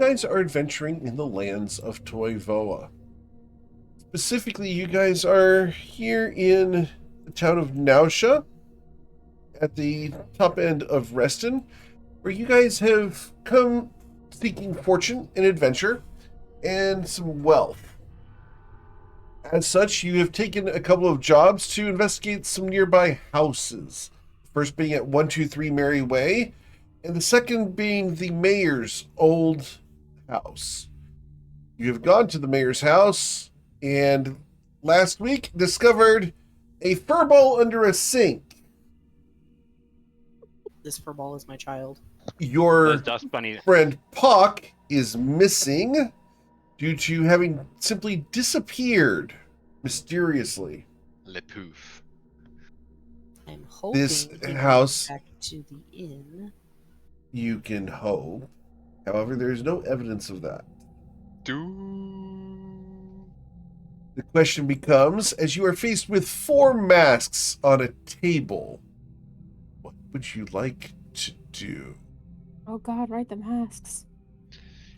guys are adventuring in the lands of Toivoa. Specifically, you guys are here in the town of Nausha, at the top end of Reston, where you guys have come seeking fortune and adventure and some wealth. As such, you have taken a couple of jobs to investigate some nearby houses. First being at 123 Mary Way, and the second being the mayor's old house. You have gone to the mayor's house, and last week discovered a furball under a sink. This furball is my child. Your dust bunny. friend Pock is missing due to having simply disappeared mysteriously. Le poof. I'm hoping This he house- goes back to the inn. You can hope. However, there's no evidence of that. The question becomes, as you are faced with 4 masks on a table, what would you like to do? Oh God, right, the masks.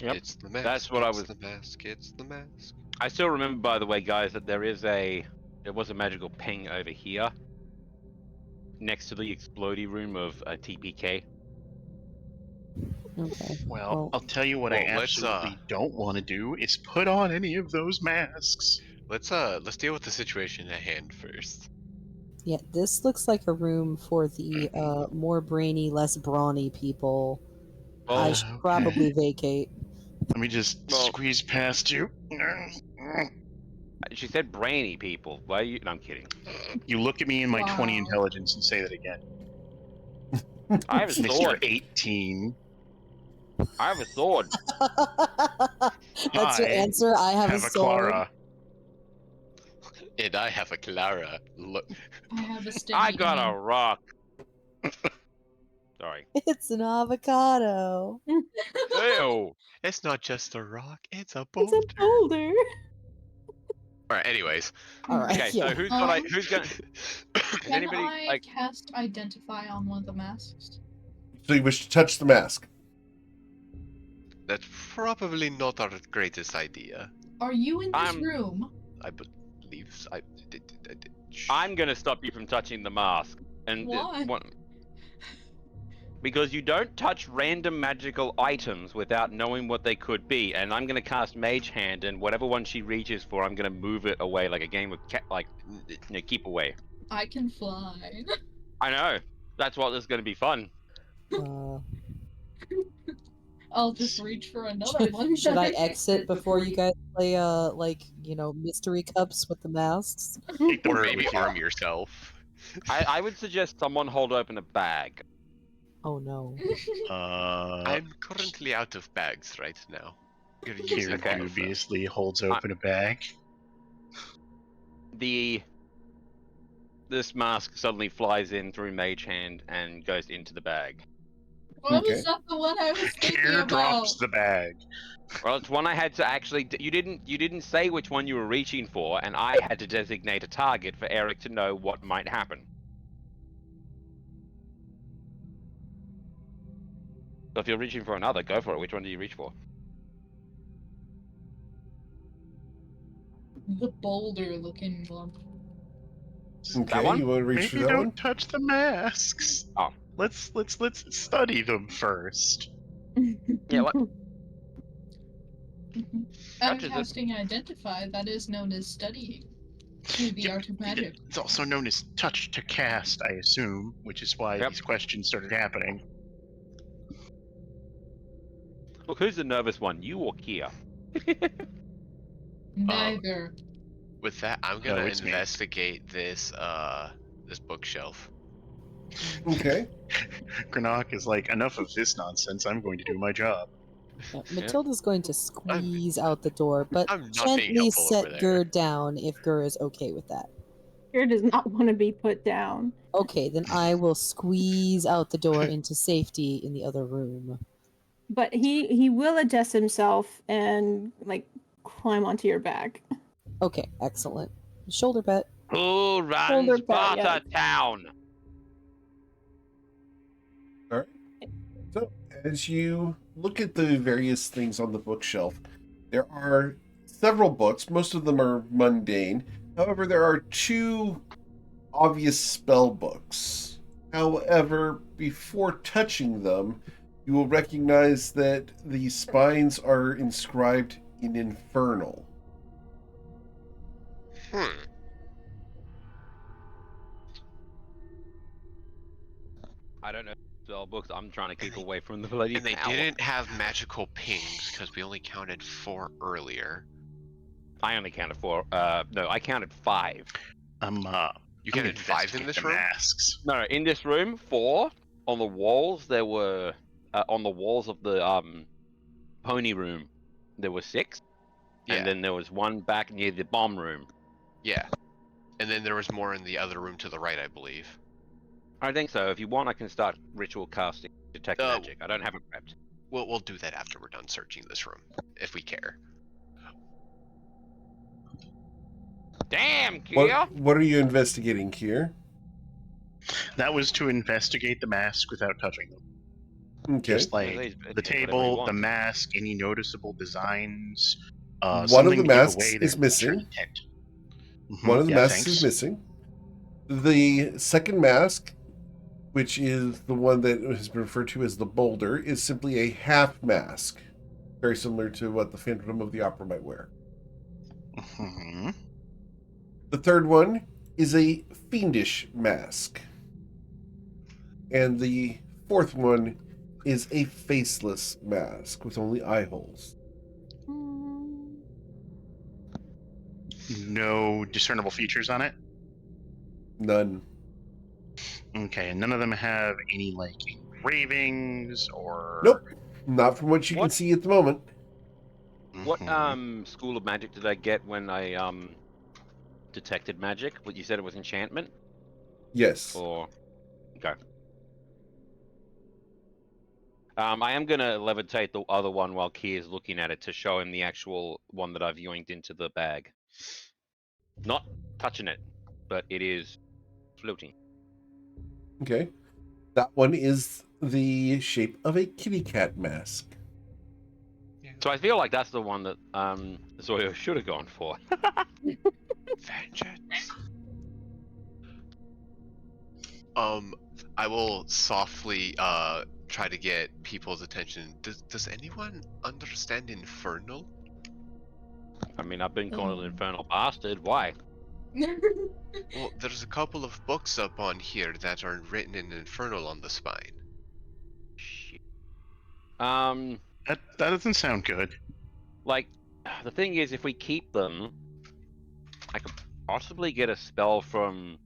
Yep. It's the mask. That's what I it's was- the mask. It's the mask. I still remember, by the way, guys, that there was a magical ping over here, next to the explodey room of TPK. Okay. Well, I'll tell you what I well, let's, absolutely don't want to do is put on any of those masks. Let's deal with the situation at hand first. Yeah, this looks like a room for the more brainy, less brawny people. I Oh, should okay. probably vacate. Let me just Well- squeeze past you. she said brainy people. Why are you? No, I'm kidding. You look at me in my 20 Wow. intelligence and say that again. I have a Mr. sword. 18. I have a sword. That's your I answer? I have a a sword. Clara. And I have a Clara. Look, I have a sticky I got a hand. rock. Sorry. It's an avocado. Ew. it's not just a rock. It's a It's boulder. a boulder. All right. Anyways, All right. Okay, yeah. so who's got? Who's gonna? Does Can anybody I like? cast Identify on one of the masks? So you wish to touch the mask. that's probably not our greatest idea. Are you in this I'm- room? I believe. I'm gonna stop you from touching the mask. And Why? because you don't touch random magical items without knowing what they could be. And I'm gonna cast Mage Hand, and whatever one she reaches for, I'm gonna move it away like a game of keep away. I can fly. I know. That's what is gonna be fun. I'll just reach for another one. Should I exit before you guys play mystery cups with the masks? Take the Or room maybe with you. arm yourself. I would suggest someone hold open a bag. Oh no. I'm currently out of bags right now. I'm gonna use Kira it on dubiously holds open a bag. This mask suddenly flies in through Mage Hand and goes into the bag. What Okay. was not the one I was thinking Kira about? drops the bag. Well, it's one I had to actually. You didn't say which one you were reaching for, and I had to designate a target for Eric to know what might happen. So if you're reaching for another, go for it. Which one do you reach for? The boulder looking one. Okay, one? you want to reach for Maybe that don't one? touch the masks. Oh. Let's study them first. Yeah, what? I'm Touches it. casting Identify. That is known as studying through the art of magic. It's also known as touch to cast, I assume, which is why Yep. these questions started happening. Look, who's the nervous one? You or Kia? Neither. With that, I'm No, gonna it's me. investigate this bookshelf. Okay. Granok is like, enough of this nonsense, I'm going to do my job. Yeah, Matilda's going to squeeze out the door, but I'm not being gently helpful over set there. Gur down if Gur is okay with that. Here does not want to be put down. Okay, then I will squeeze out the door into safety in the other room. But he will adjust himself and climb onto your back. Okay, excellent. Shoulder bet. Who runs Shoulder pad, Sparta Town? So, as you look at the various things on the bookshelf, there are several books. Most of them are mundane. However, there are two obvious spell books. However, before touching them, you will recognize that the spines are inscribed in Infernal. Hmm. I don't know spell books. I'm trying to keep away from the bloody And they tower. didn't have magical pings because we only counted 4 earlier. I only counted 4. No, I counted 5. You I'm counted gonna 5 in investigate this the room? masks. No, in this room, 4. On the walls, there were on the walls of the pony room, there were 6, Yeah. and then there was one back near the bomb room. Yeah. And then there was more in the other room to the right, I believe. I think so. If you want, I can start ritual casting detect magic. I don't have it prepped. We'll do that after we're done searching this room, if we care. Damn, Kia! What are you investigating here? That was to investigate the mask without touching them. Okay. Just Yeah, like he's- the whatever he table, the wants. mask, any noticeable designs, One of something the to give masks away is that missing. shiny tent. One of the Yeah, masks thanks. is missing. The second mask, which is the one that has been referred to as the boulder, is simply a half mask. Very similar to what the Phantom of the Opera might wear. Mhm. The third one is a fiendish mask. And the fourth one is a faceless mask with only eye holes. No discernible features on it. None. Okay, and none of them have any like engravings or. Nope. Not from what you can What? see at the moment. What Mhm. school of magic did I get when I detected magic? What you said it was enchantment? Yes. Or okay. I am gonna levitate the other one while Kier's looking at it to show him the actual one that I've yoinked into the bag. Not touching it, but it is floating. Okay. That one is the shape of a kitty cat mask. So I feel like that's the one that Zoya should have gone for. Vengeance. I will softly try to get people's attention. Does anyone understand Infernal? I mean, I've been called an infernal bastard. Why? Well, there's a couple of books up on here that are written in Infernal on the spine. Shit. That doesn't sound good. Like, the thing is, if we keep them, I could possibly get a spell from,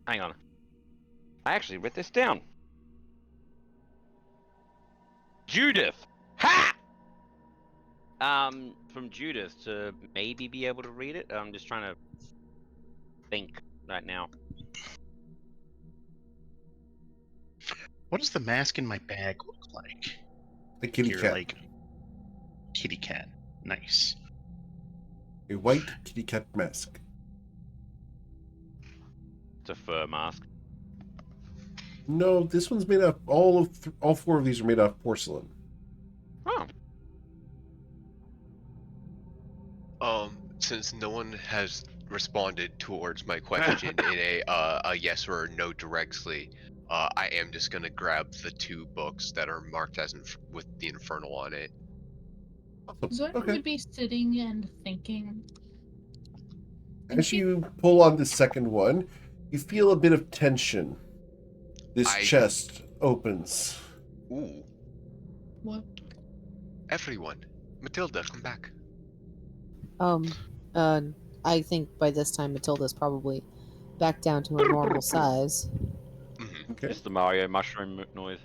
hang on. I actually wrote this down. Judith! Ha! From Judith to maybe be able to read it. I'm just trying to think right now. What does the mask in my bag look like? A kitty Here, cat. like kitty cat. Nice. A white kitty cat mask. It's a fur mask. No, this one's made of all four of these are made out of porcelain. Oh. Since no one has responded towards my question in a yes or a no directly, I am just gonna grab the 2 books that are marked as with the Infernal on it. So I'm Okay. going to be sitting and thinking. As you pull on the second one, you feel a bit of tension. This chest opens. Ooh. What? Everyone, Matilda, come back. I think by this time Matilda's probably back down to her normal size. Mm-hmm. Okay. Just the Mario mushroom noise.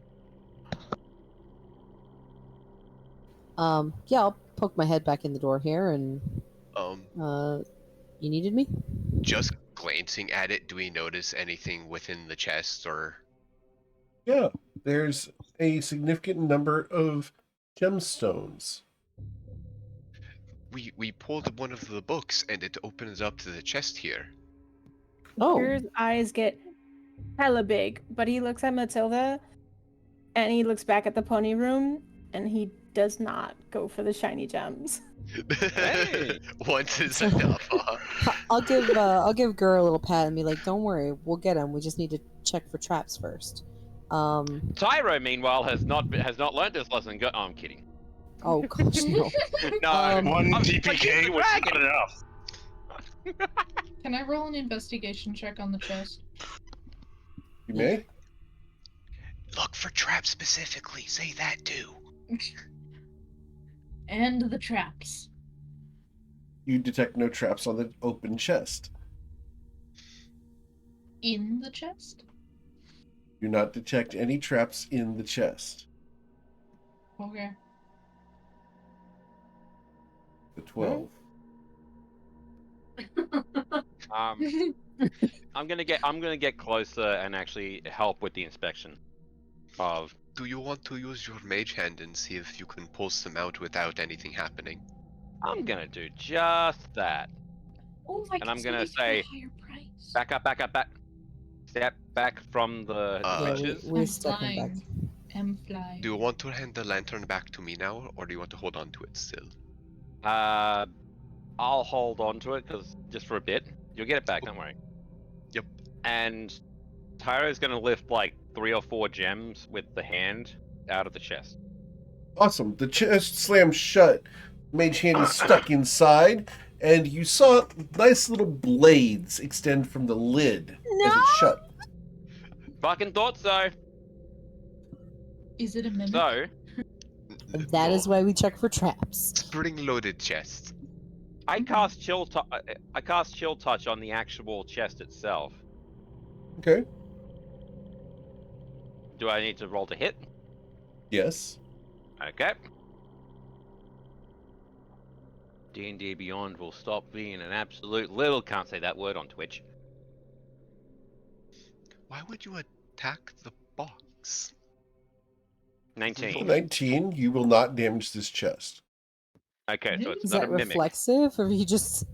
Yeah, I'll poke my head back in the door here, and you needed me? Just glancing at it, do we notice anything within the chest or? Yeah, there's a significant number of gemstones. We pulled one of the books and it opens up to the chest here. Oh. Kira's eyes get hella big, but he looks at Matilda, and he looks back at the pony room, and he does not go for the shiny gems. Hey. Once is So- enough, huh? I'll give Gur a little pat and be like, "Don't worry, we'll get him. We just need to check for traps first." Tyro, meanwhile, has not learned his lesson. Oh, I'm kidding. Oh gosh, no. No, One but TPK he's the was not dragon. enough. Can I roll an investigation check on the chest? You may. Look for traps specifically. Say that too. And the traps. You detect no traps on the open chest. In the chest? Do not detect any traps in the chest. Okay. The 12. I'm gonna get closer and actually help with the inspection of. Do you want to use your mage hand and see if you can pull some out without anything happening? I'm gonna do just that. Oh, I And can I'm gonna sell these say, for a higher price. Back up. Step back from the Yeah, creatures. we're I'm stepping back. flying. I'm flying. Do you want to hand the lantern back to me now, or do you want to hold on to it still? I'll hold on to it because just for a bit. You'll get it back. Don't worry. Yep. And Tyro's gonna lift like 3 or 4 gems with the hand out of the chest. Awesome. The chest slams shut. Mage hand is stuck inside, and you saw nice little blades extend from the lid as it shut. Fucking thought so. Is it a mimic? So And that is why we check for traps. Spring-loaded chest. I cast chill. I cast chill touch on the actual chest itself. Okay. Do I need to roll to hit? Yes. Okay. D&D Beyond will stop being an absolute little. Can't say that word on Twitch. Why would you attack the box? 19. 19. You will not damage this chest. Okay, so it's Is not that a mimic. reflexive, or you just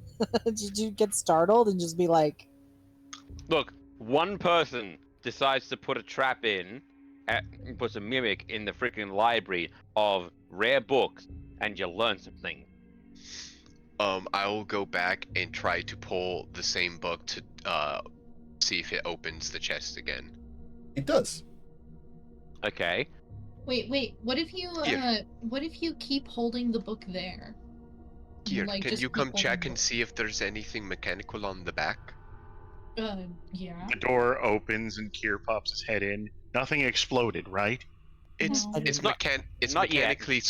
did you get startled and just be like, Look, one person decides to put a trap in, puts a mimic in the freaking library of rare books, and you learn something. I will go back and try to pull the same book to see if it opens the chest again. It does. Okay. Wait. What if you Here. what if you keep holding the book there? Here, Like, can just you keep come holding check the and book. see if there's anything mechanical on the back? Yeah. The door opens and Kier pops his head in. Nothing exploded, right? It's No. it's Not- it's not yet. mechanically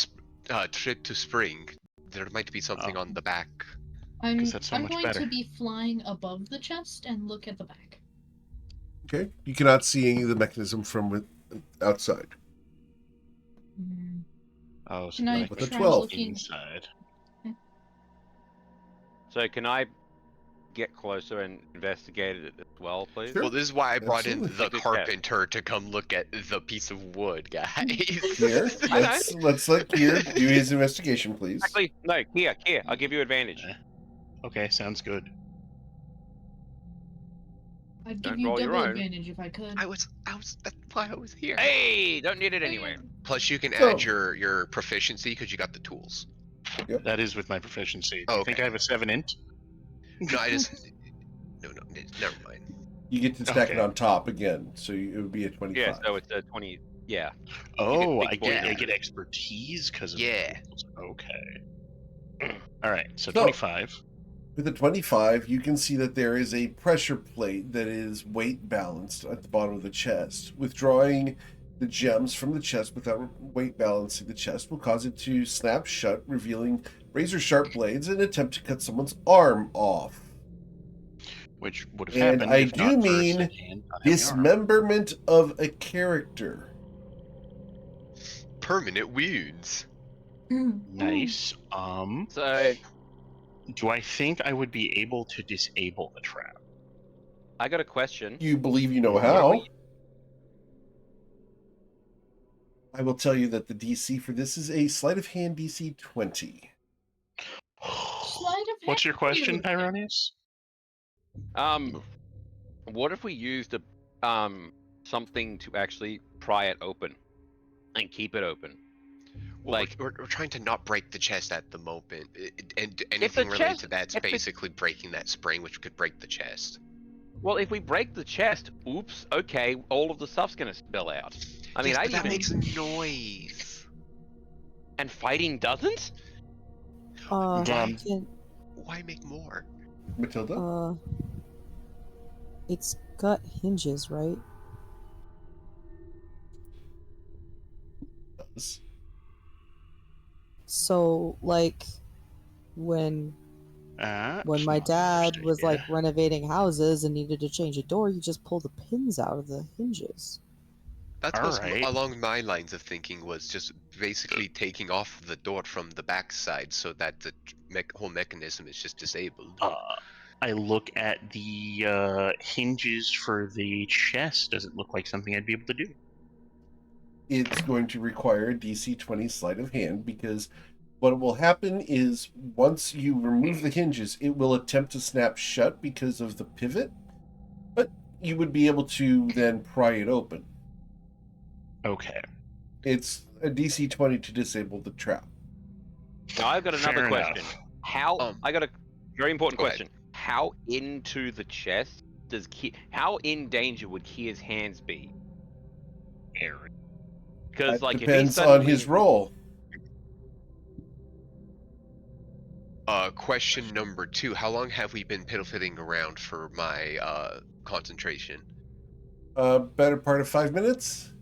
tripped to spring. There might be something Oh. on the back. I'm 'Cause that's so much going better. to be flying above the chest and look at the back. Okay. You cannot see any of the mechanism from outside. Mm. Oh, so Can you I wanna With a go 12. looking- inside. So can I get closer and investigate it as well, please? Sure. Well, this is why I brought in Absolutely. the Like a cat. carpenter to come look at the piece of wood, guys. Here, I know. let's let Kier do his investigation, please. Actually, no, here, I'll give you advantage. Okay, sounds good. I'd Don't give you roll your double own. advantage if I could. I was. That's why I was here. Hey, don't need it anyway. Plus, you can So- add your proficiency because you got the tools. That is with my proficiency. Oh, Do you think okay. I have a 7 int? No, I just. No, never mind. You get to stack it Okay. on top again, so it would be a 25. Yeah, so it's a 20. Yeah. Oh, big I boy get now. I get expertise because of Yeah. Okay. All right, so So- 25. With a 25, you can see that there is a pressure plate that is weight balanced at the bottom of the chest. Withdrawing the gems from the chest without weight balancing the chest will cause it to snap shut, revealing razor-sharp blades in an attempt to cut someone's arm off. Which would have And happened I if do not for mean said hand not having arm. Dismemberment of a character. Permanent wounds. Nice. So Do I think I would be able to disable the trap? I got a question. You believe you know What how. are we- I will tell you that the DC for this is a sleight of hand DC 20. Sleight of What's your hand, question, dude. Pyronius? What if we used a something to actually pry it open and keep it open? Well, Like, we're trying to not break the chest at the moment, and the anything related to chest- that's if the- basically breaking that spring, which could break the chest. well, if we break the chest, oops, okay, all of the stuff's gonna spill out. I mean, Yes, I but that even makes noise. and fighting doesn't. Damn. Why make more? Matilda? It's got hinges, right? So, like, when my dad was like renovating houses and needed to change a door, you just pull the pins out of the hinges. That's All what's right. along my lines of thinking was just basically taking off the door from the backside so that the whole mechanism is just disabled. I look at the hinges for the chest. Does it look like something I'd be able to do? It's going to require a DC 20 sleight of hand because what will happen is once you remove the hinges, it will attempt to snap shut because of the pivot, but you would be able to then pry it open. Okay. It's a DC 20 to disable the trap. Now I've got another Fair question. enough. I got a very important Go ahead. question. How into the chest does how in danger would Kia's hands be? Because That like if he depends on suddenly his role. Question number 2: how long have we been piddle-fiddling around for my concentration? Better part of 5 minutes?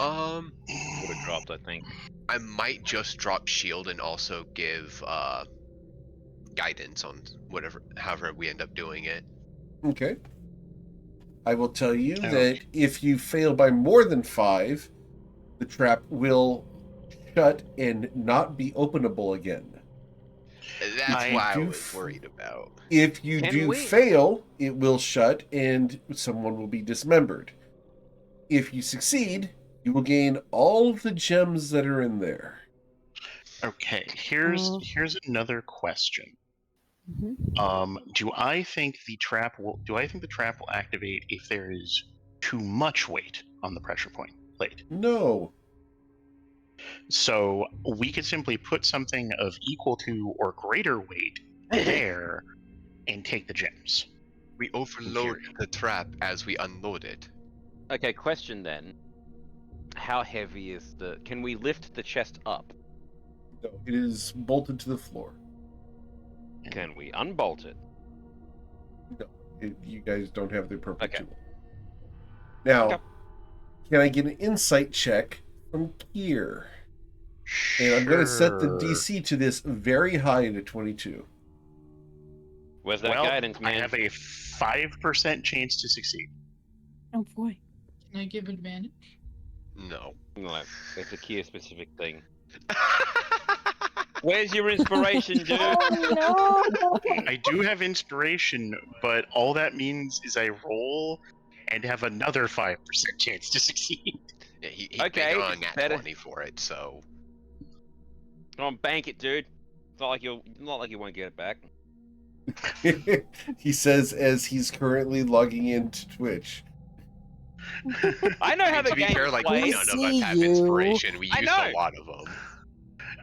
would have dropped, I think. I might just drop shield and also give guidance on however we end up doing it. Okay. I will tell you Okay. that if you fail by more than 5, the trap will shut and not be openable again. That's If you what I do was worried about. If you Can do we- fail, it will shut and someone will be dismembered. If you succeed, you will gain all of the gems that are in there. Okay. Here's another question. Do I think the trap will activate if there is too much weight on the pressure point plate? No. So we could simply put something of equal to or greater weight there and take the gems. We overload the trap as we unload it. Okay, question then. How heavy is can we lift the chest up? No, it is bolted to the floor. Can we unbolt it? No, you guys don't have the appropriate Okay. tool. Now, Okay. can I get an insight check from Kier? And I'm going to set the DC to this very high to 22. Where's that guidance, man? I have a 5% chance to succeed. Oh boy. Can I give advantage? No. No, it's a Kia specific thing. Where's your inspiration, dude? Oh no! I do have inspiration, but all that means is I roll and have another 5% chance to succeed. Yeah, he Okay, bank on nat better. 20 for it, so. Come on, bank it, dude. It's not like you won't get it back. He says as he's currently logging into Twitch. I know how the To be game fair, like plays. none of us See have you. inspiration. We I used know. a lot of them.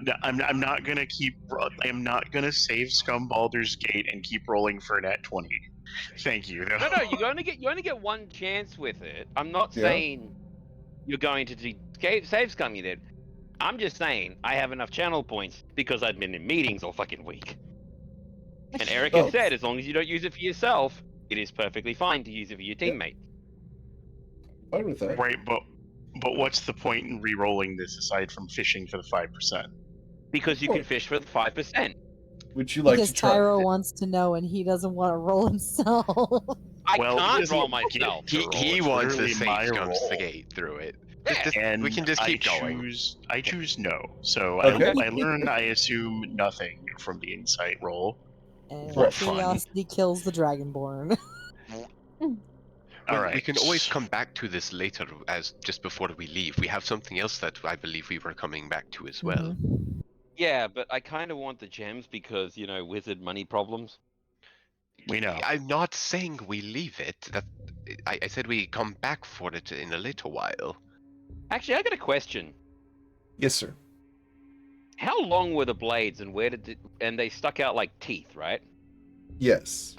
No, I'm not gonna I'm not gonna save Scum Baldur's Gate and keep rolling for an at 20. Thank you. Though. No, you only get one chance with it. I'm not Yeah. saying you're going to save Scum, you did. I'm just saying I have enough channel points because I've been in meetings all fucking week. And Eric has said as long as you don't use it for yourself, it is perfectly fine to use it for your teammate. Fine with that. Right, but what's the point in re-rolling this aside from fishing for the 5%? Because you can fish for the 5%. Would you like Because to try? Tyro wants to know and he doesn't want to roll himself. I Well, can't doesn't roll get myself. to roll. He It's wants to literally save my Scum roll. skate through it. Yeah. And We can just keep going. I choose no. So Okay. I learn, I assume, nothing from the insight roll. And For fun. curiosity kills the Dragonborn. All right. We can always come back to this later, as just before we leave. We have something else that I believe we were coming back to as well. Mhm. Yeah, but I kind of want the gems because, wizard money problems. We know. I'm not saying we leave it. I said we come back for it in a little while. Actually, I got a question. Yes, sir. How long were the blades, and where did and they stuck out like teeth, right? Yes.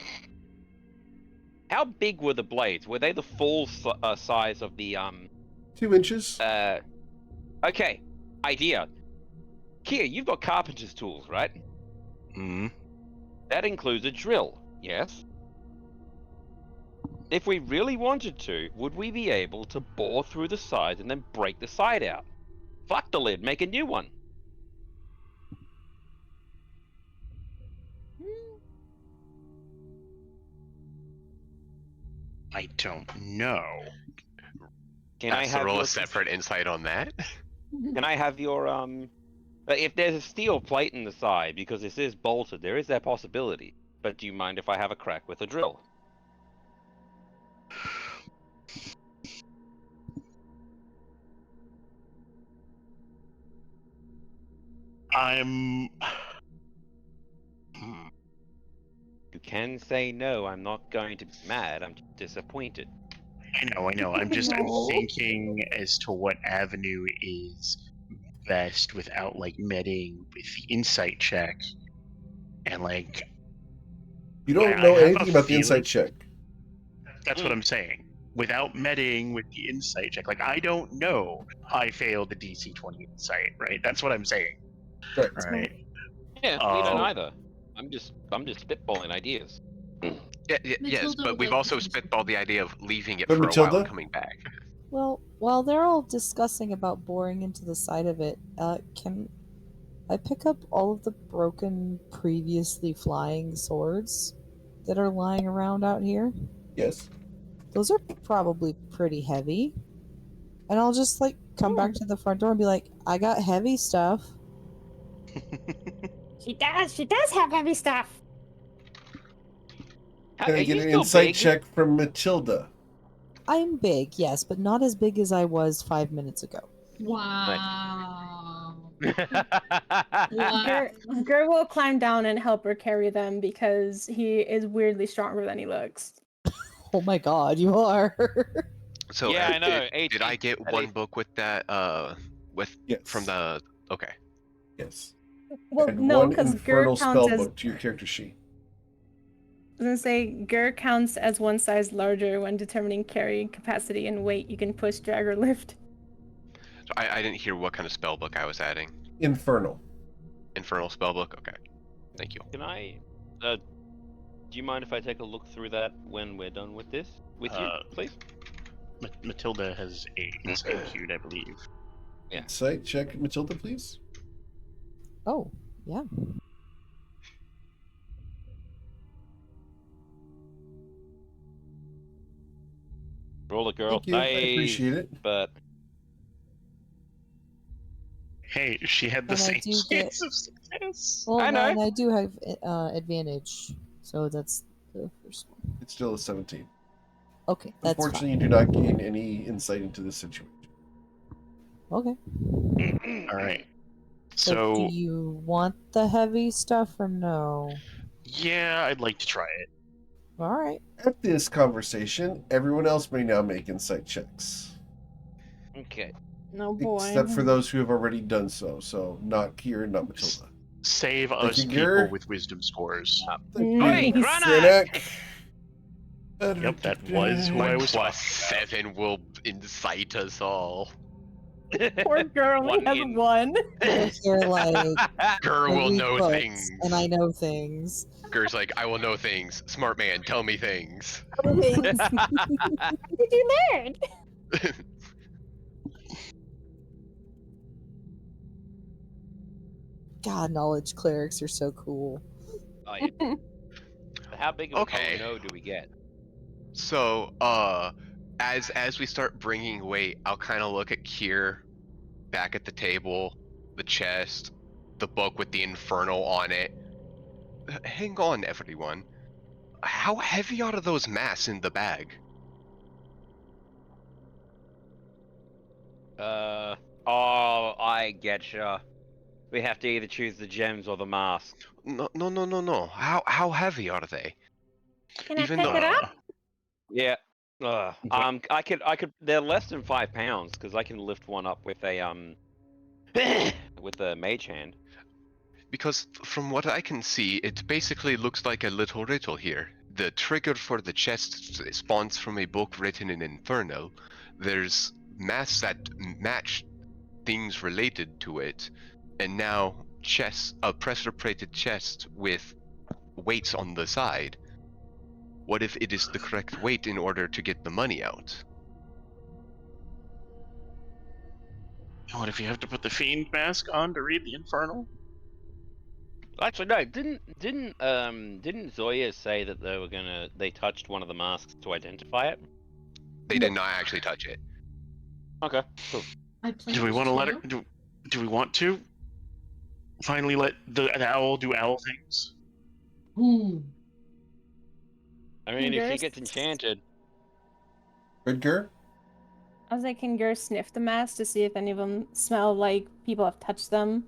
How big were the blades? Were they the full size of the 2 inches. Okay. Idea. Kia, you've got carpenter's tools, right? Hmm. That includes a drill, yes? If we really wanted to, would we be able to bore through the side and then break the side out? Fuck the lid, make a new one. I don't know. Can I Has to have roll your a separate insight on that? Can I have your if there's a steel plate in the side, because this is bolted, there is that possibility. But do you mind if I have a crack with a drill? I'm. You can say no, I'm not going to be mad, I'm disappointed. I know. I'm No. thinking as to what avenue is best without like medding with the insight check, and like You don't I know have a anything about the feeling- insight check. That's what I'm saying. Without medding with the insight check, like I don't know. I failed the DC 20 insight, right? That's what I'm saying. Right. Right. Yeah, we don't Um, either. I'm just spitballing ideas. Yes, Matilda but would we've like also to say spitballed something. the idea of leaving it But for a while Matilda? and coming back. Well, while they're all discussing about boring into the side of it, can I pick up all of the broken, previously flying swords that are lying around out here? Yes. Those are probably pretty heavy. And I'll just, like, come back to the front door and be like, I got heavy stuff. She does have heavy stuff. Can Are I get you an still insight big? check from Matilda? I'm big, yes, but not as big as I was 5 minutes ago. Wow. Gur will climb down and help her carry them because he is weirdly stronger than he looks. Oh my god, you are. So Yeah, I know. Did I get one book with that? Yes. From the okay. Yes. Well, And no, one because Gur infernal counts spell as. book to your character sheet. I was gonna say Gur counts as one size larger when determining carrying capacity and weight you can push, drag, or lift. So I didn't hear what kind of spell book I was adding. Infernal. Infernal spell book. Okay. Thank you. Can I do you mind if I take a look through that when we're done with this? With you, please? Matilda has a insight queued, I believe. Yeah. Insight check, Matilda, please. Oh, yeah. Roll a girl Thank you. I appreciate it. But Hey, she had the And I same do chance get- of success. Well, I no, know. and I do have advantage, so that's the first one. It's still a 17. Okay, that's Unfortunately, fine. you do not gain any insight into this situation. Okay. All right. So, So do you want the heavy stuff or no? yeah, I'd like to try it. All right. At this conversation, everyone else may now make insight checks. okay. No boy. Except for those who have already done so. So, not Kieran, not Matilda. Save Thank us you, people Gur. with wisdom scores. Thank Nice. you, Granak! Granak. Yep, that was who My I was plus talking 7 will incite us all. Poor girl only One has in. one. You're like, Gur I will read know books, things. and I know things. Gur's like, I will know things. Smart man, tell me things. What did you learn? God, knowledge clerics are so cool. Oh, yeah. How big of a Okay. no do we get? So, as we start bringing weight, I'll kind of look at Kier back at the table, the chest, the book with the infernal on it. Hang on, everyone. How heavy are those masks in the bag? Oh, I getcha. We have to either choose the gems or the mask. No. How heavy are they? Can I Even pick though- it up? Yeah. What- I could. They're less than 5 pounds because I can lift one up with a with a mage hand. Because from what I can see, it basically looks like a little riddle here. The trigger for the chest spawns from a book written in Infernal. There's masks that match things related to it, and now a pressure-plated chest with weights on the side. What if it is the correct weight in order to get the money out? What if you have to put the fiend mask on to read the infernal? Actually, no. Didn't Zoya say that they touched one of the masks to identify it? They did not actually touch it. Okay, cool. I planned Do we want to let to. her? Do we want to finally let the owl do owl things? Ooh. I mean, if she Fingers. gets enchanted, Edgar? I was like, can Gur sniff the mask to see if any of them smell like people have touched them?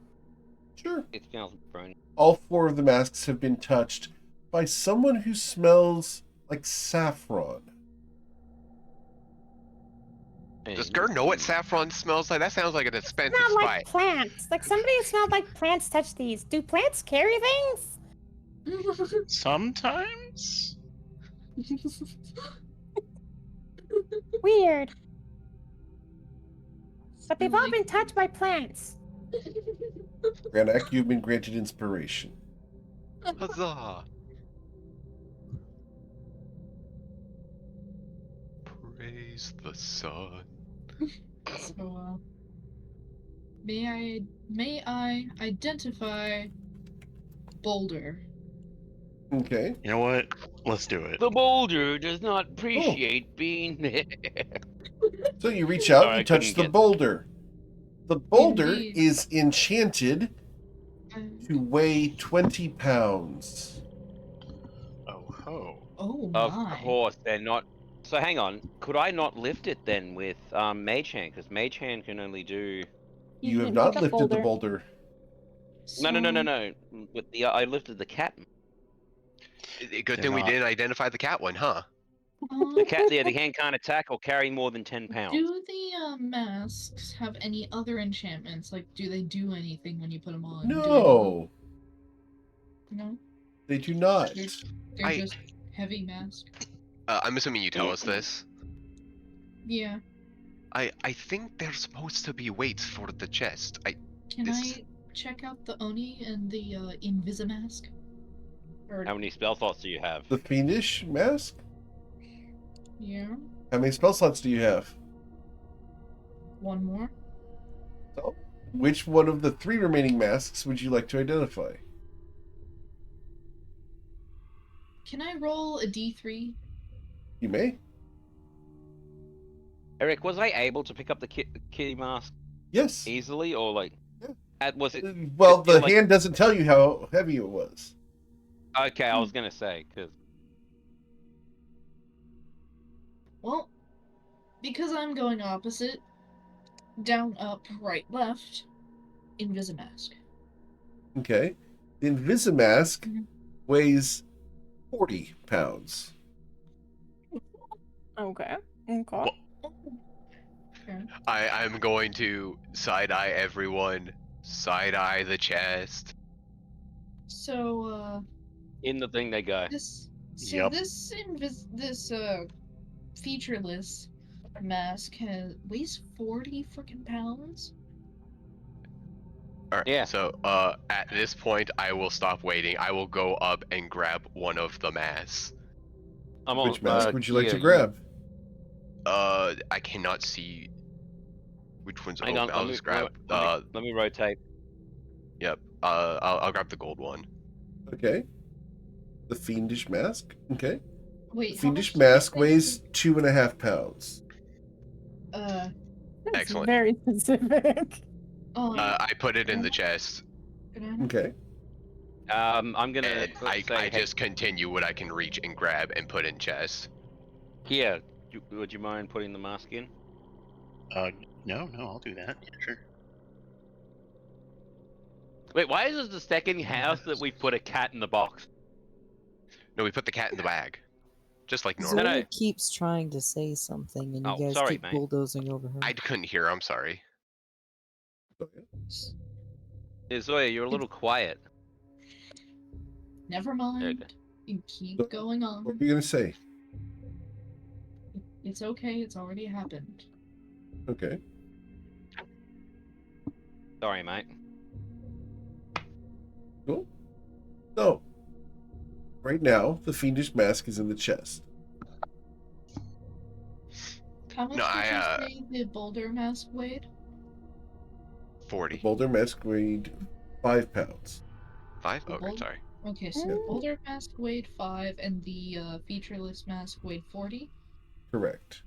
Sure. it smells burnt. All 4 of the masks have been touched by someone who smells like saffron. Does Gur know what saffron smells like? That sounds like an expensive Not spice. like plants. Like somebody smelled like plants touched these. Do plants carry things? Sometimes. Weird. But they've all Really? been touched by plants. Granak, you've been granted inspiration. Huzzah! Praise the sun. So, may I identify Boulder? Okay. You know what? Let's do it. The boulder does not appreciate being there. So you reach out Oh, I and touch couldn't the get- boulder. The boulder Indeed. is enchanted Um, to weigh 20 pounds. Oh ho. oh Of my. course, they're not. So hang on, could I not lift it then with Mage Hand? Because Mage Hand can only do. You have can not pick up lifted the Boulder. boulder. No. With the I lifted the cat. Good They're thing we not. didn't identify the cat one, huh? The cat, yeah, the hand can't attack or carry more than 10 pounds. Do the masks have any other enchantments? Like, do they do anything when you put them on? Do they No, no, they do not. they're I- just heavy mask. I'm assuming you tell us this. Yeah. I think there's supposed to be weights for the chest. Can This- I check out the Oni and the Invisimask? Or How many spell slots do you have? The fiendish mask? yeah, How many spell slots do you have? one more. So, which one of the 3 remaining masks would you like to identify? Can I roll a D3? You may. Eric, was I able to pick up the kitty mask Yes. easily, or like, Yeah. was it? Well, it the feel like- hand doesn't tell you how heavy it was. Okay, I was gonna say because Well, because I'm going opposite, down, up, right, left, Invisimask. Okay. The Invisimask Mhm. weighs 40 pounds. Okay. Okay. Okay. I'm going to side-eye everyone. Side-eye the chest. So, in the thing they go. this Yep. this featureless mask weighs 40 freaking pounds. Alright, Yeah. so at this point I will stop waiting. I will go up and grab one of the masks. I'm on, Which mask would you like yeah, to grab? I cannot see which one's Hang open. on, I'll let me, just grab let me rotate. yep. I'll grab the gold one. Okay. The fiendish mask. Okay. Wait, The how fiendish much did you mask say? weighs 2.5 pounds. Uh, That's Excellent. very specific. I put it in the chest, banana? Okay. I'm gonna. and I say, hey, just continue what I can reach and grab and put in chest. here. Would you mind putting the mask in? No, I'll do that. Yeah, sure. Wait, why is this the second house that we put a cat in the box? No, we put the cat in the bag. just like normal. Zoya keeps trying to say something, and you guys sorry, keep mate. bulldozing over her. I couldn't hear. I'm sorry. Yeah, Zoya, you're a little quiet. Never mind. You keep going on. What were you gonna say? It's okay. It's already happened. Okay. Sorry, mate. Cool. So, right now, the fiendish mask is in the chest. How much No, did you say the boulder mask weighed? 40. The boulder mask weighed 5 pounds. 5? The Okay, boulder- sorry. Okay, so the boulder mask weighed 5 and the featureless mask weighed 40. Correct.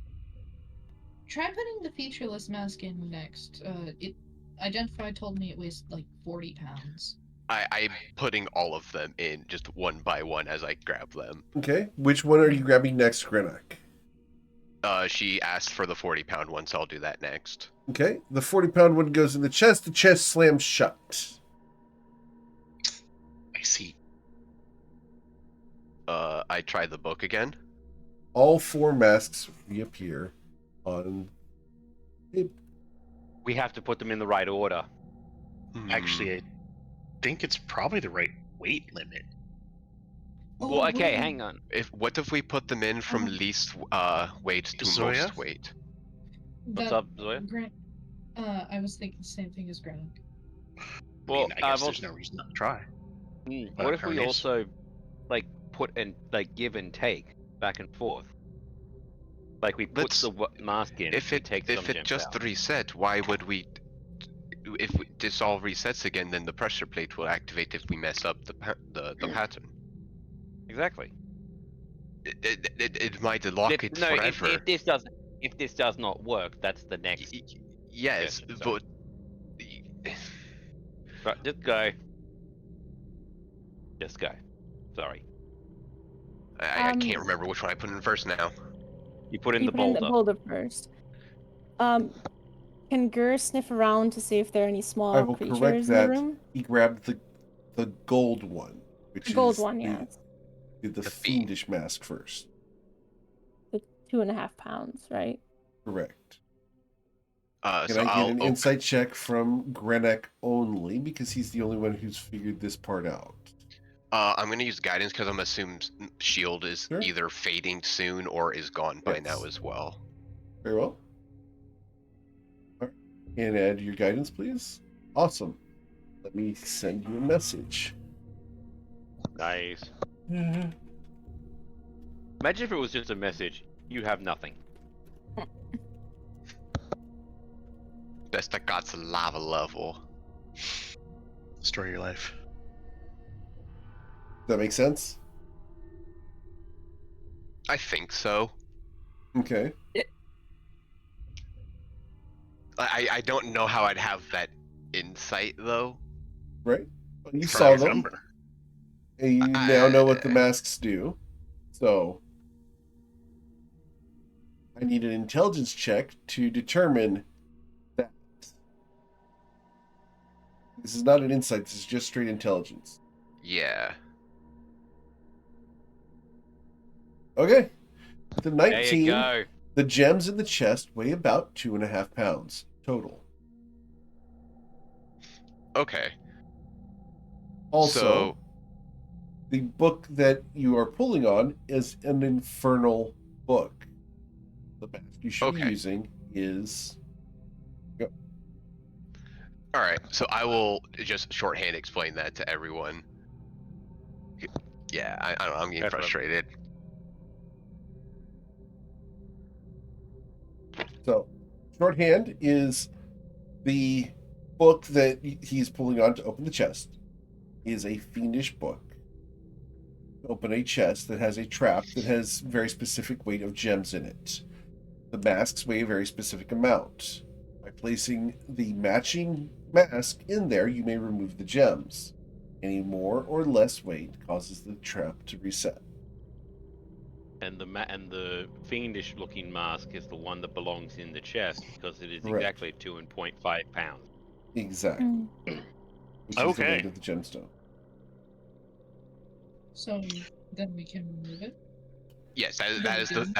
Try putting the featureless mask in next. It identified told me it weighs like 40 pounds. I'm putting all of them in just one by one as I grab them. Okay. Which one are you grabbing next, Grenak? She asked for the 40-pound one, so I'll do that next. Okay. The 40-pound one goes in the chest. The chest slams shut. I see. I try the book again. All 4 masks reappear on. We have to put them in the right order. Actually, I think it's probably the right weight limit. Well, okay, hang on. What if we put them in from least weight to Zoya? most weight? What's up, Zoya? I was thinking the same thing as Grant. Well, I guess there's no reason not to try. What if we also, like, put and like give and take back and forth? Like we put the mask in. If it just reset, why would we? If this all resets again, then the pressure plate will activate if we mess up the pattern. Exactly. It might lock it forever. If this does not work, that's the next. Yes, session, but right, just go. Just go. Sorry. I can't remember which one I put in first now. You put in the boulder. In the boulder first. Can Gur sniff around to see if there are any small I will creatures correct in that. the room? He grabbed the gold one, which The gold is one, yes. the fiendish mask first. The 2.5 pounds, right? Correct. So Can I get an insight check from Grenak only, because he's the only one who's figured this part out? I'm going to use guidance because I'm assuming shield is either fading soon or is gone by now as well. Very well. All right. And add your guidance, please. Awesome. Let me send you a message. Nice. Imagine if it was just a message. You have nothing. Best I got's a lava level. Story of your life. Does that make sense? I think so. Okay. I don't know how I'd have that insight though. Right. Well, you saw them. Number. And you now know what the masks do. So I need an intelligence check to determine that. This is not an insight, this is just straight intelligence. Yeah. Okay. The 19, there you go. The gems in the chest weigh about 2.5 pounds total. Okay. Also, the book that you are pulling on is an infernal book. The mask you should be using is... Alright, so I will just shorthand explain that to everyone. Yeah, I don't know, I'm getting frustrated. So, shorthand is the book that he's pulling on to open the chest is a fiendish book. Open a chest that has a trap that has very specific weight of gems in it. The masks weigh a very specific amount. By placing the matching mask in there, you may remove the gems. Any more or less weight causes the trap to reset. And the fiendish looking mask is the one that belongs in the chest because it is Correct. exactly 2.5 pounds. Exactly. Which is the weight of the gemstone. So then we can remove it? Yes, that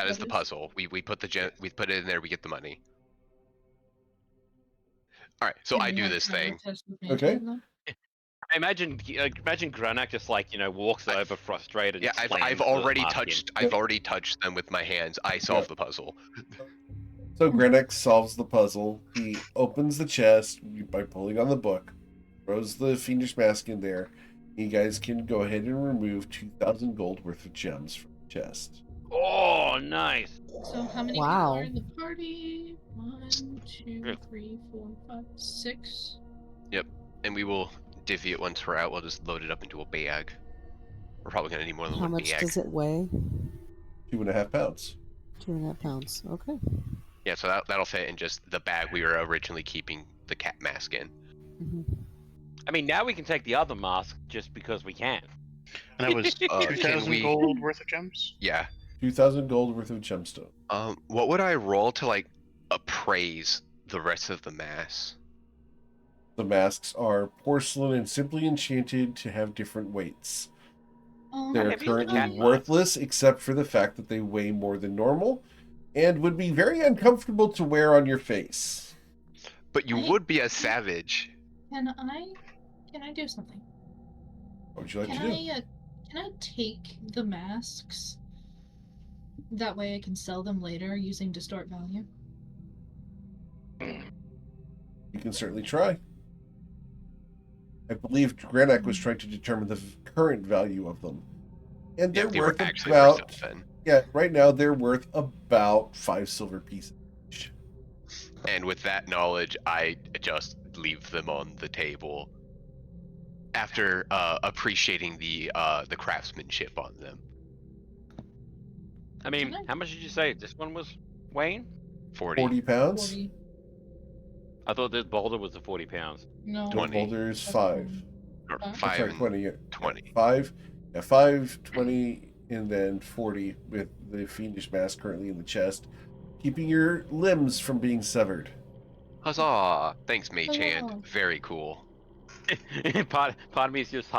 is the puzzle. We put we put it in there. We get the money. All right, so Can I we do have this thing. test with me Okay. then? I imagine Granak just like walks over frustrated. Yeah, and I've slams the already mask in. touched. I've already touched them with my hands. I solved the puzzle. So Grenek solves the puzzle. He opens the chest by pulling on the book, throws the fiendish mask in there. You guys can go ahead and remove 2,000 gold worth of gems from the chest. Oh, nice. So how many people Wow. are in the party? 1, 2, 3, 4, 5, 6. Yep, and we will divvy it once we're out. We'll just load it up into a bag. We're probably gonna need more than How one much bag. does it weigh? 2.5 pounds. 2.5 pounds. Okay. Yeah, so that'll fit in just the bag we were originally keeping the cat mask in. Hmm. I mean, now we can take the other mask just because we can. And that was Can 2,000 we- gold worth of gems? Yeah. 2,000 gold worth of gemstone. What would I roll to like appraise the rest of the mass? The masks are porcelain and simply enchanted to have different weights. They're heavy is the currently cat mask? worthless except for the fact that they weigh more than normal and would be very uncomfortable to wear on your face. But you I- would be a savage. Can I do something? What would you like Can to do? can I take the masks? That way I can sell them later using distort value. You can certainly try. I believe Granek was trying to determine the current value of them. And Yeah, they're they were worth actually worth about... something. Yeah, right now they're worth about 5 silver pieces each. And with that knowledge, I just leave them on the table. After appreciating the craftsmanship on them. I mean, Can I- how much did you say this one was weighing? 40 pounds? 40. I thought this boulder was the 40 pounds. No. The 20. boulder is That's 5. fine. Or Huh? 5 Sorry, and 20. 20. 5. Yeah, 5, 20, and then 40 with the fiendish mask currently in the chest, keeping your limbs from being severed. Huzzah! Thanks, Mage Hand. Huzzah. Very cool. part of me is just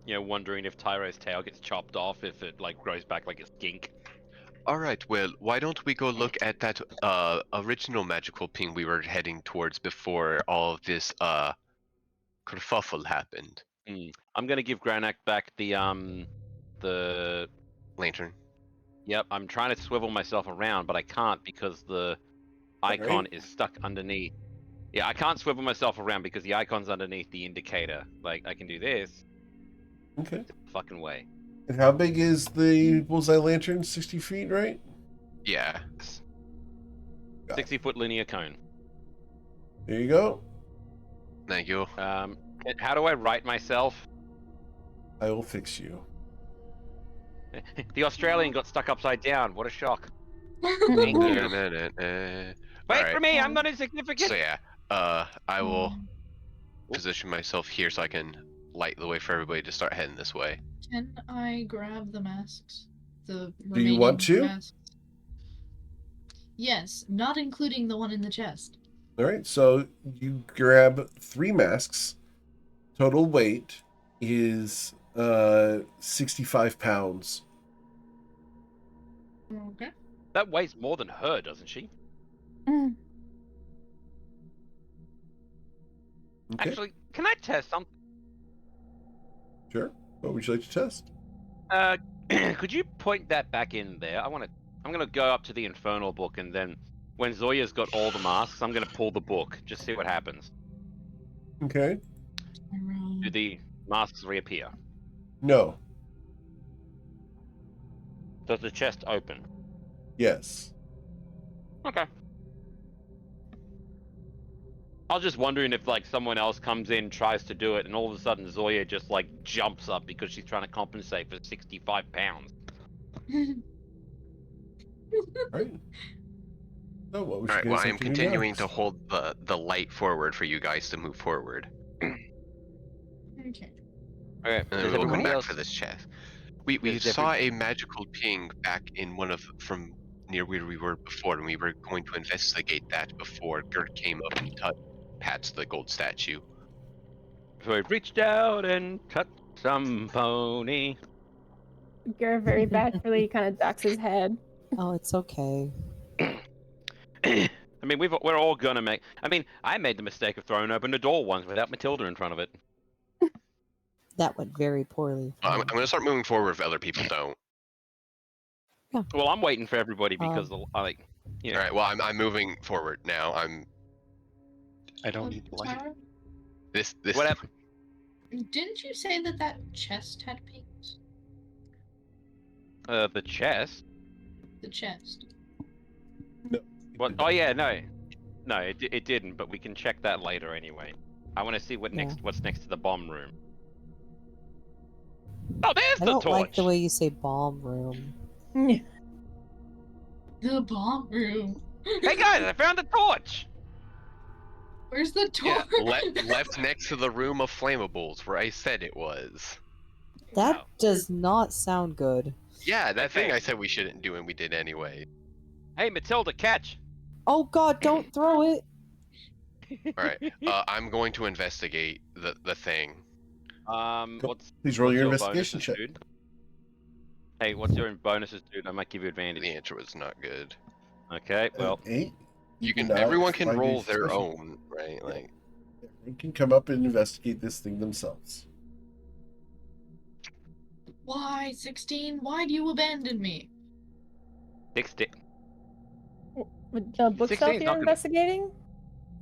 wondering if Tyro's tail gets chopped off if it grows back like a skink. Alright, well, why don't we go look at that original magical ping we were heading towards before all of this kerfuffle happened. I'm gonna give Granak back the Lantern. Yep, I'm trying to swivel myself around, but I can't because the icon Alright. is stuck underneath. Yeah, I can't swivel myself around because the icon's underneath the indicator. Like, I can do this. Okay. Fucking way. And how big is the bullseye lantern? 60 feet, right? Yeah. 60-foot linear cone. There you go. Thank you. How do I right myself? I will fix you. The Australian got stuck upside down. What a shock. Thank you. Wait Wait for me, I'm not insignificant. So yeah, I will position myself here so I can light the way for everybody to start heading this way. Can I grab the masks? The Do you want to? masks? Yes, not including the one in the chest. Alright, so you grab 3 masks. Total weight is 65 pounds. Okay. That weighs more than her, doesn't she? Mm. Okay, Actually, can I test something? sure. What would you like to test? Could you point that back in there? I'm gonna go up to the Infernal book, and then when Zoya's got all the masks, I'm gonna pull the book. Just see what happens. Okay. Do the masks reappear? No. Does the chest open? Yes. Okay. I was just wondering if someone else comes in, tries to do it, and all of a sudden Zoya just jumps up because she's trying to compensate for 65 pounds. Alright. So what would you Alright, guys well I like am to do continuing next? to hold the light forward for you guys to move forward. Okay. Okay. And then Does we'll come everybody back else? for this chest. We Does saw a magical ping back in from near where we were before, and we were going to investigate that before Gert came up and pats the gold statue. So I reached out and touched some pony. Garrett very bashfully kind of ducks his head. Oh, it's okay. I mean, we're all gonna make. I mean, I made the mistake of throwing open the door once without Matilda in front of it. That went very poorly. I'm going to start moving forward if other people don't. Well, I'm waiting for everybody because like, you know. All right. Well, I'm moving forward now. I don't need the light. Tara, This. What happened? didn't you say that chest had pings? The chest. The chest. What? Oh yeah, no, it didn't. But we can check that later anyway. I want to see what's next to the bomb room. Oh, there's I the don't torch. like the way you say bomb room. The bomb room. Hey guys, I found the torch. Where's the torch? Yeah, left next to the room of flammables, where I said it was. That Wow. does not sound good. Yeah, that thing Okay. I said we shouldn't do, and we did anyway. Hey Matilda, catch. Oh god, don't throw it! All right. I'm going to investigate the thing. What's Please roll what's your investigation bonuses, check. dude? Hey, what's your bonuses, dude? I might give you advantage. The answer was not good. Okay, well, 8. You can. Now Everyone can find roll a their special- own, right? Like. Everyone can come up and investigate this thing themselves. Why, 16? Why do you abandon me? 60. The bookshelf 16 's you're not gonna- investigating?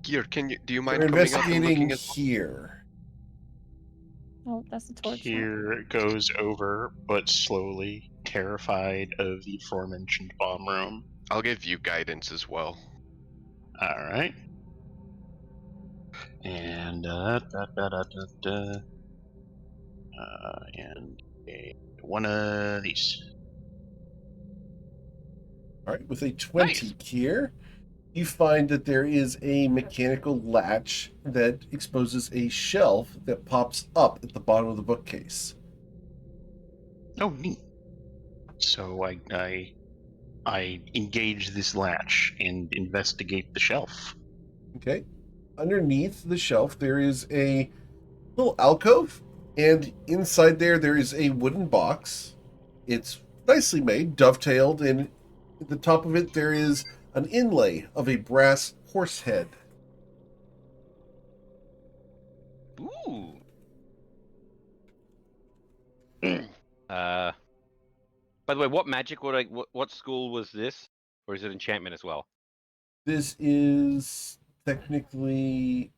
Gear, do you mind We're coming up and investigating looking at? here. Oh, that's the torch. Here goes over, but slowly, terrified of the aforementioned bomb room. I'll give you guidance as well. All right. And and one of these. All right, with a 20 Nice. here, you find that there is a mechanical latch that exposes a shelf that pops up at the bottom of the bookcase. Oh, neat. So I engage this latch and investigate the shelf. Okay. Underneath the shelf, there is a little alcove, and inside there is a wooden box. It's nicely made, dovetailed, and at the top of it, there is an inlay of a brass horse head. Ooh. By the way, what magic would I? What school was this, or is it enchantment as well? This is technically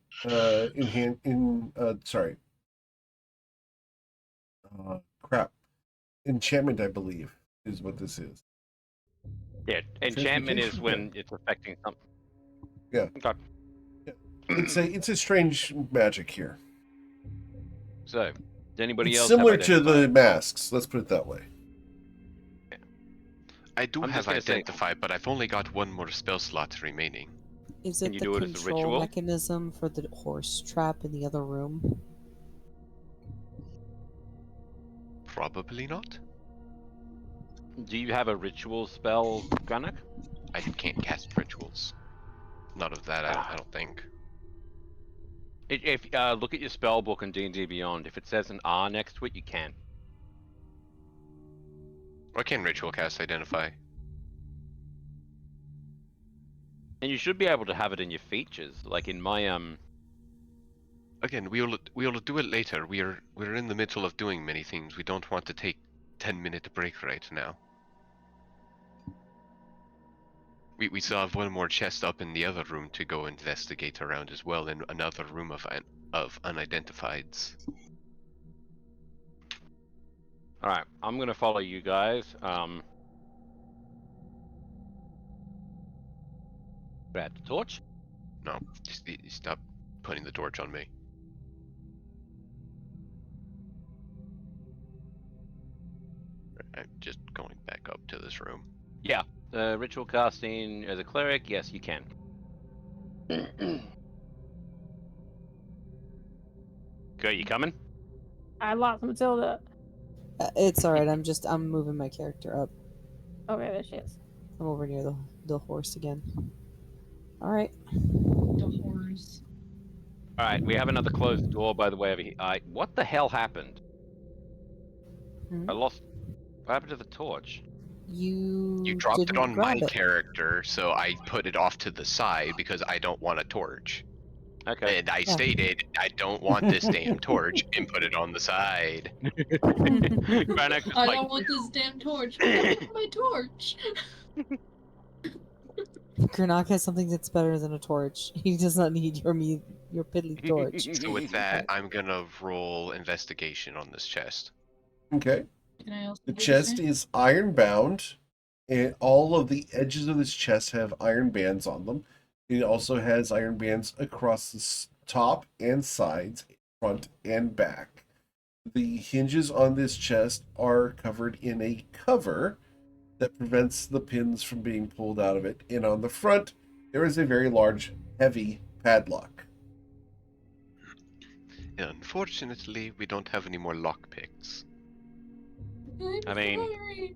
enchantment, I believe, is what this is. Yeah, enchantment is Transmutation? when it's affecting something. Yeah. Okay. It's a strange magic here. So, does anybody It's else similar have to the identified? masks. Let's put it that way. I do I'm have just gonna say- identify, but I've only got one more spell slot remaining. Is Can it you the do it as a control ritual? mechanism for the horse trap in the other room? Probably not. Do you have a ritual spell, Granak? I can't cast rituals. None of that. I don't think. If look at your spell book in D&D Beyond. If it says an R next to it, you can. I can ritual cast identify. And you should be able to have it in your features, like in my Again, we'll do it later. We're in the middle of doing many things. We don't want to take 10-minute break right now. We still have one more chest up in the other room to go investigate around as well, in another room of unidentifieds. All right, I'm gonna follow you guys. Grab the torch. No, just stop putting the torch on me. I'm just going back up to this room. Yeah, ritual casting as a cleric. Yes, you can. Go, you coming? I lost Matilda. It's alright, I'm moving my character up. Okay, there she is. I'm over near the horse again. Alright. The horse. All right, we have another closed door, by the way, over here. What the hell happened? Hmm? I lost What happened to the torch? You dropped it didn't on my grab it. character, so I put it off to the side because I don't want a torch. Okay. And I Yeah. stated, I don't want this damn torch, and put it on the side. Granak just I like, don't want this damn torch. I want my torch. Granok has something that's better than a torch. He does not need your piddly torch. So with that, I'm gonna roll investigation on this chest. Okay. Can I also The do chest same? is iron bound, and all of the edges of this chest have iron bands on them. It also has iron bands across the top and sides, front and back. The hinges on this chest are covered in a cover that prevents the pins from being pulled out of it. And on the front, there is a very large, heavy padlock. Unfortunately, we don't have any more lockpicks. I mean- sorry.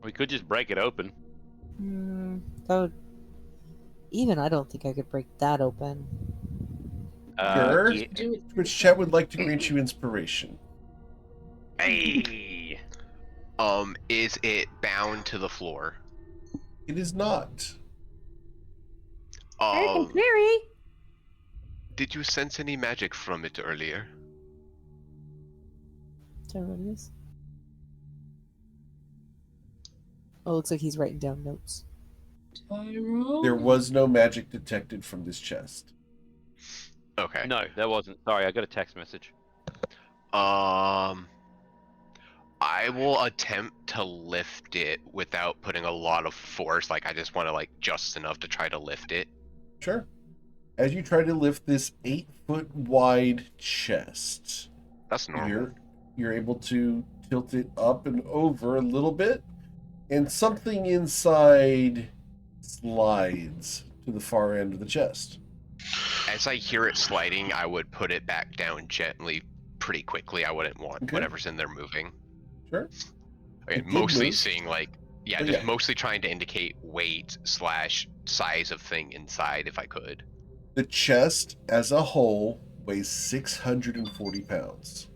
we could just break it open. That would... Even I don't think I could break that open. Sure. Yeah. Do it. Twitch chat would like to grant you inspiration. Hey! Is it bound to the floor? It is not. Eric and Um, Clary. did you sense any magic from it earlier? Is that what it is? Oh, looks like he's writing down notes. Tyrone. There was no magic detected from this chest. Okay. No, there wasn't. Sorry, I got a text message. I will attempt to lift it without putting a lot of force. Like, I just want to, like, just enough to try to lift it. Sure. As you try to lift this 8-foot wide chest, That's normal. you're able to tilt it up and over a little bit, and something inside slides to the far end of the chest. As I hear it sliding, I would put it back down gently pretty quickly. I wouldn't want Okay. whatever's in there moving. Sure. I mean, It did mostly move. seeing, like, yeah, Oh, just yeah. mostly trying to indicate weight / size of thing inside if I could. The chest as a whole weighs 640 pounds.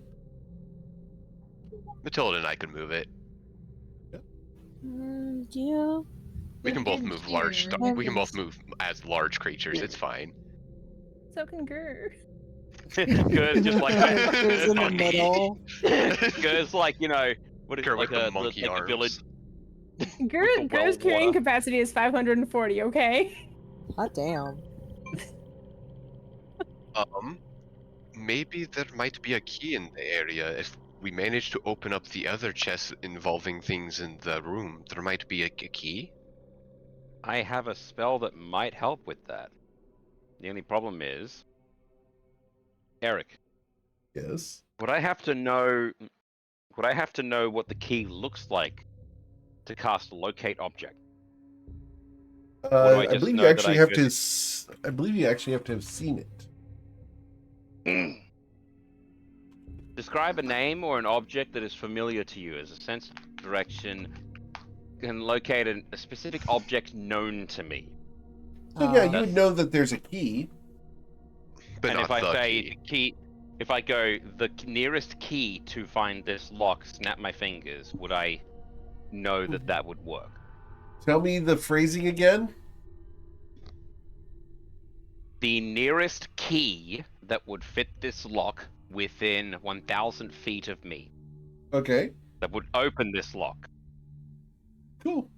Matilda and I could move it. Yeah. We can both But move in large here, stuff. We can both weapons- move as large creatures. It's fine. So can Gur. Good, just like There's in the middle. Goes like, you know, what is Gur it, like with the a monkey like a arms. village. Gur's well carrying water. capacity is 540, okay? Hot damn. Maybe there might be a key in the area. If we manage to open up the other chests involving things in the room, there might be a key. I have a spell that might help with that. The only problem is, Eric, Yes. would I have to know what the key looks like to cast locate object? do I I just believe know you that actually I have could- to. I believe you actually have to have seen it. Describe a name or an object that is familiar to you as a sense of direction. Can locate a specific object known to me. So yeah, you That's- would know that there's a key. But And not if I the say key. the key, if I go the nearest key to find this lock, snap my fingers, would I know that that would work? Tell me the phrasing again. The nearest key that would fit this lock within 1,000 feet of me, Okay. that would open this lock. Cool.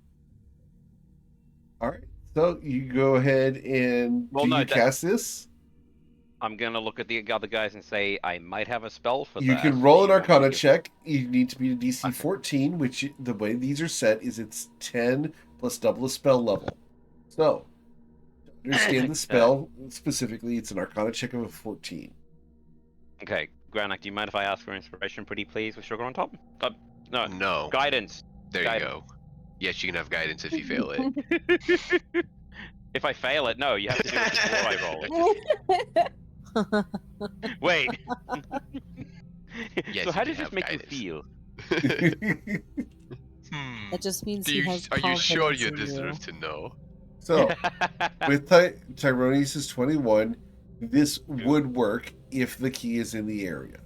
All right. So you go ahead and Well, do no, you that- cast this? I'm gonna look at the other guys and say I might have a spell for You that. can roll an Do you want me to Arcana give- check. You need to be a DC Okay. 14, which the way these are set is it's 10 plus double the spell level. So, to understand the spell specifically, it's an Arcana check of a 14. Okay, Granak, do you mind if I ask for inspiration, pretty please, with sugar on top? No, No. guidance. There guidance. you go. Yes, you can have guidance if you fail it. If I fail it, no, you have to do it before I roll it. Wait. Yes, So how you does can this have make guidance. you feel? That just means Do he you, has are you sure confidence you in deserve to know? So, with Tyroneus' 21, this would work if the key is in the area.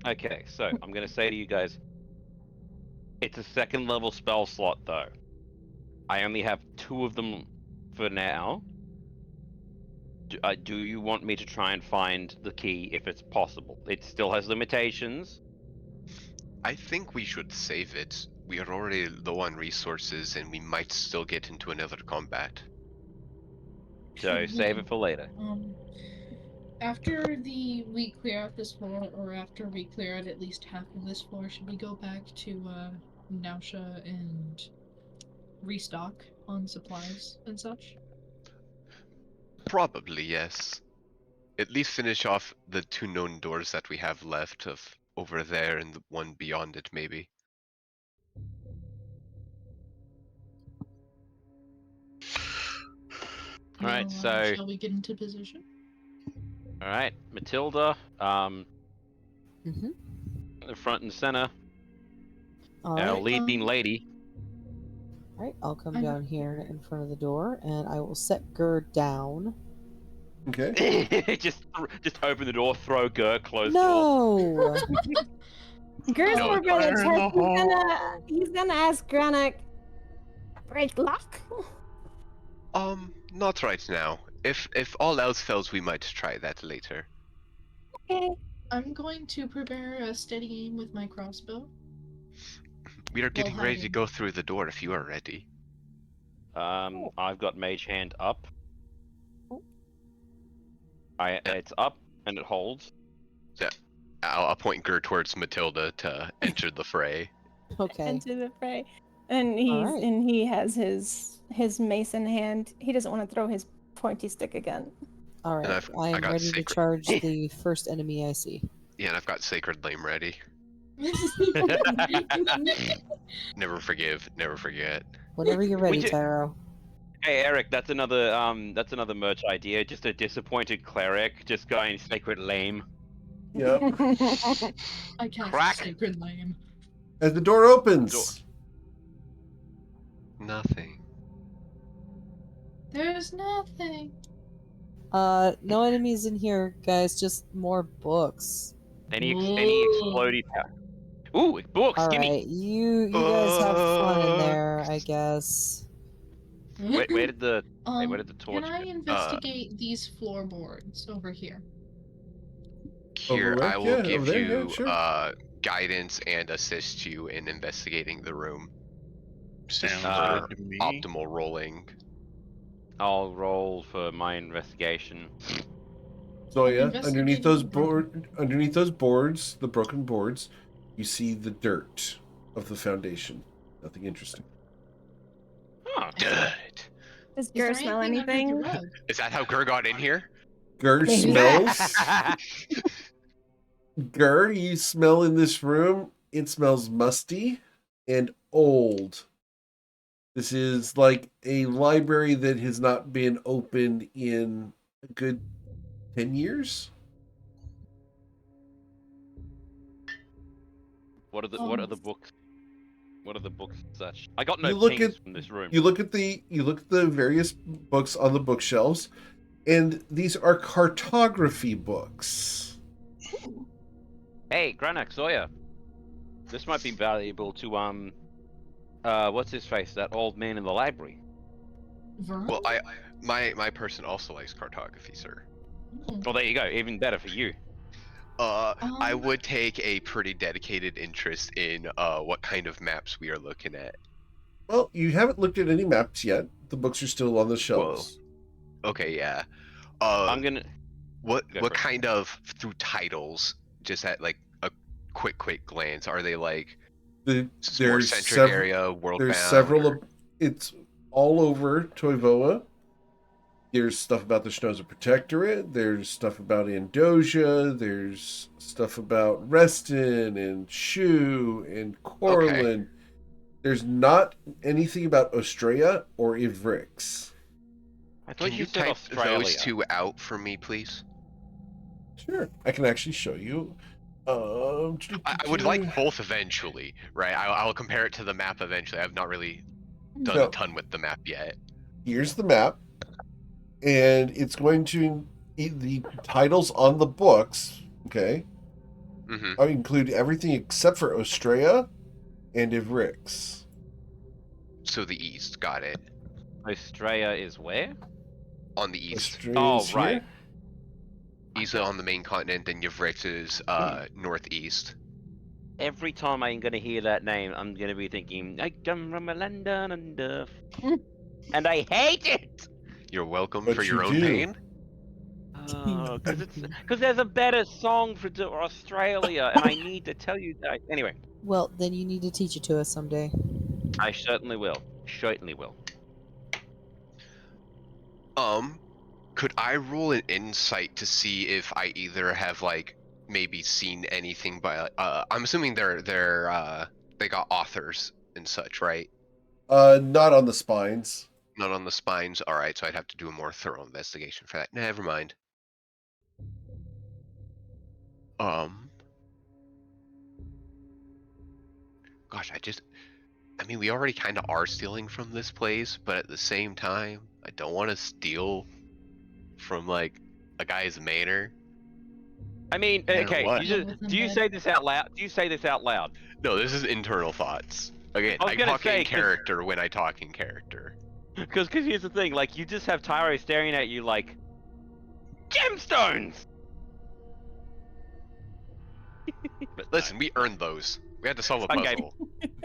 Okay, so I'm gonna say to you guys, It's a second level spell slot, though. I only have 2 of them for now. Do you want me to try and find the key if it's possible? It still has limitations. I think we should save it. We are already low on resources, and we might still get into another combat. So save it for later. After we clear out this floor, or after we clear out at least half of this floor, should we go back to Nausha and restock on supplies and such? Probably, yes. At least finish off the 2 known doors that we have left of over there and the one beyond it, maybe. All right, Well, so shall we get into position? all right, Matilda, Mm-hmm. the front and center, All our right. leading lady. All right. I'll come I'm- down here in front of the door, and I will set Gerd down. Okay. just open the door, throw Gur, close the door. No. Ger's No, more by the fire in chest. the He's gonna ask Granik. Break lock? Not right now. If all else fails, we might try that later. Okay. I'm going to prepare a steady aim with my crossbow. We are getting ready to hiding. go through the door if you are ready. I've got mage hand up. It's up and it holds. I'll point Gur towards Matilda to enter the fray. Okay. Into the fray. And right. he has his mace in hand. He doesn't want to throw his pointy stick again. All And right. I I'm got ready to sacred- charge the first enemy I see. Yeah, and I've got Sacred Lame ready. Never forgive, never forget. Whenever you're ready, do- Tyro. Hey Eric, that's another merch idea. Just a disappointed cleric, just going sacred lame. Yep. I cast Crack. Sacred Lame. As the door opens, Nothing. There's nothing. No enemies in here, guys. Just more books. Any Whoa. explodey power. Ooh, books. All Gimme. right, you guys have fun in there, I guess. Where did the Um, where did the torch Can I go? investigate these floorboards over here? Here, Overwork? I will Yeah, give over there, yeah, you sure. guidance and assist you in investigating the room. Sounds for good to me. optimal rolling. I'll roll for my investigation. So I'm yeah, investigating the broken- underneath those boards, the broken boards, you see the dirt of the foundation. Nothing interesting. Huh. Good. Does Is there Ger smell anything under anything? the rug? Is that how Gur got in here? Gur smells. Gur, you smell in this room. It smells musty and old. This is like a library that has not been opened in a good 10 years. What are the books? What are the books and such? I got You no look pings at- from this room. You look at the various books on the bookshelves, and these are cartography books. Hey, Granak Sawyer. This might be valuable to what's his face? That old man in the library. Vern? Well, my person also likes cartography, sir. Well, there you go. Even better for you. I would take a pretty dedicated interest in what kind of maps we are looking at. Well, you haven't looked at any maps yet. The books are still on the shelves. Okay, yeah. I'm gonna. What Go for it. kind of, through titles, just at like a quick glance, are they like more There's centric area, world There's bound, several. or- It's all over Toivoa. There's stuff about the Schnoza Protectorate. There's stuff about Andosia. There's stuff about Reston and Shu and Corlin. There's not anything about Ostrea or Ivrix. I thought Can you said type Australia. those two out for me, please? Sure, I can actually show you. I would like both eventually, right? I'll compare it to the map eventually. I've not really done No. a ton with the map yet. Here's the map, and it's going to the titles on the books. Okay, Hmm. I include everything except for Ostrea and Ivrix. So the east, got it. Australia is where? On the east. Australia's Oh, right. here. East on the main continent, and Yavrix is northeast. Every time I'm gonna hear that name, I'm gonna be thinking, I come from a land down under. And I hate it! You're welcome But for you your own do. pain. Oh, because there's a better song for Australia, and I need to tell you that. Anyway, Well, then you need to teach it to us someday. I certainly will. Certainly will. Could I roll an insight to see if I either have like maybe seen anything by I'm assuming they got authors and such, right? Not on the spines. Not on the spines. All right, so I'd have to do a more thorough investigation for that. Never mind. Gosh, I mean, we already kind of are stealing from this place, but at the same time, I don't want to steal from like a guy's manor. I mean, Manor okay, what? do you say this out loud? Do you say this out loud? No, this is internal thoughts. Again, I was I gonna talk say, in character when I talk in character. Because here's the thing, like, you just have Tyro staring at you like, gemstones! But no. Listen, we earned those. We had to solve a Okay. puzzle.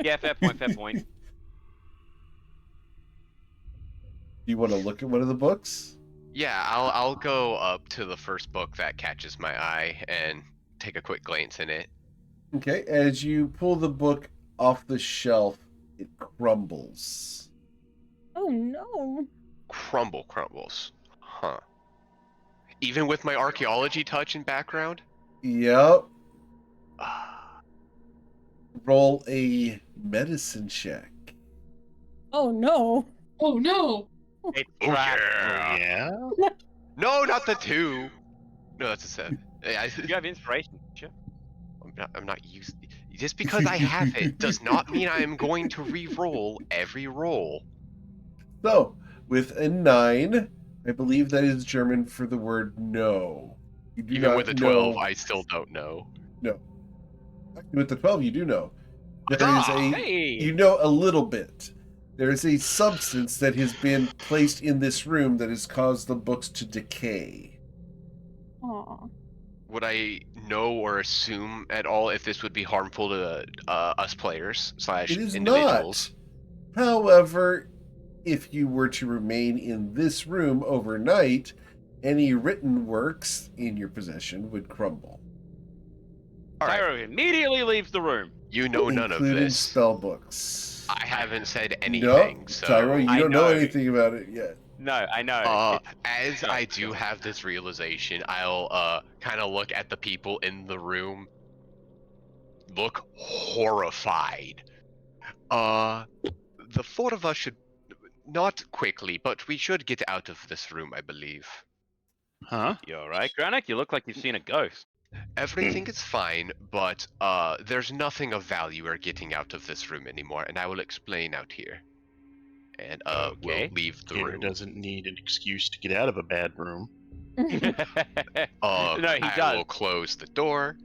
Yeah, fair point, fair point. Do you want to look at one of the books? Yeah, I'll go up to the first book that catches my eye and take a quick glance in it. Okay, as you pull the book off the shelf, it crumbles. Oh no. Crumbles. Huh. Even with my archaeology touch and background? Yep. Roll a medicine check. Oh no. Oh no! It's Oh, trapped. Yeah. No, not the 2. No, that's a 7. You have inspiration, sure. I'm not used. Just because I have it does not mean I am going to re-roll every roll. So, with a 9, I believe that is German for the word no. You do Even not with a know. 12, I still don't know. No. With the 12, you do know. There is Ah, a. hey! You know a little bit. There is a substance that has been placed in this room that has caused the books to decay. Aw. Would I know or assume at all if this would be harmful to us players / It is individuals? not. However, if you were to remain in this room overnight, any written works in your possession would crumble. All right, Tyro immediately leaves the room. you know none of including this. spell books. I haven't said No, anything, so Tyro, you I don't know know. anything about it yet. No, I know. as Go, I do have this realization, I'll kind of look at the people in the room, look horrified. The 4 of us should not quickly, but we should get out of this room, I believe. Huh? You alright, Granik? You look like you've seen a ghost. Everything is fine, but there's nothing of value we're getting out of this room anymore, and I will explain out here. And we'll Okay. leave the Gator room. doesn't need an excuse to get out of a bad room. No, he I does. will close the door.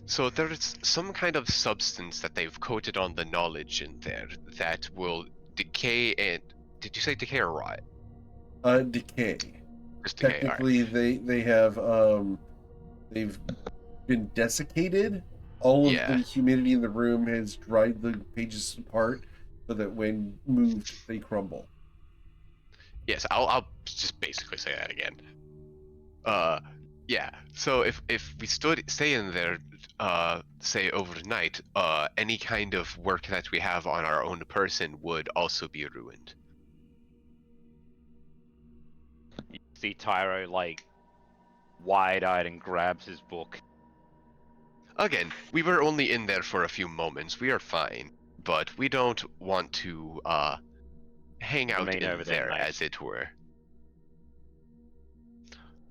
So there's some kind of substance that they've coated on the knowledge in there that will decay and... Did you say decay or rot? Decay. Just decay, Technically, they have they've been desiccated. All of Yeah. the humidity in the room has dried the pages apart, so that when moved, they crumble. Yes, I'll just basically say that again. Yeah. So if we stay in there, say overnight, any kind of work that we have on our own person would also be ruined. You see Tyro, like, wide-eyed and grabs his book. Again, we were only in there for a few moments. We are fine, but we don't want to hang out Remain in over there, there, mate. as it were.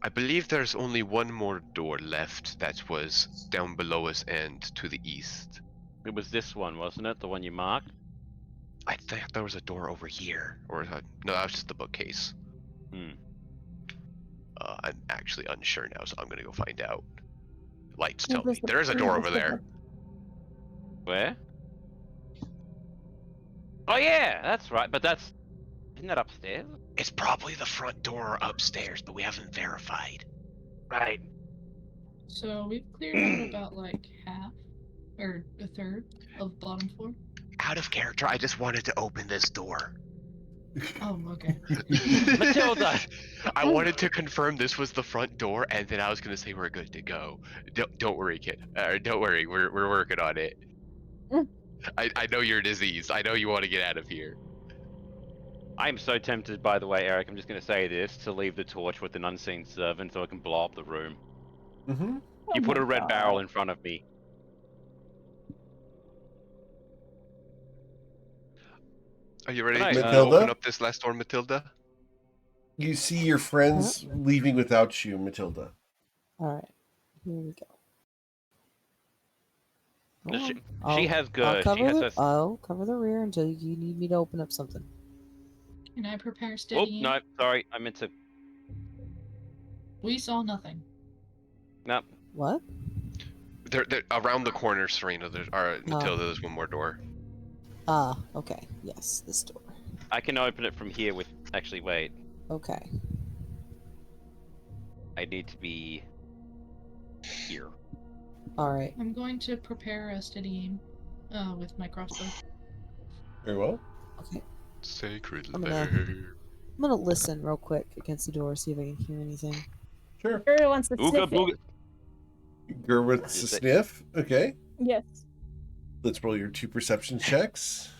I believe there's only one more door left that was down below us and to the east. It was this one, wasn't it? The one you marked? I think there was a door over here, or no, that was just the bookcase. Hmm. I'm actually unsure now, so I'm gonna go find out. Lights Yeah, tell me. there's the There is a door over previous there. one. Where? Oh yeah, that's right. But isn't that upstairs? It's probably the front door upstairs, but we haven't verified. Right. So we've cleared out about like half or a third of bottom floor. Out of character, I just wanted to open this door. Oh, okay. Matilda! I wanted to confirm this was the front door, and then I was gonna say we're good to go. Don't worry, kid. Don't worry, we're working on it. I know you're diseased. I know you want to get out of here. I'm so tempted, by the way, Eric. I'm just going to say this to leave the torch with an unseen servant so I can blow up the room. Mm-hmm. You put a red barrel in front of me. Are you ready Right, to Matilda? open up this last door, Matilda? You see your friends leaving without you, Matilda. All right, here we go. Go She- on. she has good- I'll she cover has the. us- I'll cover the rear until you need me to open up something. Can I prepare Oh, steady? no, sorry. I meant to... We saw nothing. No. What? They're around the corner, Serena. Matilda, there's one more door. Ah, okay. Yes, this door. I can open it from here with... Actually, wait. Okay. I need to be... here. All right. I'm going to prepare a steady aim with my crossbow. Very well. Okay. Sacred I'm lair. gonna listen real quick against the door, see if I can hear anything. Sure. Guru wants to Ooga sniff booga. it. Gerwitz to sniff. Okay. Yes. Let's roll your 2 perception checks.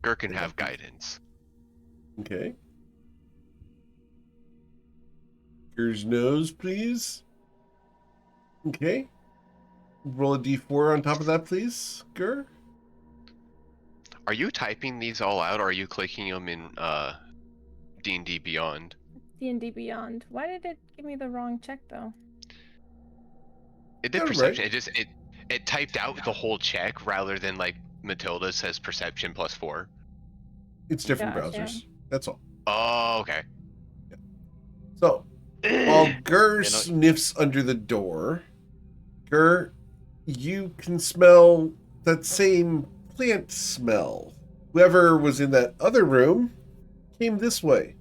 Gur can have guidance. Okay. Ger's nose, please. Okay. Roll a d4 on top of that, please, Ger. Are you typing these all out, or are you clicking them in D&D Beyond? D&D Beyond. Why did it give me the wrong check though? It did Oh, perception. right. It typed out the whole check rather than like Matilda says perception +4. It's different Gotcha. browsers. That's all. Oh, okay. So, while Ger You know- sniffs under the door, Ger, you can smell that same plant smell. Whoever was in that other room came this way.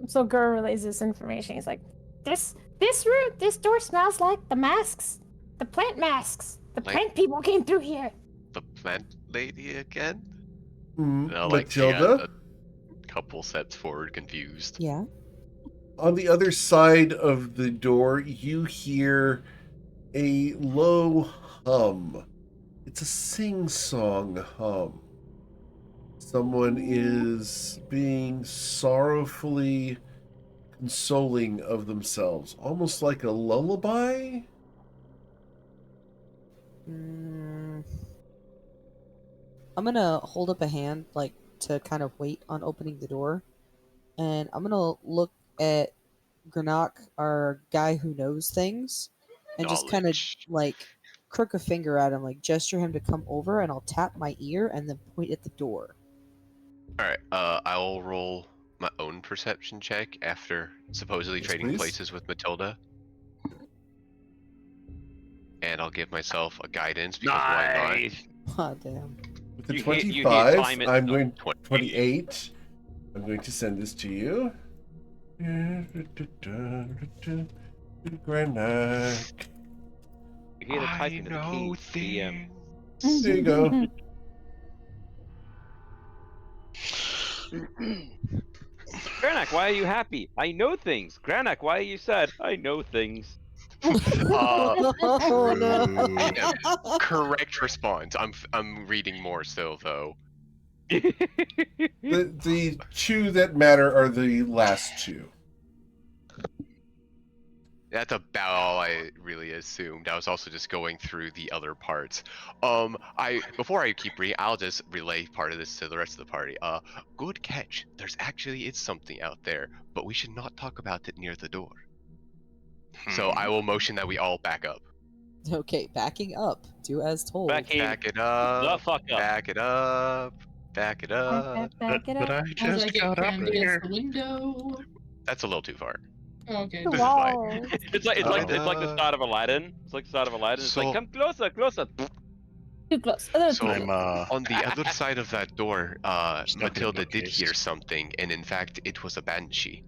So Gur relays this information. He's like, this door smells like the masks, the plant masks. The Like- plant people came through here. The plant lady again? Mm, No, like take Matilda, a couple steps forward, confused. Yeah. on the other side of the door, you hear a low hum. It's a sing-song hum. Someone is being sorrowfully consoling of themselves, almost like a lullaby. I'm gonna hold up a hand, like, to kind of wait on opening the door, and I'm gonna look at Granok, our guy who knows things, and just kind of Knowledge. like crook a finger at him, like gesture him to come over, and I'll tap my ear and then point at the door. Alright, I'll roll my own perception check after supposedly Yes, trading please. places with Matilda. And I'll give myself a guidance because why not? Nice! Ah, damn. With the You hit 25, time it- I'm going 28. 28. I'm going to send this to you. Granak. You hear the I typing of the know key. DM. things. There you go. Granak, why are you happy? I know things. Granak, why are you sad? I know things. Oh no. Yeah, correct response. I'm reading more still though. The two that matter are the last two. That's about all I really assumed. I was also just going through the other parts. Before I keep reading, I'll just relay part of this to the rest of the party. Good catch. There's actually is something out there, but we should not talk about it near the door. So I will motion that we all back up. Okay, backing up. Do as told. Back in. Back it The up. fuck up. Back it up. Back it up. Back it But up. I As I just get got up crammed there. against the window. That's a little too far. Okay. The This is fine. wall. It's like the start of Aladdin. It's like the start of Aladdin. It's like So- come closer, closer. Too close. So I'm on the other side of that door, Stuck in a Matilda did bookcase. hear something, and in fact, it was a banshee.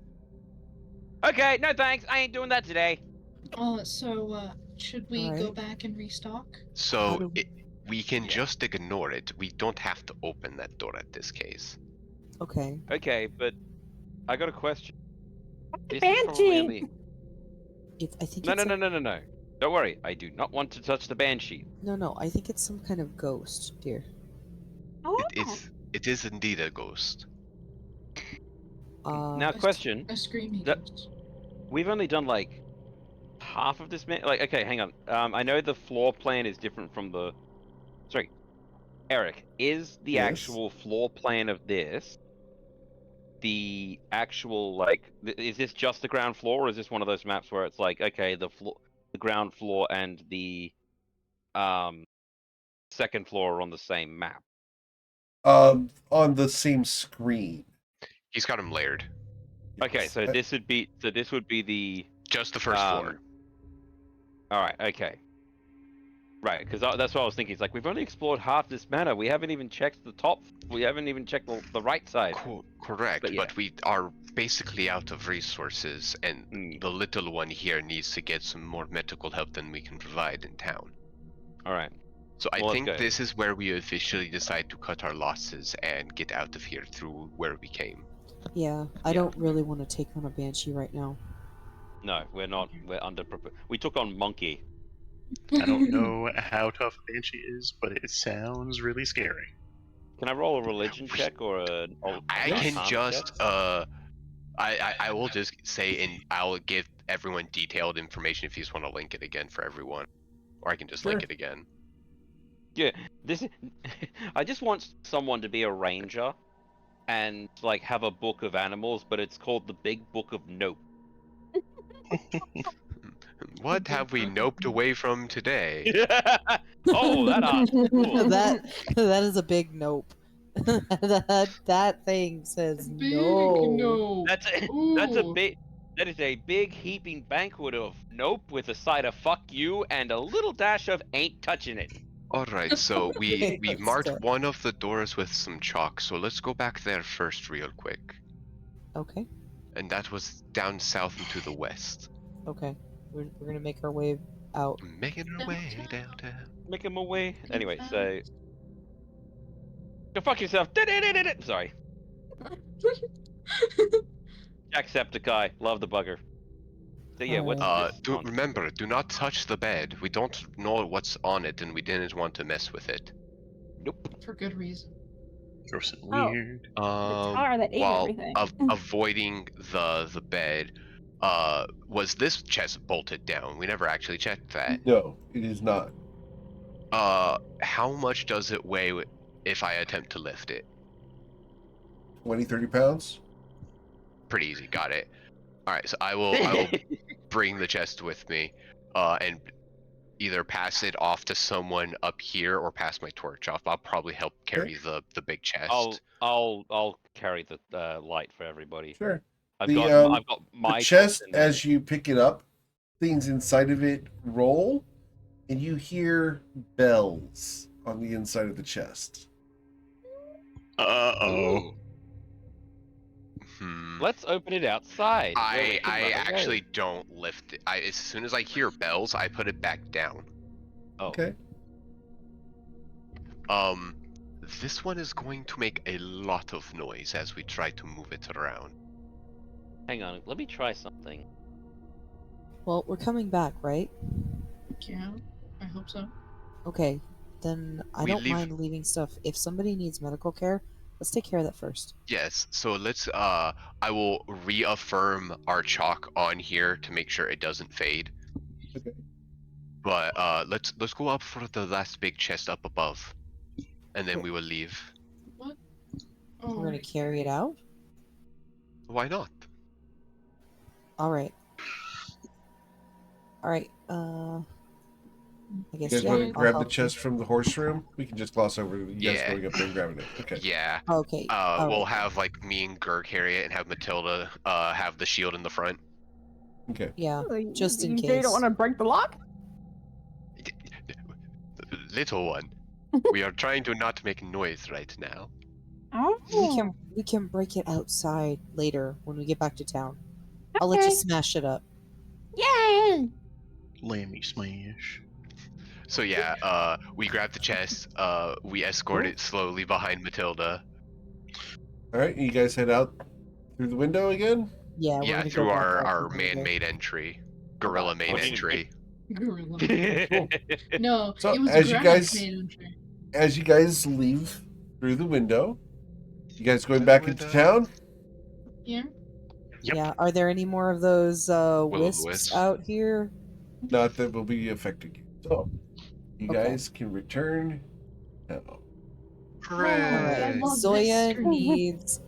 Okay, no thanks. I ain't doing that today. Should we go Alright. back and restock? How So do- we can just ignore it. We don't have to open that door at this case. Okay. Okay, but I got a question. The This is probably banshee. only... I think No, it's no. Don't worry. I do not want to touch the banshee. No, I think it's some kind of ghost, dear. Oh. It is indeed a ghost. Now, A question. A screaming That- ghost. We've only done like half of this. Like, okay, hang on. I know the floor plan is different from the. Sorry, Eric. Is the Yes? actual floor plan of this the actual like? Is this just the ground floor, or is this one of those maps where it's like, okay, the ground floor and the second floor are on the same map? On the same screen. He's got him layered. Okay, Yes. so this would be the Just the first floor. All right, okay. Right, because that's what I was thinking. It's like we've only explored half this manor. We haven't even checked the top. We haven't even checked the right side. Correct, But but, yeah. we are basically out of resources, and Mm. the little one here needs to get some more medical help than we can provide in town. All right. So I Well, let's think go. this is where we officially decide to cut our losses and get out of here through where we came. Yeah, I Yeah. don't really want to take on a banshee right now. No, we're not. We're under. We took on Monkey. I don't know how tough a banshee is, but it sounds really scary. Can I roll a religion We- check or a? I an can arcana just check? I will just say, and I'll give everyone detailed information if you just want to link it again for everyone, or I can just link Sure. it again. Yeah, this is. I just want someone to be a ranger, and like have a book of animals, but it's called the Big Book of Nope. What have we noped away from today? Oh, that art. Cool. that is a big nope. that thing says Big no. That's a Ooh. big. That is a big heaping banquet of nope with a side of fuck you and a little dash of ain't touching it. All right, so we Let's marked go. one of the doors with some chalk, so let's go back there first real quick. Okay, And that was down south and to the west. okay. We're gonna make our way out. Making our way downtown. Make him away. Anyway, so go fuck yourself. Sorry. Jacksepticeye. Love the bugger. So yeah, what's Alright. this? Remember, do not touch the bed. We don't know what's on it, and we didn't want to mess with it. Nope. For good reason. Gross and Oh. weird. The tar that ate While everything. avoiding the bed, was this chest bolted down? We never actually checked that. No, it is not. How much does it weigh if I attempt to lift it? 20, 30 pounds? Pretty easy, got it. Alright, so I will bring the chest with me, and either pass it off to someone up here or pass my torch off. I'll probably help carry the big chest. I'll carry the light for everybody. Sure. I've The, got my The chest, torch and then- as you pick it up, things inside of it roll, and you hear bells on the inside of the chest. Uh-oh. Let's open it outside. where we I can run away. actually don't lift it. As soon as I hear bells, I put it back down. Oh. Okay. This one is going to make a lot of noise as we try to move it around. Hang on, let me try something. Well, we're coming back, right? Yeah, I hope so. Okay, then I We don't leave- mind leaving stuff. If somebody needs medical care, let's take care of that first. Yes, so let's I will reaffirm our chalk on here to make sure it doesn't fade. Okay. But let's go up for the last big chest up above. And then Okay. we will leave. What? Oh, We're gonna carry it out. Why not? All right. All right. I You guess guys yeah. want to I'll grab the help you. chest from the horse room? We can just gloss over you guys Yeah. going up there and grabbing it. Okay. Yeah. Okay. all We'll right. have like me and Gur carry it and have Matilda have the shield in the front. Okay. Yeah, just in You case. don't want to break the lock? Little one, we are trying to not make noise right now. Oh. We can break it outside later when we get back to town. I'll let you Okay. smash it up. Yay! Lammy smash. So yeah, we grab the chest, we escort it slowly behind Matilda. All right, you guys head out through the window again. Yeah, we're Yeah, gonna through go back our, out our the window. man-made entry. Gorilla-made Okay. entry. Gorilla. Cool. No, So, it was as you guys- grass-made entry. As you guys leave through the window, you guys going Through back the into window. town? Yeah. Yep. Yeah, are there any more of those wisps wisps. out here? Not that will be affecting you. So, you Okay. guys can return now. All Hooray! right, love this Zoya screen. needs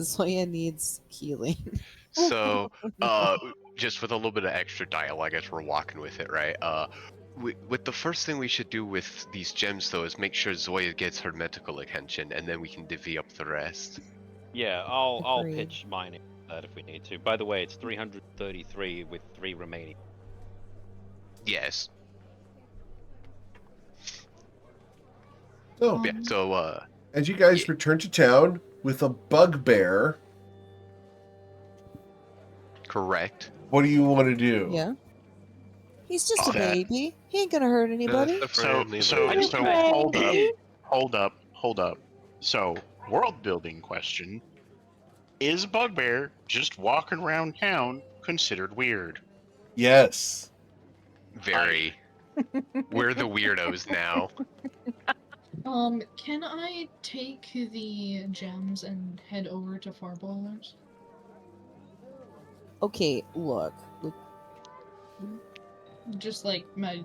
Zoya needs healing. So, just with a little bit of extra dialogue as we're walking with it, right? With the first thing we should do with these gems, though, is make sure Zoya gets her medical attention, and then we can divvy up the rest. Yeah, I'll Agreed. pitch mine in that if we need to. By the way, it's 333 with 3 remaining. Yes. So, Yeah. So, as you guys yeah. return to town with a bugbear, correct. what do you want to do? Yeah. He's just a That- baby. He ain't gonna hurt anybody. Just a So, friendly so, little- so, hold up. So, world building question. Is Bugbear just walking around town considered weird? Yes. Very. We're the weirdos now. Can I take the gems and head over to Far Boilers? Okay, look. Just like the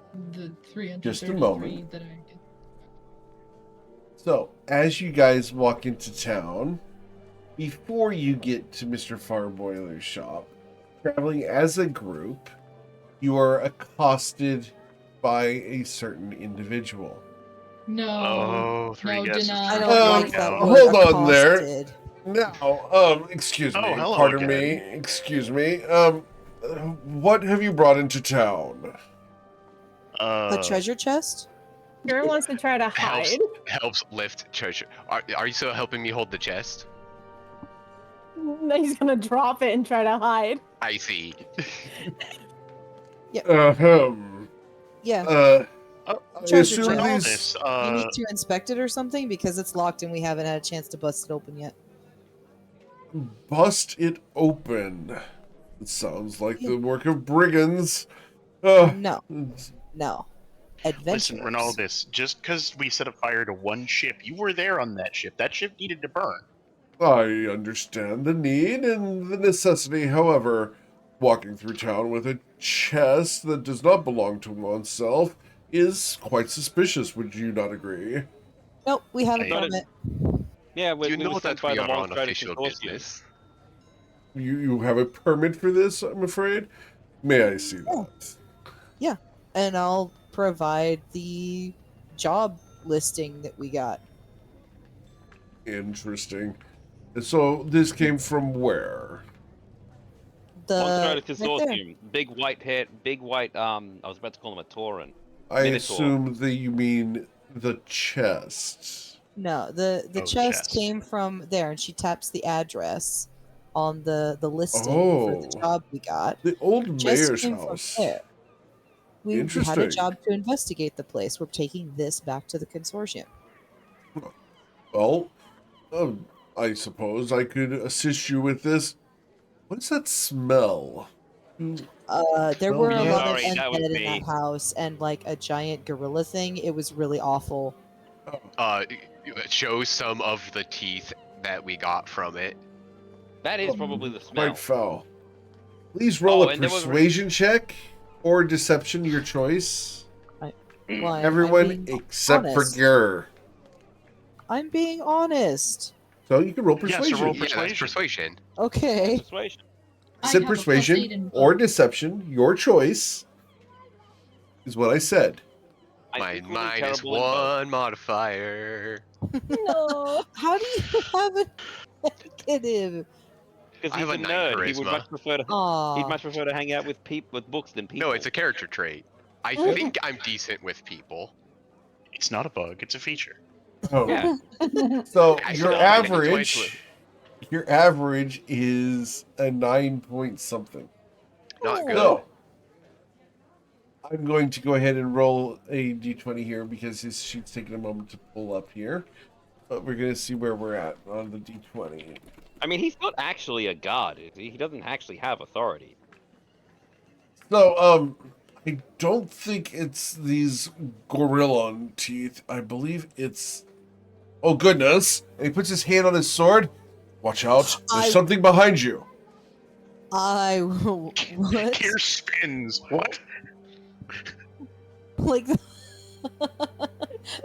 333 Just a moment. that I get. So, as you guys walk into town, before you get to Mr. Farboiler's shop, traveling as a group, you are accosted by a certain individual. No. Oh, three no, guesses. deny. I don't Um, like that no. word. hold on there. accosted. Now, excuse Oh, me, hello pardon again. me, excuse me. What have you brought into town? A treasure chest? Gary wants to try to hide. Helps lift treasure. Are you still helping me hold the chest? Then he's gonna drop it and try to hide. I see. Yeah. I Treasure assume chest. these. You need to inspect it or something because it's locked and we haven't had a chance to bust it open yet. Bust it open. It sounds like the work of brigands. Uh, No, no. Adventurers. Listen, Ronaldus, just because we set a fire to one ship, you were there on that ship. That ship needed to burn. I understand the need and the necessity. However, walking through town with a chest that does not belong to oneself is quite suspicious. Would you not agree? Nope, we have a Hey. permit. Yeah, we You we know were sent that by we the are Long on Stratton official Consortium. business. You have a permit for this, I'm afraid. May I see Oh. that? And I'll provide the job listing that we got. Interesting. And so this came from where? Long Stratton Right there. Consortium. Big white head, I was about to call him a Tauren. I Minotaur. assume that you mean the chest. No, the Oh, the chest chest. came from there, and she taps the address on the listing for the Oh. job we got. The old Just mayor's came house. from there. We had a Interesting. job to investigate the place. We're taking this back to the consortium. Well, I suppose I could assist you with this. What's that smell? There Oh, were a yeah. lot of Sorry, that was undead in me. that house, and like a giant gorilla thing. It was really awful. Show some of the teeth that we got from it. That is probably the smell. Quite foul. Please roll Oh, a and there was- persuasion check or deception, your choice. Well, I'm Everyone being except honest. for Gur. I'm being honest. So you can roll Yeah, so persuasion. roll Yeah, that's Persuasion. persuasion. Okay. Persuasion. I Said have a +8 persuasion in or both. deception, your choice, is what I said. I My equally mine is terrible in both. one modifier. No. How do you have a negative? Because I he's have a a 9 nerd. He would charisma. much prefer to. He'd Aw. much prefer to hang out with with books than people. No, it's a character trait. I Yeah. think I'm decent with people. It's not a bug, it's a feature. Oh, Yeah. so I your know, but it's way your average is a 9 point something. Not good. So I'm going to go ahead and roll a d20 here because his sheet's taking a moment to pull up here. But we're going to see where we're at on the d20. I mean, he's not actually a god. He doesn't actually have authority. So, I don't think it's these gorilla teeth. I believe it's... Oh, goodness. And he puts his hand on his sword. Watch out. There's something behind you. What? Gear spins. What? Like,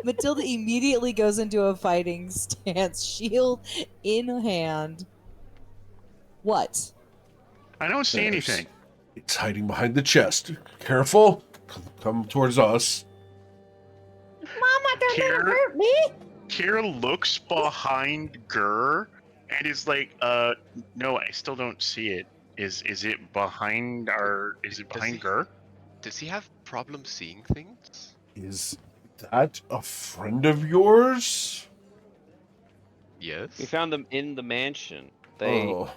Matilda immediately goes into a fighting stance, shield in hand. What? I don't see There's- anything. It's hiding behind the chest. Careful. Come towards us. Mama, don't let him Here- hurt me. Kira looks behind Gur and is like, no, I still don't see it. Is it behind is it Does behind he- Gur? Does he have problems seeing things? Is that a friend of yours? Yes. We found them in the mansion. They. Oh,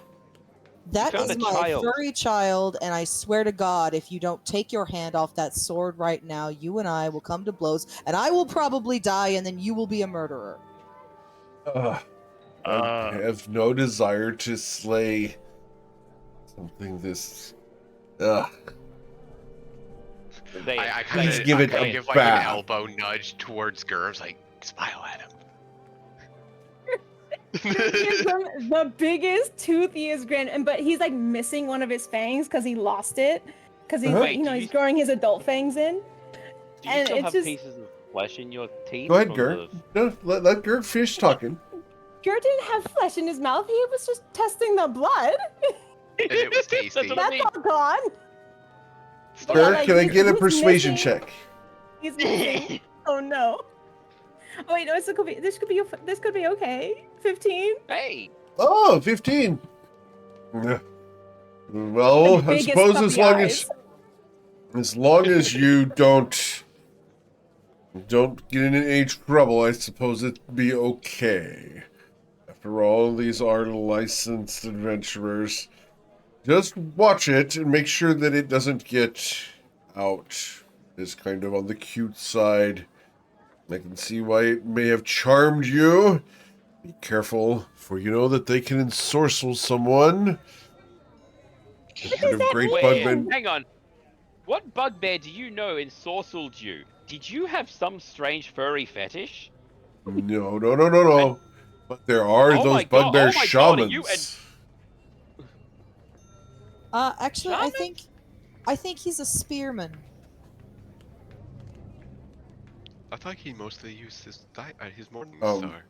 That found is a my child. furry child, and I swear to God, if you don't take your hand off that sword right now, you and I will come to blows, and I will probably die, and then you will be a murderer. I have no desire to slay something this... Ugh. They. I Please kind give it of a give like bath. an elbow nudge towards Gurv, like smile at him. Gives him the biggest, toothiest grin, but he's like missing one of his fangs because he lost it. Because he's, Wait, do he's you- growing his adult fangs in. Do you and still it's have just- pieces of flesh in your teeth? Go ahead, from Gert. the- No, let Gert finish talking. Gert didn't have flesh in his mouth. He was just testing the blood. And it was That's tasty. what I That's mean. all gone. Yeah, Gert, like, can I get a he's persuasion missing- check? He's missing. Oh no. Oh wait, no, this could be okay. 15. Hey. Oh, 15. Yeah. Well, The I biggest suppose puppy as long as you don't get in any trouble, I suppose it'd be okay. After all, these are licensed adventurers. Just watch it and make sure that it doesn't get out. It's kind of on the cute side. I can see why it may have charmed you. Be careful, for you know that they can ensorcel someone. Kind of that great mean? bugman. Hang on. What bugbear do you know ensorcelled you? Did you have some strange furry fetish? No. But there are Oh those my God, bugbear oh my God, are shamans. you Actually, Shaman? I think he's a spearman. I thought he mostly used his morning Um, star.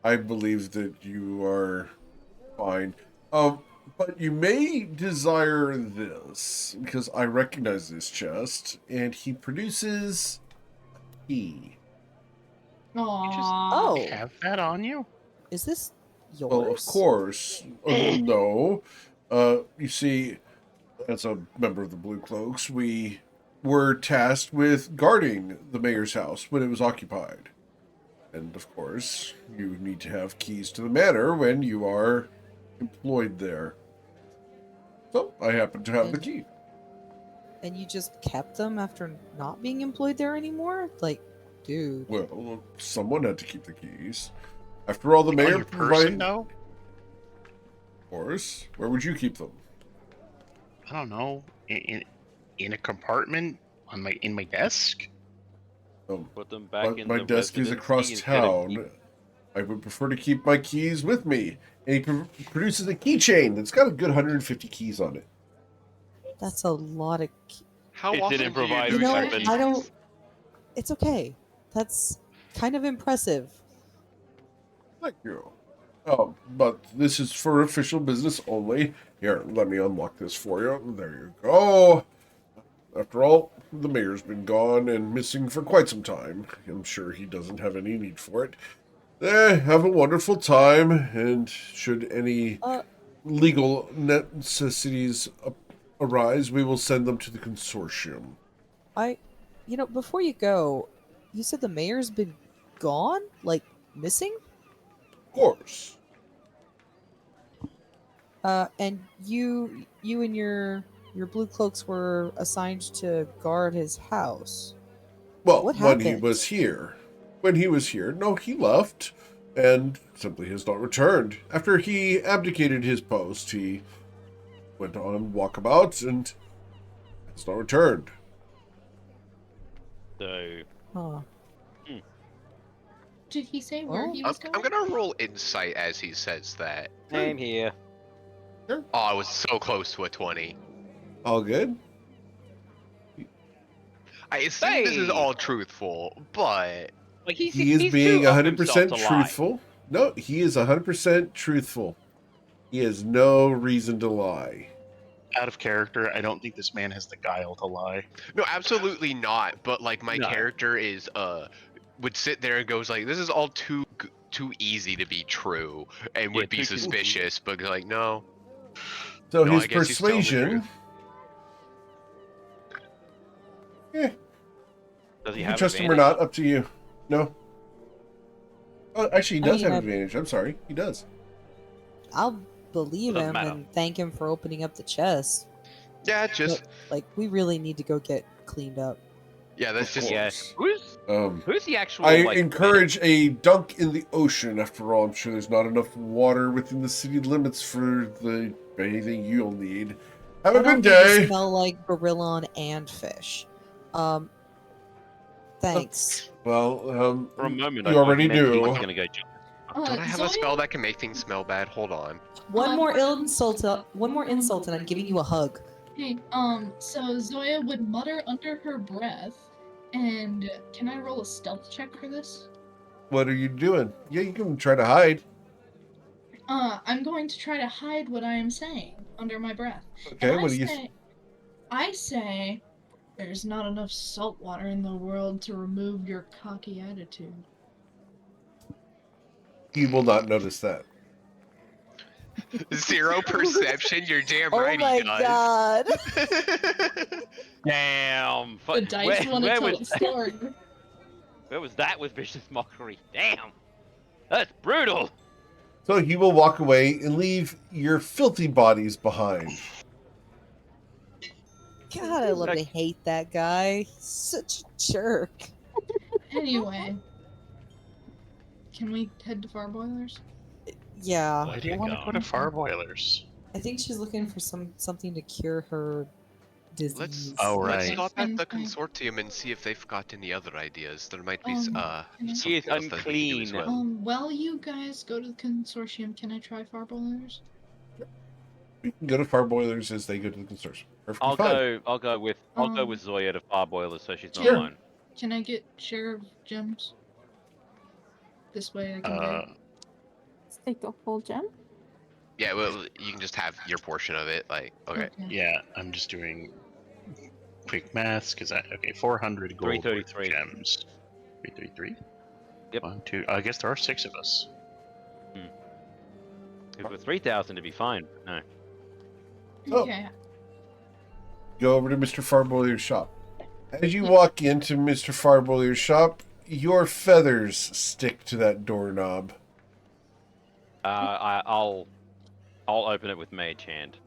I believe that you are fine. But you may desire this, because I recognize this chest, and he produces a key. Aww. Oh, Have that on you? is this yours? Well, of course. No. You see, as a member of the Blue Cloaks, we were tasked with guarding the mayor's house when it was occupied. And, of course, you need to have keys to the manor when you are employed there. So, I happen to have the key. And you just kept them after not being employed there anymore? Like, dude. Well, someone had to keep the keys. After all, the On mayor your person, provided... though? Of course. Where would you keep them? I don't know. In a compartment in my desk? Put them back in My the desk is residency across instead of town. I would prefer to keep my keys with me. And he produces a keychain that's got a good 150 keys on it. That's a lot of. How It's an often do you improvised do You know, so weapon. many I don't. things? It's okay. That's kind of impressive. Thank you. But this is for official business only. Here, let me unlock this for you. There you go. After all, the mayor's been gone and missing for quite some time. I'm sure he doesn't have any need for it. Have a wonderful time, and should any legal necessities arise, we will send them to the consortium. Before you go, you said the mayor's been gone? Like, missing? Of course. And you and your blue cloaks were assigned to guard his house. Well, What when he happened? was here. When he was here, no, he left and simply has not returned. After he abdicated his post, he went on walkabout and has not returned. So, Huh. Did he say where Well, he was going? I'm gonna roll insight as he says that. same here. Oh, I was so close to a 20. All good? I assume this is Hey! all truthful, but Like, He is he's being too up himself 100% to lie. truthful. No, he is 100% truthful. He has no reason to lie. Out of character, I don't think this man has the guile to lie. no, absolutely not. But like my No. character is would sit there and goes like, this is all too easy to be true, and Yeah, would be too suspicious. But like, no, So No, his I guess he's telling the persuasion. Does he You have can trust him or advantage? not, up to you. No. Oh, actually, he I does mean, have I- advantage. I'm sorry, he does. I'll believe Doesn't him matter. and thank him for opening up the chest. yeah, just Like, we really need to go get cleaned up. yeah, that's Of just Yeah. course. Who's the actual? I like, encourage a dunk in the ocean. After all, I'm sure there's not enough water within the city limits for anything you'll need. Have a I good don't need to day. smell like barillon and fish. Thanks. Well, For a moment, you I thought already meant he do. was gonna go. don't I have a Zoya? spell that can make things smell bad? Hold on. One more insult, and I'm giving you a hug. Hey, so Zoya would mutter under her breath, and can I roll a stealth check for this? What are you doing? Yeah, you can try to hide. I'm going to try to hide what I am saying under my breath. Okay, And what do you? I say, there's not enough salt water in the world to remove your cocky attitude. He will not notice that. 0 perception. You're damn Oh right my he does. god! Damn. The dice want to where tell was a story. Where was that with vicious mockery? Damn. That's brutal. So he will walk away and leave your filthy bodies behind. God, I love to hate that guy. He's such a jerk. Anyway, can we head to Far Boilers? Yeah. Why do you want to go to Far Boilers? I think she's looking for something to cure her disease. Oh, Let's right. stop at the Okay. consortium and see if they've got any other ideas. There might be Can I- She is something else that we can do as unclean. well. While you guys go to the consortium, can I try Far Boilers? We can go to Far Boilers as they go to the consortium. Perfectly I'll fine. go with Zoya to Far Boilers so she's not Sure. alone. Can I get share of gems? This way I can get. Let's take the whole gem. Yeah, well, you can just have your portion of it. Like, okay. Yeah, I'm just doing quick maths because okay, 400 gold worth of 333. gems. 333. Yep. 1, 2. I guess there are 6 of us. Because with 3,000 to be fine. No. Oh. Okay. Go over to Mr. Farboiler's shop. As you walk into Mr. Farboiler's shop, your feathers stick to that doorknob. I'll open it with Mage Hand.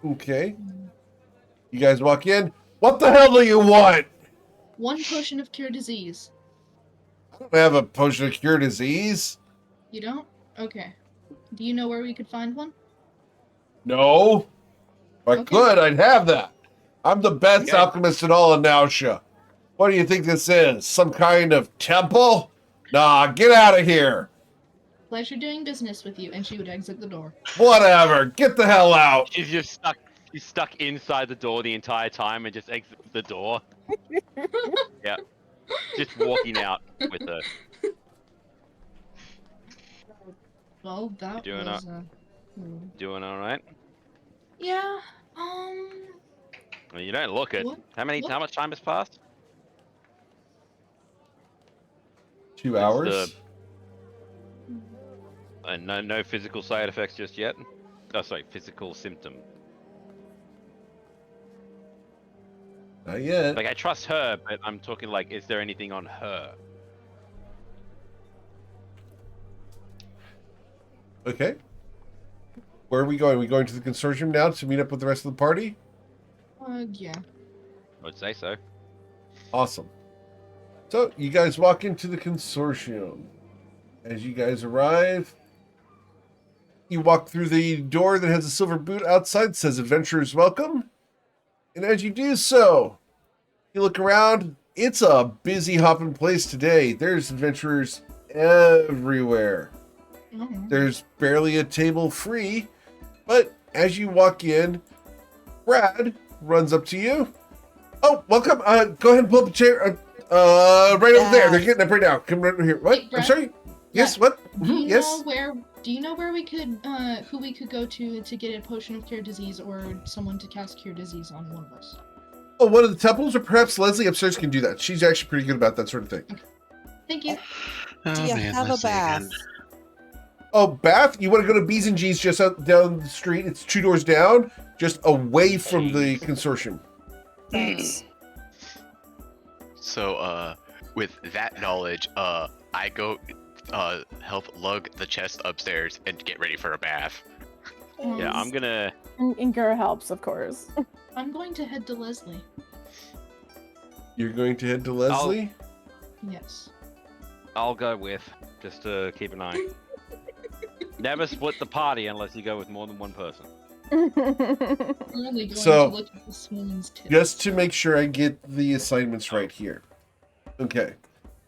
Okay. You guys walk in. What the hell do you want? 1 potion of cure disease. I don't have a potion of cure disease. You don't? Okay. Do you know where we could find one? No. If I Okay. could, I'd have that. I'm the best Okay. alchemist in all of Nausea. What do you think this is? Some kind of temple? Nah, get out of here. Pleasure doing business with you, and she would exit the door. Whatever. Get the hell out. She's just stuck. She's stuck inside the door the entire time and just exits the door. Yeah. Just walking out with her. Well, that You doing was. Doing all right? Yeah. Well, you don't look it. What? How much time has passed? 2 It's hours? And no physical side effects just yet. physical symptom. Not yet. Like I trust her, but I'm talking like, is there anything on her? Okay. Where are we going? Are we going to the consortium now to meet up with the rest of the party? Yeah. I would say so. Awesome. So, you guys walk into the consortium. As you guys arrive, you walk through the door that has a silver boot outside, says Adventurers Welcome. And as you do so, you look around. It's a busy hopping place today. There's adventurers everywhere. There's barely a table free, but as you walk in, Brad runs up to you. Oh, welcome. Go ahead and pull up a chair. Right over there. They're getting up right now. Come right over here. What? Hey, Brad? I'm sorry? Yes, what? Do you Yes? know where we could, who we could go to get a potion of cure disease or someone to cast cure disease on one of us? Oh, one of the temples, or perhaps Leslie upstairs can do that. She's actually pretty good about that sort of thing. Thank you. Do you have a bath? Oh, bath? You want to go to B's and G's just out down the street? It's 2 doors down, just away from the consortium. Thanks. So, with that knowledge, I go help lug the chest upstairs and get ready for a bath. Yeah, I'm gonna. And Gur helps, of course. I'm going to head to Leslie. You're going to head to Leslie? Yes. I'll go with, just to keep an eye. Never split the party unless you go with more than one person. We're only going So, to look at this woman's tits. just to make sure I get the assignments right here. Okay.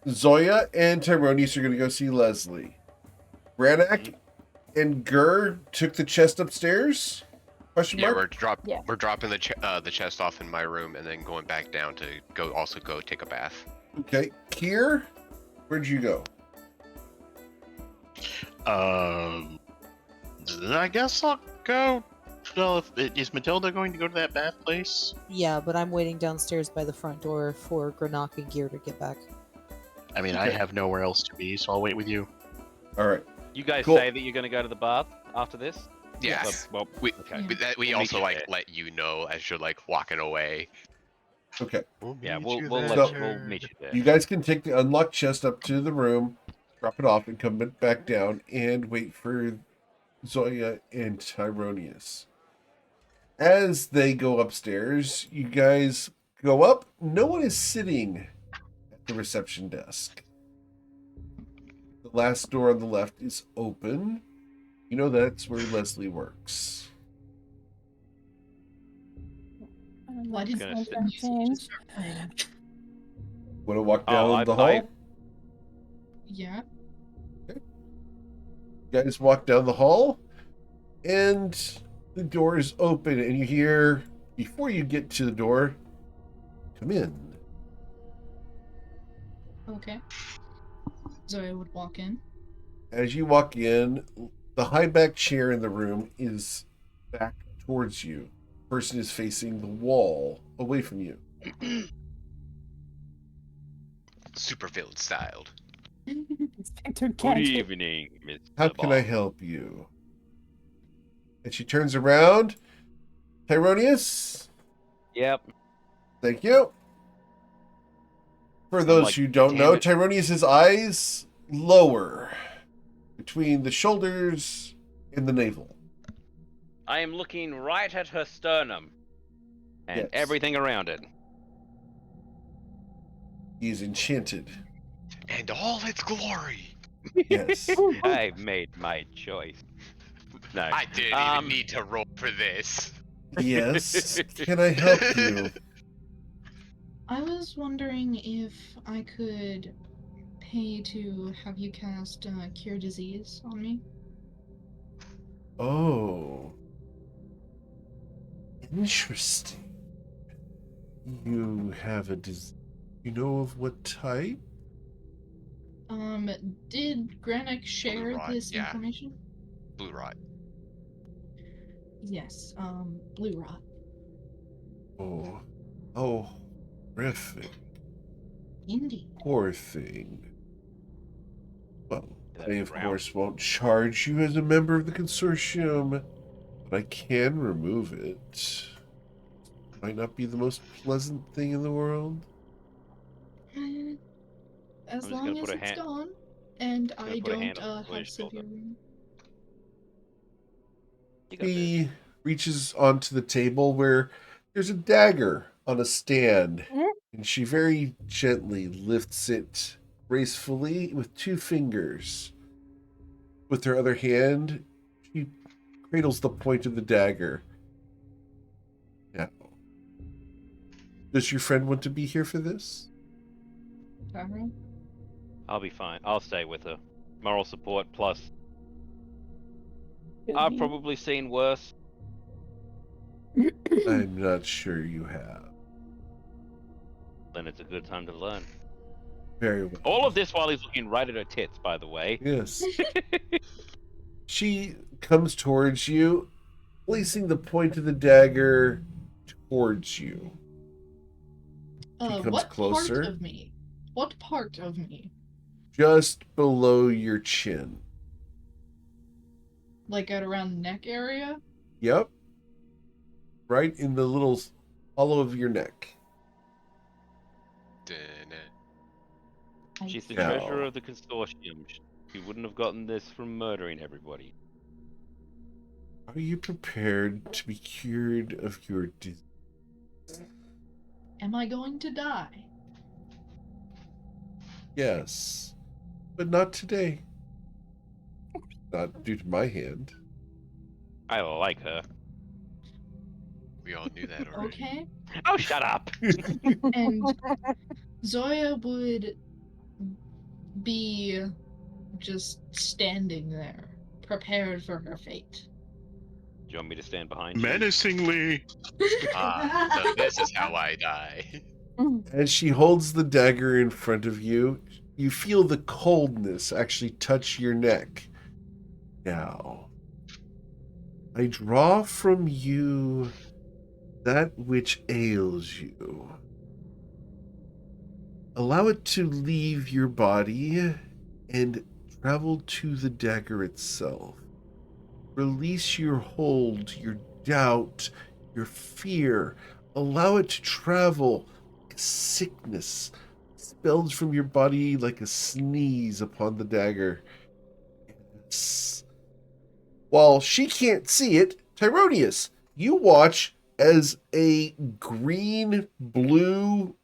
Zoya and Tyronis are going to go see Leslie. Branach and Gur took the chest upstairs? Question Yeah, mark? we're dropping the chest off in my room and then going back down to go take a bath. Okay. Kier, where'd you go? I guess I'll go. Well, is Matilda going to go to that bath place? Yeah, but I'm waiting downstairs by the front door for Granach and Gear to get back. I mean, I Okay. have nowhere else to be, so I'll wait with you. All right. You guys Cool. say that you're gonna go to the bath after this? Yeah. Well, We okay. we We'll meet also you like there. let you know as you're like walking away. Okay. Yeah, meet we'll you we'll, there. let you, we'll meet you there. You guys can take the unlocked chest up to the room, drop it off, and come back down and wait for Zoya and Tyronius. As they go upstairs, you guys go up. No one is sitting at the reception desk. The last door on the left is open. You know that's where Leslie works. Why did Gonna the sit- music just start playing? Want to walk Oh, down the hall? Yeah. You guys walk down the hall, and the door is open, and you hear, before you get to the door, come in. Okay. Zoe would walk in. As you walk in, the high back chair in the room is back towards you. The person is facing the wall away from you. Supervillain styled. Inspector Good Gadget. evening, Mr. How can I Bob. help you? And she turns around. Tyronius, Yep. thank you. For those like, who don't damn know, it. Tyronius's eyes lower between the shoulders and the navel. I am looking right at her sternum and Yes. everything around it. He is enchanted. And all its glory. Yes. I've made my choice. No. I didn't even need to roll for this. Yes. Can I help you? I was wondering if I could pay to have you cast Cure Disease on me. Oh. Interesting. You have a you know of what type? Did Granick share rot, this yeah. information? Blue rot. Yes, Blue Rot. Oh. Oh. Horrific. Indeed. Poor thing. Well, That's I of round. course won't charge you as a member of the consortium. but I can remove it. Might not be the most pleasant thing in the world. As I'm just gonna long as put a it's hand- gone, and gonna I put a don't hand on Zoya's have severe shoulder. wound. You got this. He reaches onto the table where there's a dagger on a stand, and she very gently lifts it gracefully with 2 fingers. With her other hand, she cradles the point of the dagger. Now, does your friend want to be here for this? Tyrone? I'll be fine. I'll stay with her. Moral support plus. I've probably seen worse. I'm not sure you have. Then it's a good time to learn. Very well. All of this while he's looking right at her tits, by the way. Yes. She comes towards you, placing the point of the dagger towards you. She comes What closer. part of me? What part of me? Just below your chin. Like at around the neck area? Yep. Right in the little hollow of your neck. She's the No. treasurer of the consortium. She wouldn't have gotten this from murdering everybody. Are you prepared to be cured of your disease? Am I going to die? Yes. But not today. Not due to my hand. I like her. We all knew that already. Okay. Oh, shut up! And Zoya would be just standing there, prepared for her fate. Do you want me to stand behind you? Menacingly. So this is how I die. As she holds the dagger in front of you, you feel the coldness actually touch your neck. Now, I draw from you that which ails you. Allow it to leave your body and travel to the dagger itself. Release your hold, your doubt, your fear. Allow it to travel like a sickness, expelled from your body like a sneeze upon the dagger. Yes. While she can't see it, Tyronius, you watch as a green-blue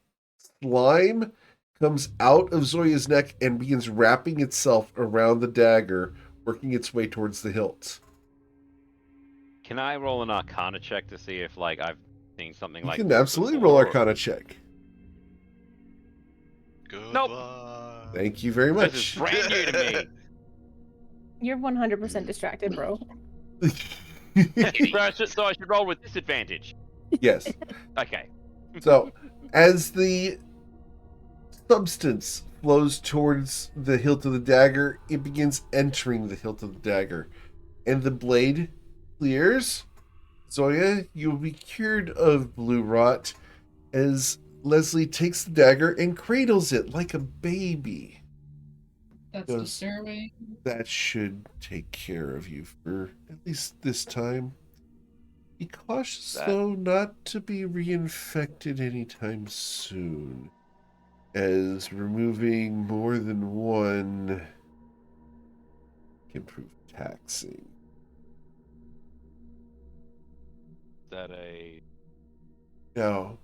slime comes out of Zoya's neck and begins wrapping itself around the dagger, working its way towards the hilt. Can I roll an Arcana check to see if, like, I've seen something You like can this absolutely before, roll or- Arcana check. Goodbye. Thank you very This is much. brand new to me. You're 100% distracted, bro. So I should roll with disadvantage. Yes. Okay. So, as the substance flows towards the hilt of the dagger, it begins entering the hilt of the dagger, and the blade clears. Zoya, you will be cured of blue rot as Leslie takes the dagger and cradles it like a baby. That's Yes. disturbing. That should take care of you for at least this time. Be cautious, though, not to be reinfected anytime soon, as removing more than one can prove taxing. Is that a Now,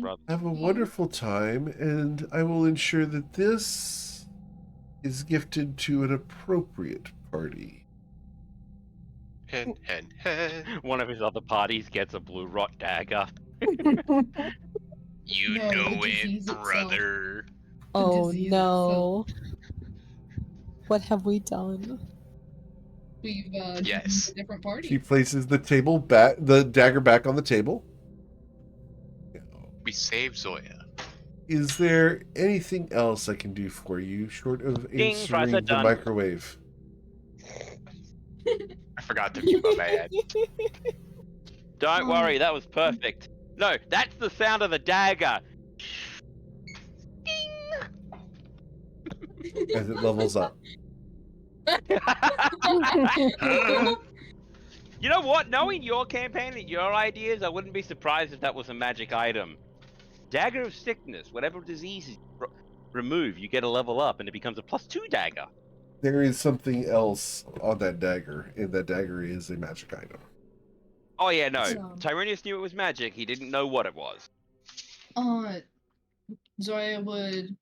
brother? have a wonderful time, and I will ensure that this is gifted to an appropriate party. Hen. One of his other parties gets a blue rot dagger. You No, the know disease it, itself. brother. Oh disease no. What have we done? We've Yes. a different party. She places the dagger back on the table. We saved Zoya. Is there anything else I can do for you, short of Ding, answering process the done. microwave? I forgot to mute my bad. Don't worry, that was perfect. No, that's the sound of the dagger. As it levels up. You know what? Knowing your campaign and your ideas, I wouldn't be surprised if that was a magic item. Dagger of Sickness. Whatever disease you remove, you get a level up, and it becomes a +2 dagger. There is something else on that dagger, and that dagger is a magic item. Oh yeah, no. So- Tyranius knew it was magic. He didn't know what it was. Zoya would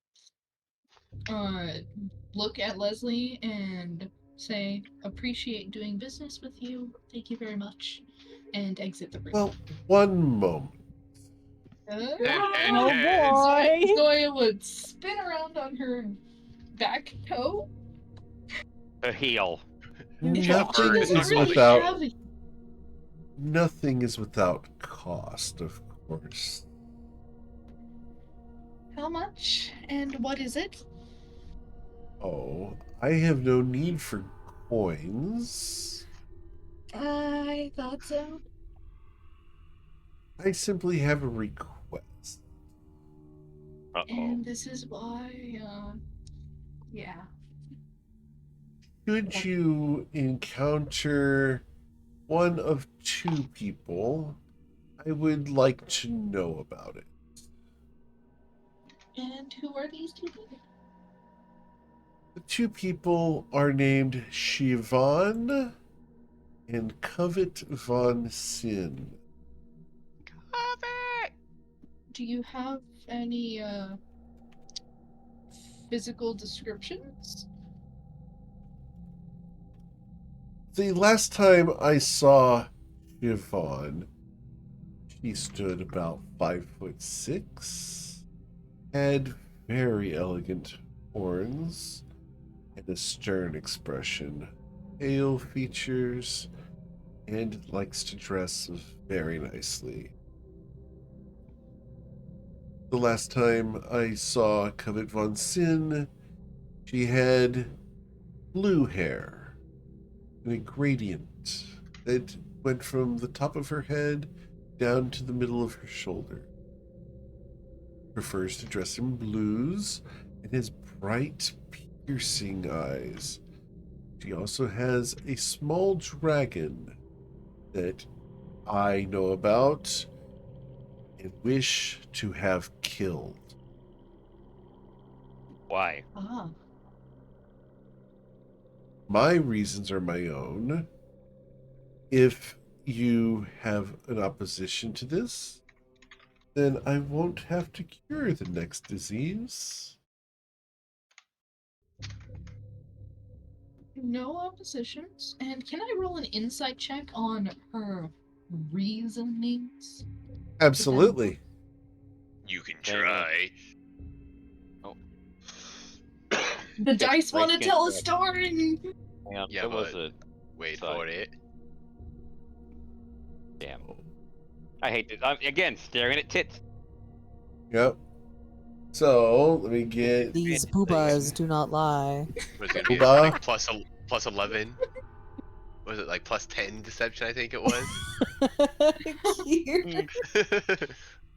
look at Leslie and say, "Appreciate doing business with you. Thank you very much," and exit the room. Well, one moment. Oh boy! Zoya would spin around on her back toe. Her heel. Nothing bird is is really without heavy. nothing is without cost, of course. How much and what is it? Oh, I have no need for coins. I thought so. I simply have a request. Uh-oh. And this is why, yeah. Should you encounter one of two people, I would like to know about it. And who are these two people? The two people are named Siobhan and Covet von Sin. Do you have any, physical descriptions? The last time I saw Siobhan, she stood about 5'6", had very elegant horns, and a stern expression, pale features, and likes to dress very nicely. The last time I saw Covet von Sin, she had blue hair in a gradient that went from the top of her head down to the middle of her shoulder. Prefers to dress in blues and has bright, piercing eyes. She also has a small dragon that I know about and wish to have killed. Why? Ah. My reasons are my own. If you have an opposition to this, then I won't have to cure the next disease. No oppositions. And can I roll an insight check on her reasonings? Absolutely. You can There you go. try. The dice want to Race tell a against story! Yeah, Yeah, there was but- a Wait Sorry. for it. damn. I hate this. I'm again staring at tits. Yep. So let me get These boobas do not lie. Was it gonna be Booba. like plus 11? Was it like plus 10 deception? I think it was. Cute.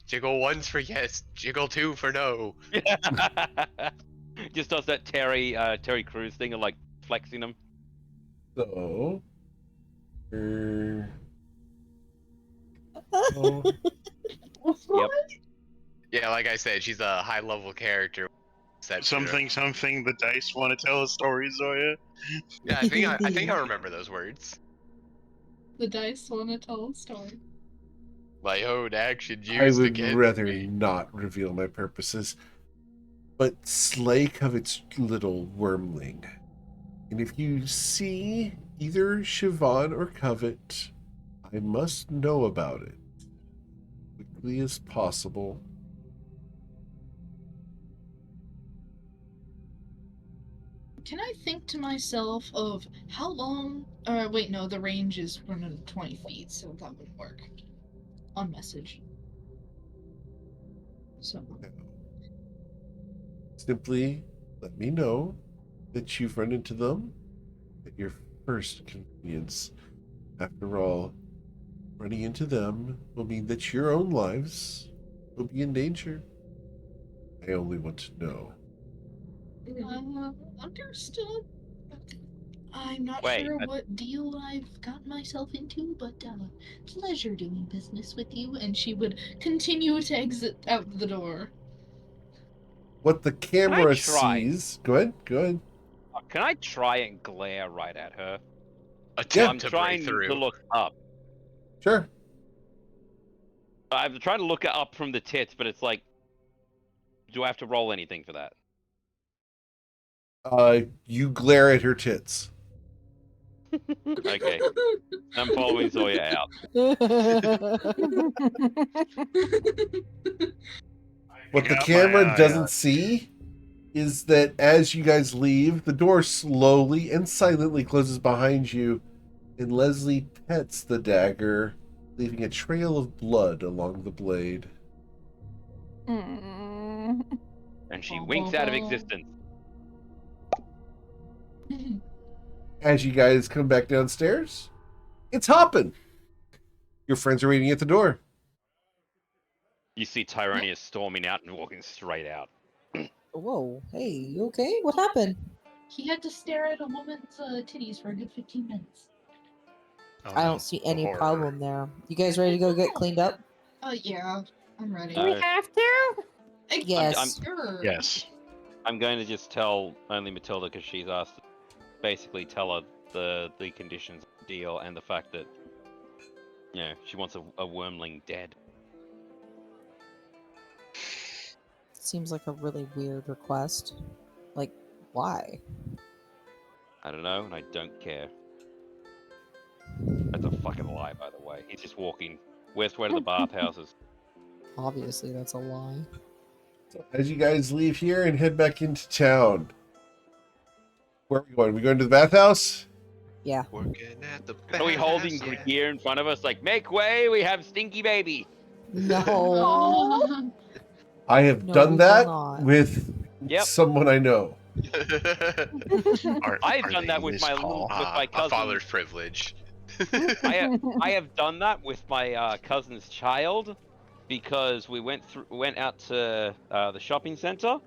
Jiggle 1's for yes, jiggle 2 for no. Just does that Terry Crews thing of like flexing them. so. Oh, Yep. Yeah, like I said, she's a high level character. Something, the dice want to tell a story, Zoya. Yeah, I think I remember those words. The dice want to tell a story. My own action I used would against rather me. not reveal my purposes, but slay Covet's little wormling. And if you see either Siobhan or Covet, I must know about it as quickly as possible. Can I think to myself of how long? Wait, no, the range is 120 feet, so that wouldn't work. On message. So. Simply let me know that you've run into them at your first convenience. After all, running into them will mean that your own lives will be in danger. I only want to know. Understood. I'm not Wait, sure what deal I've gotten myself into, but pleasure doing business with you. And she would continue to exit out the door. What the camera try? sees. Go ahead. Go ahead. Can I try and glare right at her? Yeah. I'm Attempt to trying break to through. look up. Sure. I'm trying to look up from the tits, but it's like, do I have to roll anything for that? You glare at her tits. Okay, I'm following Zoya out. What the Got my camera eye doesn't on see is that as you guys leave, the door slowly and silently closes behind you, and Leslie pets the dagger, leaving a trail of blood along the blade. Mm. And she winks out of existence. As you guys come back downstairs, it's Hoppin. Your friends are waiting at the door. You see Tyronius storming out and walking straight out. Whoa, hey, you okay? What happened? He had to stare at a woman's titties for a good 15 minutes. Oh, I no. don't see any Horror. problem there. You guys ready to go get cleaned up? Yeah, I'm ready. Do we have to? Yes. Sure. Yes. I'm going to just tell only Matilda because she's asked to basically tell her the conditions of the deal and the fact that, you know, she wants a wormling dead. Seems like a really weird request. Like, why? I don't know, and I don't care. That's a fucking lie, by the way. He's just walking westward of the bathhouses. Obviously, that's a lie. So as you guys leave here and head back into town, where are we going? Are we going to the bathhouse? Yeah. Working at the Are we holding bathhouse, yeah. gear in front of us like, make way, we have Stinky Baby? No. Oh. I have No, done we will that not. with Yep. someone I know. I've done they that with this my tall? my A cousin. father's privilege. I have done that with my cousin's child because we went out to the shopping center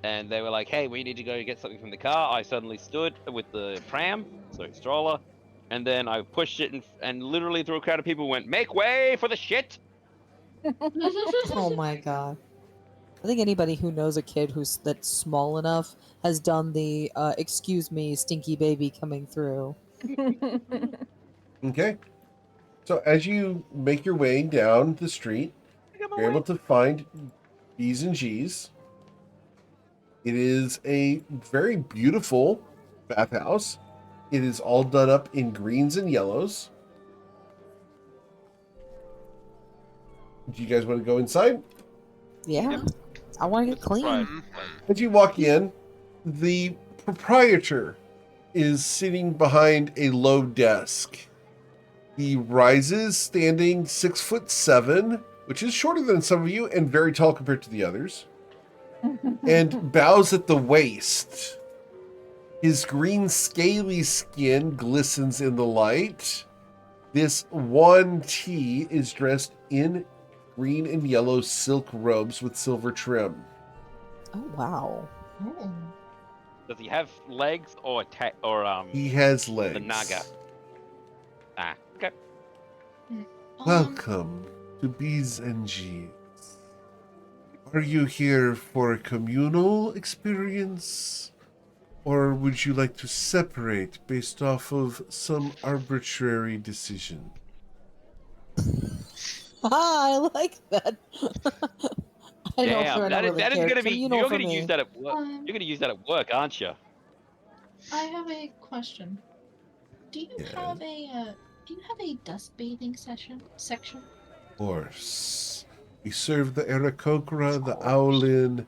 and they were like, "Hey, we need to go get something from the car." I suddenly stood with the pram, sorry, stroller, and then I pushed it and literally through a crowd of people went, "Make way for the shit!" Oh my god. I think anybody who knows a kid that's small enough has done the excuse me, stinky baby coming through. Okay. So as you make your way down the street, you're able to find B's and G's. It is a very beautiful bathhouse. It is all done up in greens and yellows. Do you guys want to go inside? Yeah. Yep. I want to get clean. Mhm. As you walk in, the proprietor is sitting behind a low desk. He rises, standing 6'7", which is shorter than some of you and very tall compared to the others, and bows at the waist. His green, scaly skin glistens in the light. This one T is dressed in green and yellow silk robes with silver trim. Oh wow. Oh. Does he have legs or He has the legs. naga? Ah, okay. Welcome to B's and G's. Are you here for a communal experience? Or would you like to separate based off of some arbitrary decision? Ah, I like that. I Damn, don't really that is care. gonna be. Communal You're for gonna me. use that at work. You're gonna use that at work, aren't you? I have a question. Do you have a dust bathing section? Of course. We serve the Aarakocra, the Owlin,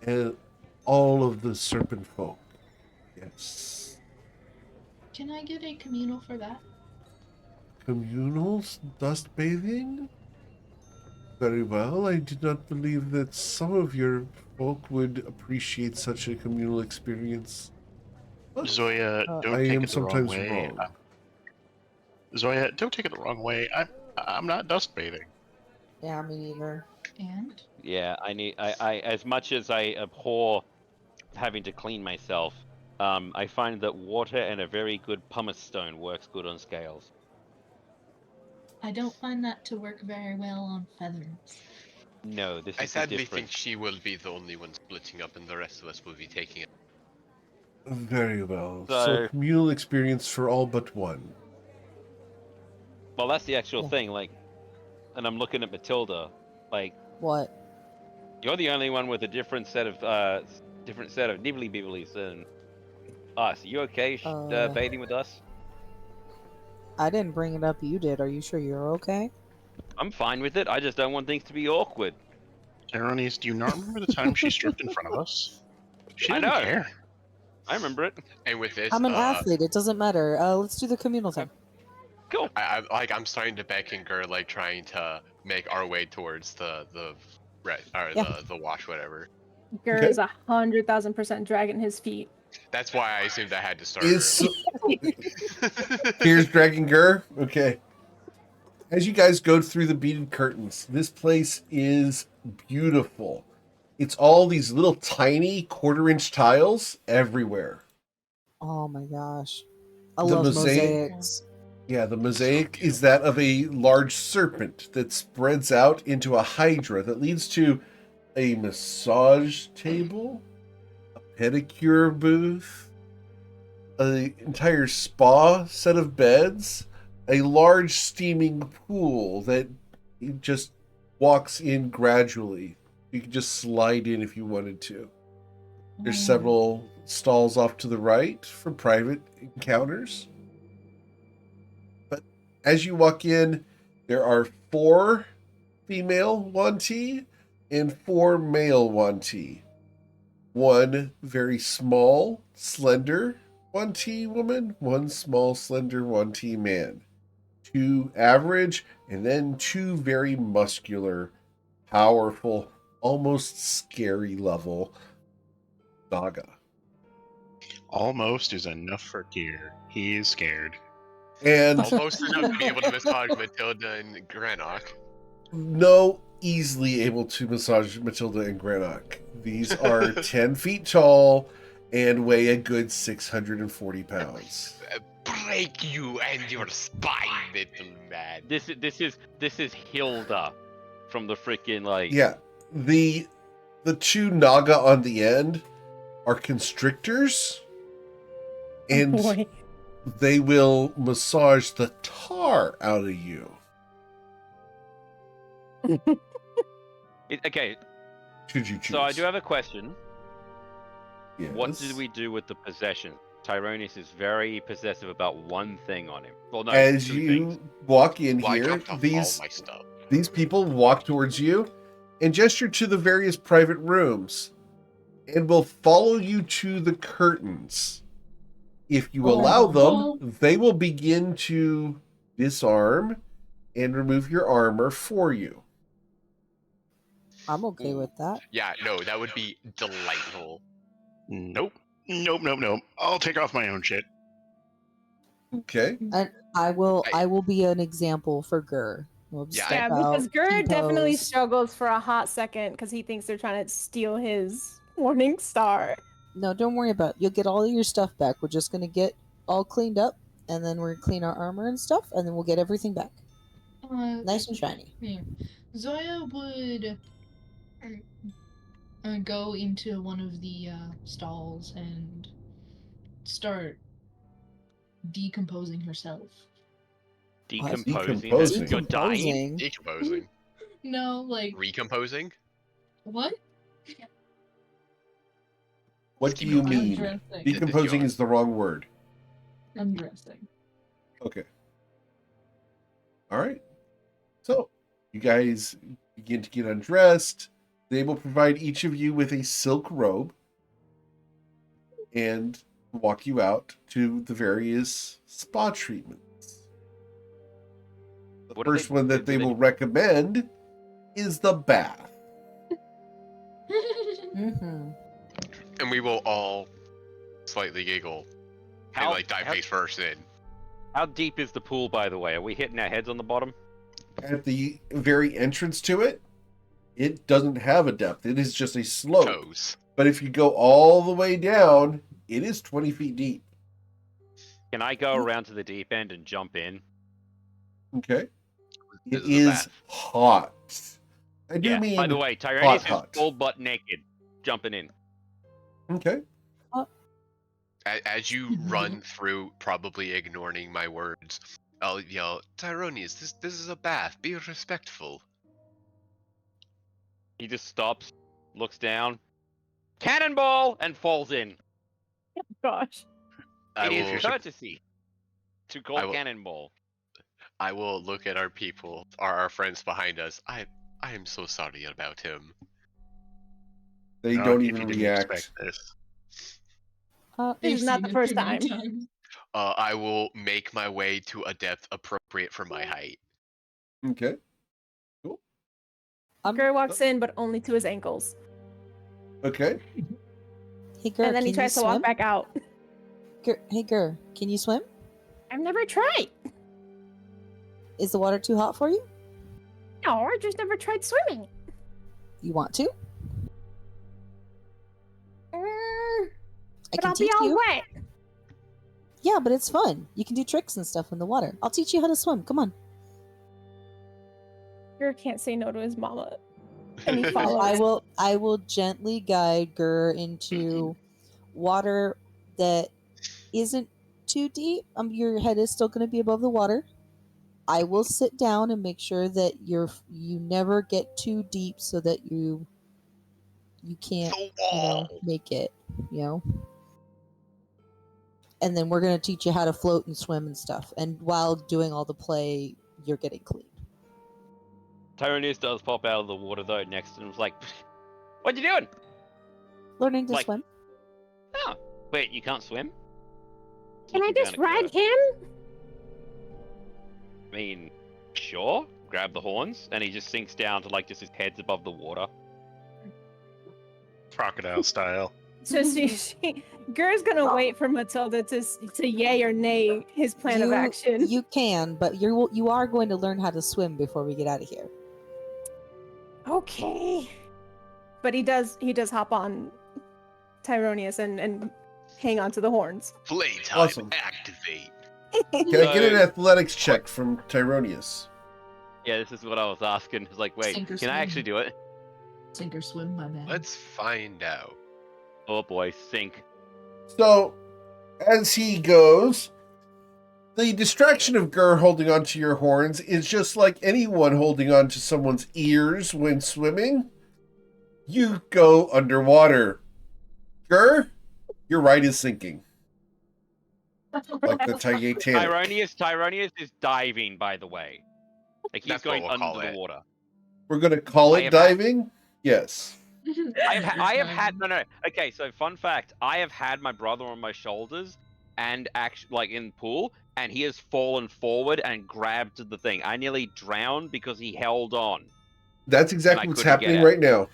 and all of the serpent folk. Yes. Can I get a communal for that? Communals? Dust bathing? Very well. I did not believe that some of your folk would appreciate such a communal experience. But Zoya, don't I take am it the wrong sometimes way. wrong. Zoya, don't take it the wrong way. I'm not dust bathing. Yeah, me neither. And? Yeah, I as much as I abhor having to clean myself, I find that water and a very good pumice stone works good on scales. I don't find that to work very well on feathers. No, this I is the sadly think difference. she will be the only one splitting up, and the rest of us will be taking it. Very well. So, So- communal experience for all but one. Well, that's the actual Yeah. thing. Like, and I'm looking at Matilda. Like, What? you're the only one with a different set of nibbly bibblies than us. You okay bathing with us? I didn't bring it up. You did. Are you sure you're okay? I'm fine with it. I just don't want things to be awkward. Erroneous, do you not remember the time she stripped in front of us? She I didn't know. care. I remember it. And with this, I'm an athlete. It doesn't matter. Let's do the communal thing. Cool. I'm starting to beckon Gur, like trying to make our way towards the Yeah. the wash, whatever. Gur Okay. is 100,000% dragging his feet. That's why I assumed I had to start. Is early. here's Dragon Gur. Okay. As you guys go through the beaded curtains, this place is beautiful. It's all these little tiny 1/4-inch tiles everywhere. Oh my gosh. I The love mosaic- mosaics. Yeah, the mosaic is that of a large serpent that spreads out into a hydra that leads to a massage table, a pedicure booth, an entire spa set of beds, a large steaming pool that just walks in gradually. You can just slide in if you wanted to. There's several stalls off to the right for private encounters. But as you walk in, there are 4 female Wanti and 4 male Wanti. One very small, slender Wanti woman, one small, slender Wanti man. 2 average, and then 2 very muscular, powerful, almost scary level Naga. Almost is enough for Gear. He is scared. And Almost enough to be able to massage Matilda and Granok. no, easily able to massage Matilda and Granok. These are 10 feet tall and weigh a good 640 pounds. Break you and your spine, little man. This is Hilda from the freaking like. Yeah, the 2 Naga on the end are constrictors, and Boy. they will massage the tar out of you. Okay, Should you choose? so I do have a question. Yes. What did we do with the possession? Tyronius is very possessive about one thing on him. Well, no, As 2 you things. walk in Well, I here, dropped off all these my stuff. people walk towards you and gesture to the various private rooms and will follow you to the curtains. If you allow them, they will begin to disarm and remove your armor for you. I'm okay with that. Yeah, no, that would be delightful. Nope. Nope. I'll take off my own shit. Okay. And I will be an example for Gur. We'll Yeah, step Yeah, because out, Gur definitely T-pose. struggles for a hot second because he thinks they're trying to steal his Morning Star. No, don't worry about it. You'll get all of your stuff back. We're just gonna get all cleaned up, and then we're gonna clean our armor and stuff, and then we'll get everything back. Nice and shiny. Yeah. Zoya would go into one of the stalls and start decomposing herself. Decomposing. Decomposing. You're dying. Decomposing. No, like Recomposing? what? What do you mean? Undressing. Decomposing is the wrong word. Undressing. Okay. All right. So, you guys begin to get undressed. They will provide each of you with a silk robe and walk you out to the various spa treatments. The What do first they- one that do they they- will recommend is the bath. Mm-hmm. And we will all slightly giggle and like dive face first in. How deep is the pool, by the way? Are we hitting our heads on the bottom? At the very entrance to it, it doesn't have a depth. It is just a slope. Toes. But if you go all the way down, It is 20 feet deep. Can I go around to the deep end and jump in? Okay. This It is a is bath. hot. I do Yeah. mean By the way, Tyranius is hot. full butt naked, jumping in. Okay. As you run through, probably ignoring my words, I'll yell, Tyronius, this is a bath. Be respectful. He just stops, looks down, cannonball, and falls in. Gosh. I It is will, courtesy to I call will- cannonball. I will look at our people, our friends behind us. I am so sorry about him. They No, don't if even you didn't react. expect this. This They've is not seen the it first too many time. times. I will make my way to a depth appropriate for my height. Okay. Gur walks in, but only to his ankles. Okay. Hey, Gur, And then he can tries you to walk swim? back out. Hey, Gur, can you swim? I've never tried. Is the water too hot for you? No, I just never tried swimming. You want to? I But can I'll be teach all you. wet. Yeah, but it's fun. You can do tricks and stuff in the water. I'll teach you how to swim. Come on. Gur can't say no to his mama. And he follows. I will gently guide Gur into water that isn't too deep. Your head is still going to be above the water. I will sit down and make sure that you never get too deep so that you can't The wall. make it, and then we're going to teach you how to float and swim and stuff, and while doing all the play you're getting clean. Tyranius does pop out of the water though next to him. Like, what you doing? Learning to Like- swim. Oh, wait, you can't swim? Can I Looking just down at ride Gur. him? I mean, sure. Grab the horns, and he just sinks down to like just his head's above the water. Crocodile style. So Gur's gonna wait for Matilda to yay or nay his plan of action. You can, but you are going to learn how to swim before we get out of here. Okay. But he does hop on Tyronius and hang on to the horns. Playtime Awesome. activate. Can I get an athletics check from Tyronius? Yeah, this is what I was asking. It's like, wait, Sink or can I swim. actually do it? Sink or swim, my man. Let's find out. Oh boy, sink. So, as he goes, the distraction of Gur holding onto your horns is just like anyone holding onto someone's ears when swimming. You go underwater. Gur, your ride is sinking. Like the Titanic. Tyronius is diving, by the way. Like he's That's what going we'll call under the it. water. We're going to call I it have diving? Yes. I have had no. Okay, so fun fact: I have had my brother on my shoulders, and actually, like in the pool, and he has fallen forward and grabbed the thing. I nearly drowned because he held on. That's exactly I what's couldn't get happening out. right now.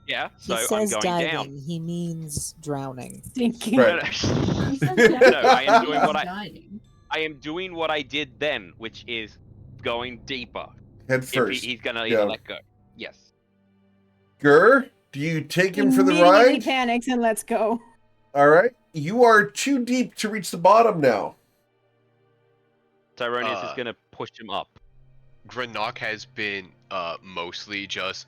Yeah, He so I'm says going diving. down. He means drowning. Sinking. Right. He says No, I am doing what dying. I am doing what I did then, which is going deeper. Head If first. he's gonna Yeah. either let go. Yes. Gur, do you take him for the Immediately ride? panics and let's go. All right. You are too deep to reach the bottom now. Tyronius is gonna push him up. Granok has been mostly just,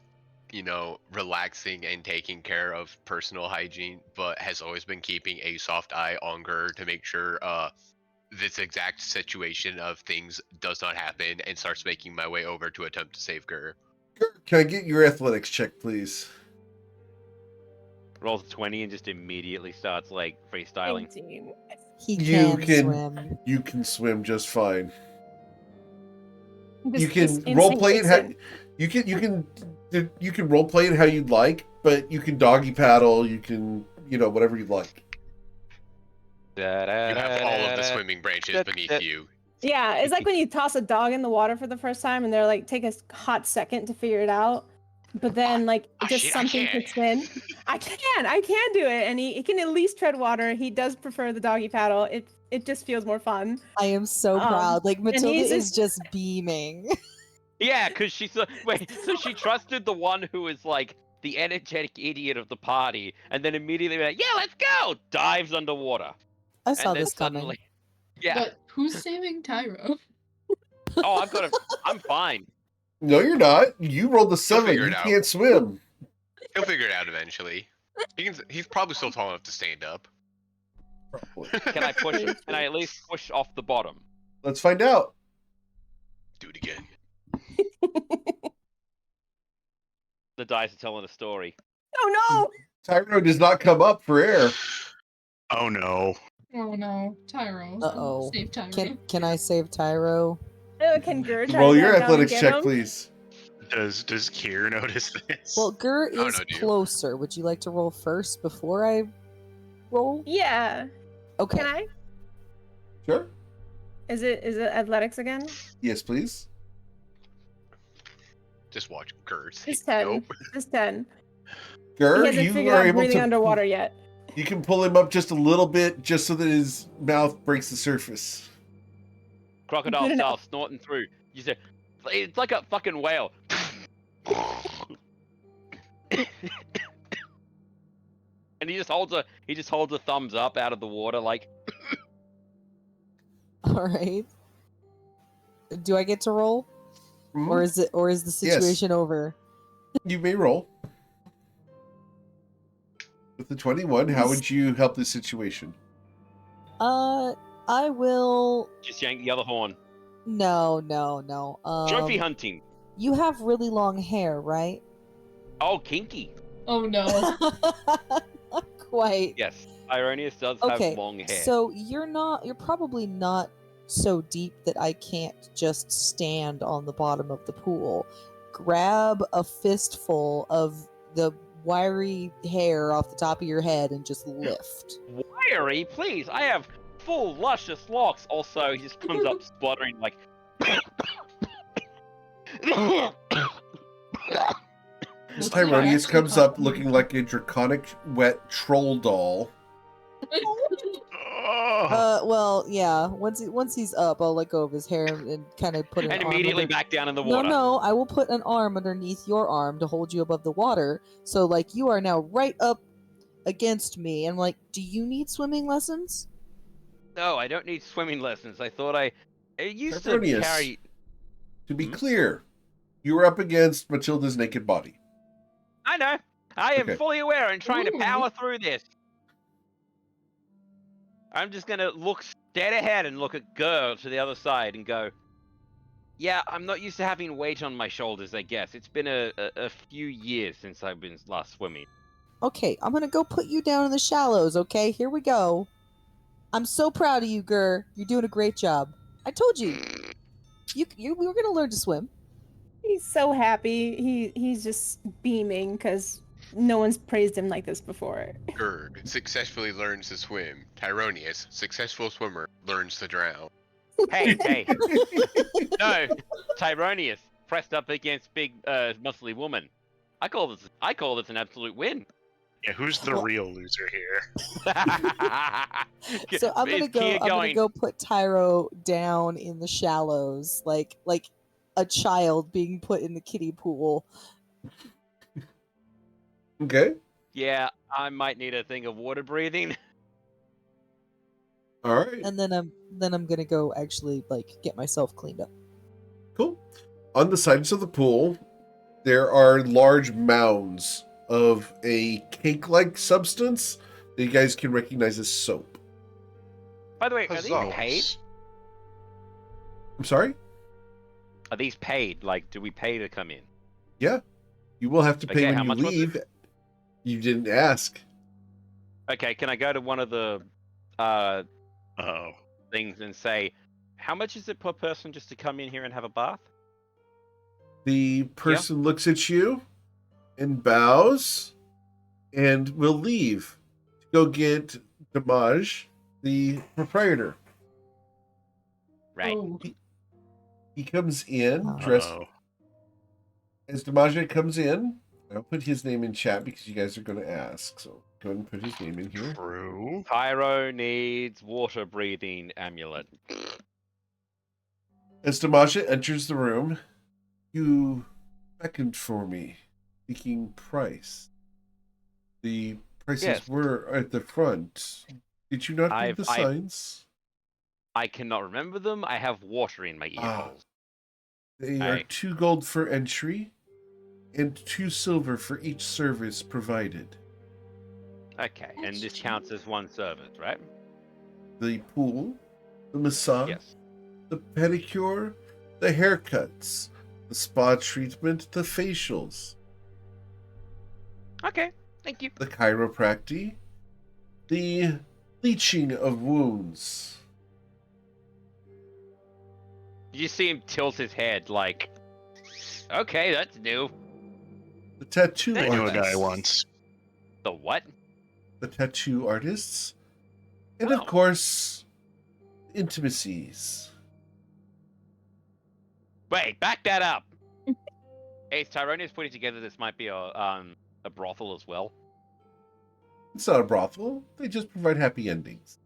relaxing and taking care of personal hygiene, but has always been keeping a soft eye on Gur to make sure this exact situation of things does not happen, and starts making my way over to attempt to save Gur. Gur, can I get your athletics check, please? Rolls 20 and just immediately starts like freestyling. 18. He You can can- swim. You can swim just fine. Just- You just can role instinct play it kicks how in. you can role play it how you'd like, but you can doggy paddle. You can whatever you'd like. You have all of the swimming branches beneath you. Yeah, it's like when you toss a dog in the water for the first time and they're like, take a hot second to figure it out. But then, like, just shit, I something can't. kicks in. I can do it. And he can at least tread water. He does prefer the doggy paddle. It just feels more fun. I am so proud. Like, Matilda he's is just beaming. Yeah, because she's wait, so she trusted the one who is like the energetic idiot of the party, and then immediately be like, yeah, let's go! Dives underwater. I saw And then this coming. suddenly, yeah. But who's saving Tyro? Oh, I'm fine. No, you're not. You rolled a 7. figure You it out. can't swim. He'll figure it out eventually. He's probably still tall enough to stand up. Probably. Can I push? Can I at least push off the bottom? Let's find out. Do it again. The dice are telling a story. Oh Tyro does not come up for air. Oh no. Oh no, Tyro. Uh-oh. Save Tyro. Can I save Tyro? no! Can Gur try Roll to your dive down and athletics get check, him? please. Does Kier notice this? Well, Gur Oh, is no, dude. closer. Would you like to roll first before I roll? Yeah. Okay. Can I? Sure. Is it athletics again? Yes, please. Just watch Gert. It's 10. Nope. It's 10. He Gur, hasn't you figured are out able breathing to. underwater yet. You can pull him up just a little bit, just so that his mouth breaks the surface. Crocodile Good style, enough. snorting through. You say, it's like a fucking whale. And he just holds a thumbs up out of the water, like. All right. Do I get to roll, or is the situation over? You may roll. With the 21, how would you help this situation? I will. Just yank the other horn. No. Trophy hunting. You have really long hair, right? Oh, kinky. Oh no. Not quite. Yes, Ironius does Okay, have long hair. so you're probably not so deep that I can't just stand on the bottom of the pool. Grab a fistful of the wiry hair off the top of your head and just lift. Wiry, please. I have full, luscious locks. Also, he just comes up spluttering like. As Looks like I Tyronius actually comes caught up him. looking like a draconic, wet troll doll. Oh. Well, yeah. Once he's up, I'll let go of his hair and kind of put an And arm immediately under... back down in the No, water. I will put an arm underneath your arm to hold you above the water. So, like, you are now right up against me. And, like, do you need swimming lessons? No, I don't need swimming lessons. I thought I used to Petronius, carry. to be Hmm? clear, you are up against Matilda's naked body. I know. I am Okay. fully aware and trying to Ooh. power through this. I'm just gonna look dead ahead and look at Gur to the other side and go, yeah, I'm not used to having weight on my shoulders, I guess. It's been a few years since I've been last swimming. Okay, I'm gonna go put you down in the shallows, okay? Here we go. I'm so proud of you, Gur. You're doing a great job. I told you. We were gonna learn to swim. He's so happy. He's just beaming because no one's praised him like this before. Gerd successfully learns to swim. Tyronius, successful swimmer, learns to drown. Hey. No, Tyronius, pressed up against big, muscly woman. I call this an absolute win. Yeah, who's the real loser here? So I'm Is gonna Kia going- go put Tyro down in the shallows, like a child being put in the kiddie pool. Okay. Yeah, I might need a thing of water breathing. All right. And then I'm gonna go actually like get myself cleaned up. Cool. On the sides of the pool, there are large mounds of a cake-like substance that you guys can recognize as soap. By the way, are these Huzzah. paid? I'm sorry? Are these paid? Like, do we pay to come in? Yeah. You will have to pay Okay, how when much you was leave. You didn't ask. Okay, can I go to one of the Oh. things and say, how much is it per person just to come in here and have a bath? The person looks at you and bows and will leave to go get Damage, the proprietor. Right. Oh. He comes in Oh. dressed Uh-oh. as Damage comes in. I'll put his name in chat because you guys are going to ask. So go ahead and put his name in here. True. Pyro needs water breathing amulet. As Damasha enters the room, you beckoned for me. speaking price. The prices Yes. were at the front. Did you not read the I've- signs? I cannot remember them. I have water in my ear Ah. holes. They are 2 gold for entry and 2 silver for each service provided. Okay, and That's this cheap. counts as one service, right? The pool, the massage, Yes. the pedicure, the haircuts, the spa treatment, the facials, Okay, thank you. the chiropractic, the bleaching of wounds. You see him tilt his head like, okay, that's new. The tattoo I I knew a artists. guy once. The what? The tattoo artists. And of Oh. course, intimacies. Wait, back that up. Hey, Tyrone is putting together this might be a brothel as well. It's not a brothel. They just provide happy endings.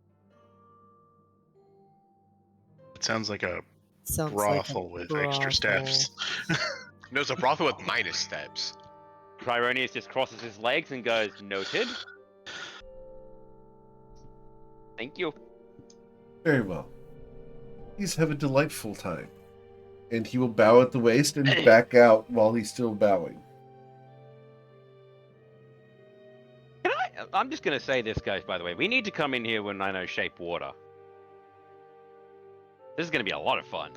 It sounds like a Sounds brothel like a with extra steps. No, it's a brothel with minus steps. Tyronius just crosses his legs and goes, noted. Thank you. Very well. Please have a delightful time. And he will bow at the waist and back out while he's still bowing. I'm just gonna say this, guys, by the way. We need to come in here when I know shape water. This is gonna be a lot of fun.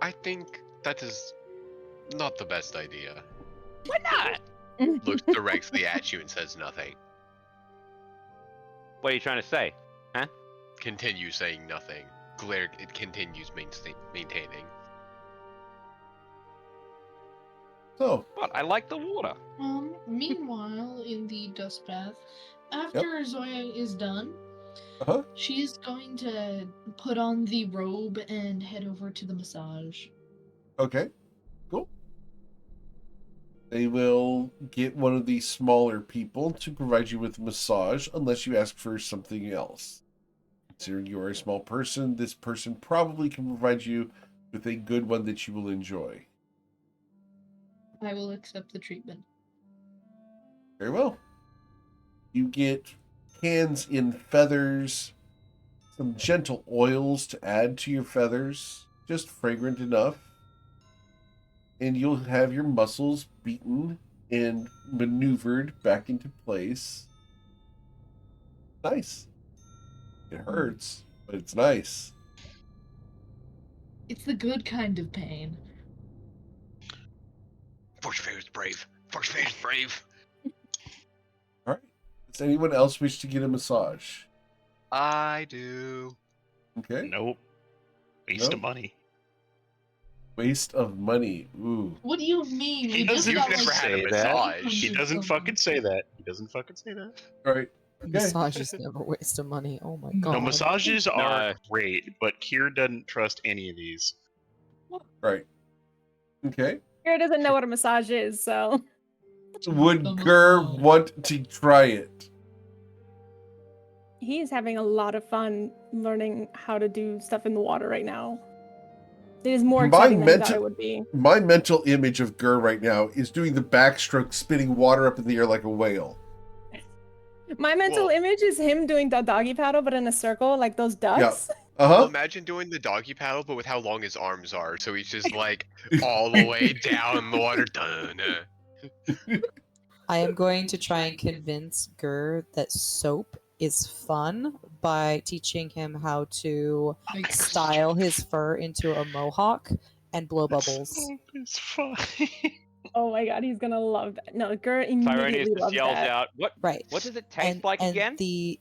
I think that is not the best idea. Why not? Looks directly at you and says nothing. What are you trying to say? Continue saying nothing. Glare. It continues maintaining. So, What? I like the water. Meanwhile, in the dust bath, after Zoya is done, uh-huh. she's going to put on the robe and head over to the massage. Okay. Cool. They will get one of the smaller people to provide you with a massage unless you ask for something else. Considering you are a small person, this person probably can provide you with a good one that you will enjoy. I will accept the treatment. Very well. You get hands in feathers, some gentle oils to add to your feathers, just fragrant enough. And you'll have your muscles beaten and maneuvered back into place. Nice. It hurts, but it's nice. It's the good kind of pain. Forge Fair is brave. Forge Fair is brave. All right. Does anyone else wish to get a massage? I do. Okay. Nope. Waste of money. Waste of money. Ooh. What do you mean? He We just doesn't got, You've never like, had a say that. massage. He doesn't fucking say that. He doesn't fucking say that. All right. Okay. Massage is never a waste of money. Oh my god. No, massages are No. great, but Kier doesn't trust any of these. Right. Okay. Kira doesn't know what a massage is, so Would The Gur massage. want to try it? he's having a lot of fun learning how to do stuff in the water right now. It is more My exciting than I thought mental- it would be. My mental image of Gur right now is doing the backstroke, spitting water up in the air like a whale. My mental Well- image is him doing the doggy paddle, but in a circle, like those ducks. Uh Well, huh. imagine doing the doggy paddle, but with how long his arms are. So he's just like all the way down in the water. Dun, I am going to try and convince Gur that soap is fun by teaching him how to Like, style his fur into a mohawk and blow bubbles. It's fine. Oh my god, he's gonna love that. No, Gur Tyronius immediately just loves yells that. out, "What? Right. What does it taste like again?" The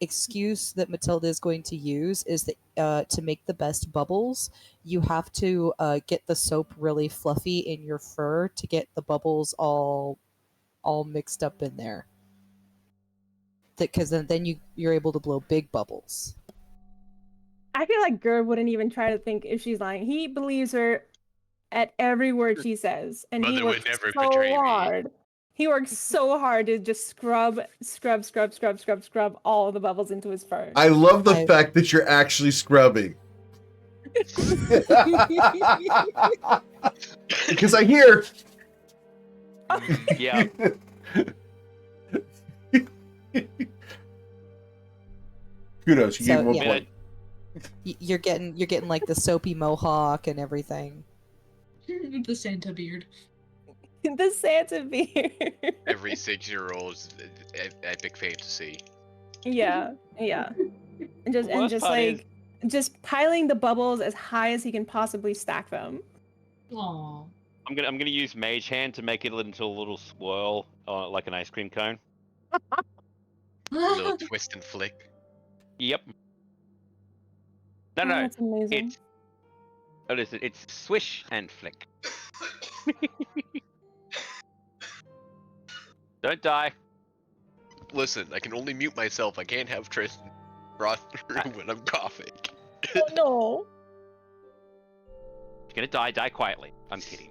excuse that Matilda is going to use is that to make the best bubbles, you have to get the soap really fluffy in your fur to get the bubbles all mixed up in there. Because then you're able to blow big bubbles. I feel like Gur wouldn't even try to think if she's lying. He believes her at every word she says, and he Mother would works never so betray me. hard. He works so hard to just scrub all of the bubbles into his fur. I love the I- fact that you're actually scrubbing. Because I hear Yeah. Kudos, you So, gave him 1 yeah. point. You're getting like the soapy mohawk and everything. The Santa beard. The Santa beard. Every 6-year-old's epic fantasy. Yeah. And The worst just part is- like just piling the bubbles as high as he can possibly stack them. Aww. I'm gonna use Mage Hand to make it into a little swirl, like an ice cream cone. A little twist and flick. Yep. No, Oh, no, that's amazing. it's swish and flick. Don't die. Listen, I can only mute myself. I can't have Tristan brought through when I'm coughing. Oh no. You're gonna die quietly. I'm kidding.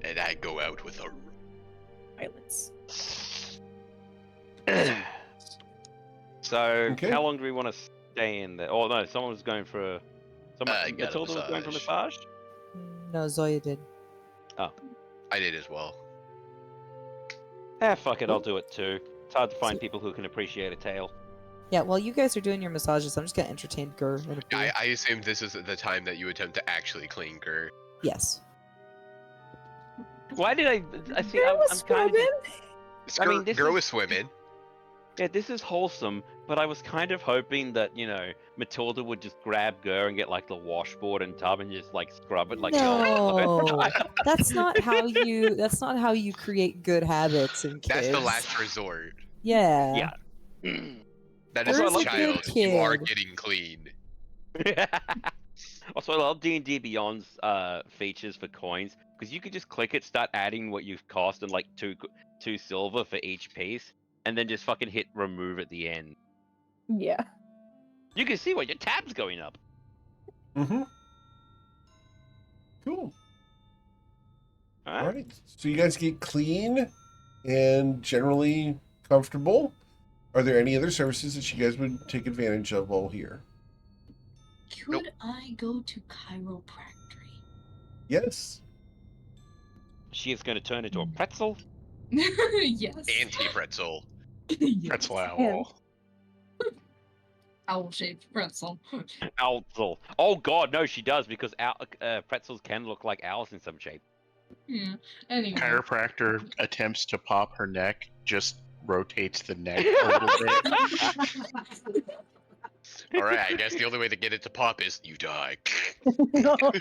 And I go out with a... Violence. So, Okay. how long do we want to stay in there? Oh no, someone was going for a... I got a Matilda was going for a massage. massage? No, Zoya did. I did as well. Fuck it, I'll do it too. It's hard to find people who can appreciate a tail. Yeah, while you guys are doing your massages, I'm just gonna entertain Gur in a pool. I assumed this is the time that you attempt to actually clean Gur. Yes. Why did I see? Girl was I'm kind of. scrubbing. this Gur is- was swimming. Yeah, this is wholesome, but I was kind of hoping that, Matilda would just grab Gur and get like the washboard and tub and just like scrub it like No, that's not how you. That's not how you create good habits in kids. That's the last resort. Yeah. Yeah. That is Gur's a a child. good You are kid. getting clean. Also, I love D&D Beyond's features for coins because you could just click it, start adding what you've cost, and like two silver for each piece, and then just fucking hit remove at the end. Yeah. You can see what your tab's going up. Mm-hmm. Cool. Alright? All right. So you guys get clean and generally comfortable. Are there any other services that you guys would take advantage of while here? Could I go to chiropractic? Yes. She is going to turn into a pretzel. Yes. Anti-pretzel. Yes. Pretzel owl. Owl-shaped pretzel. Owlzel. Oh god, no, she does because pretzels can look like owls in some shape. Yeah. Anyway. Chiropractor attempts to pop her neck, just rotates the neck a little bit. All right, I guess the only way to get it to pop is you die. No. Oh,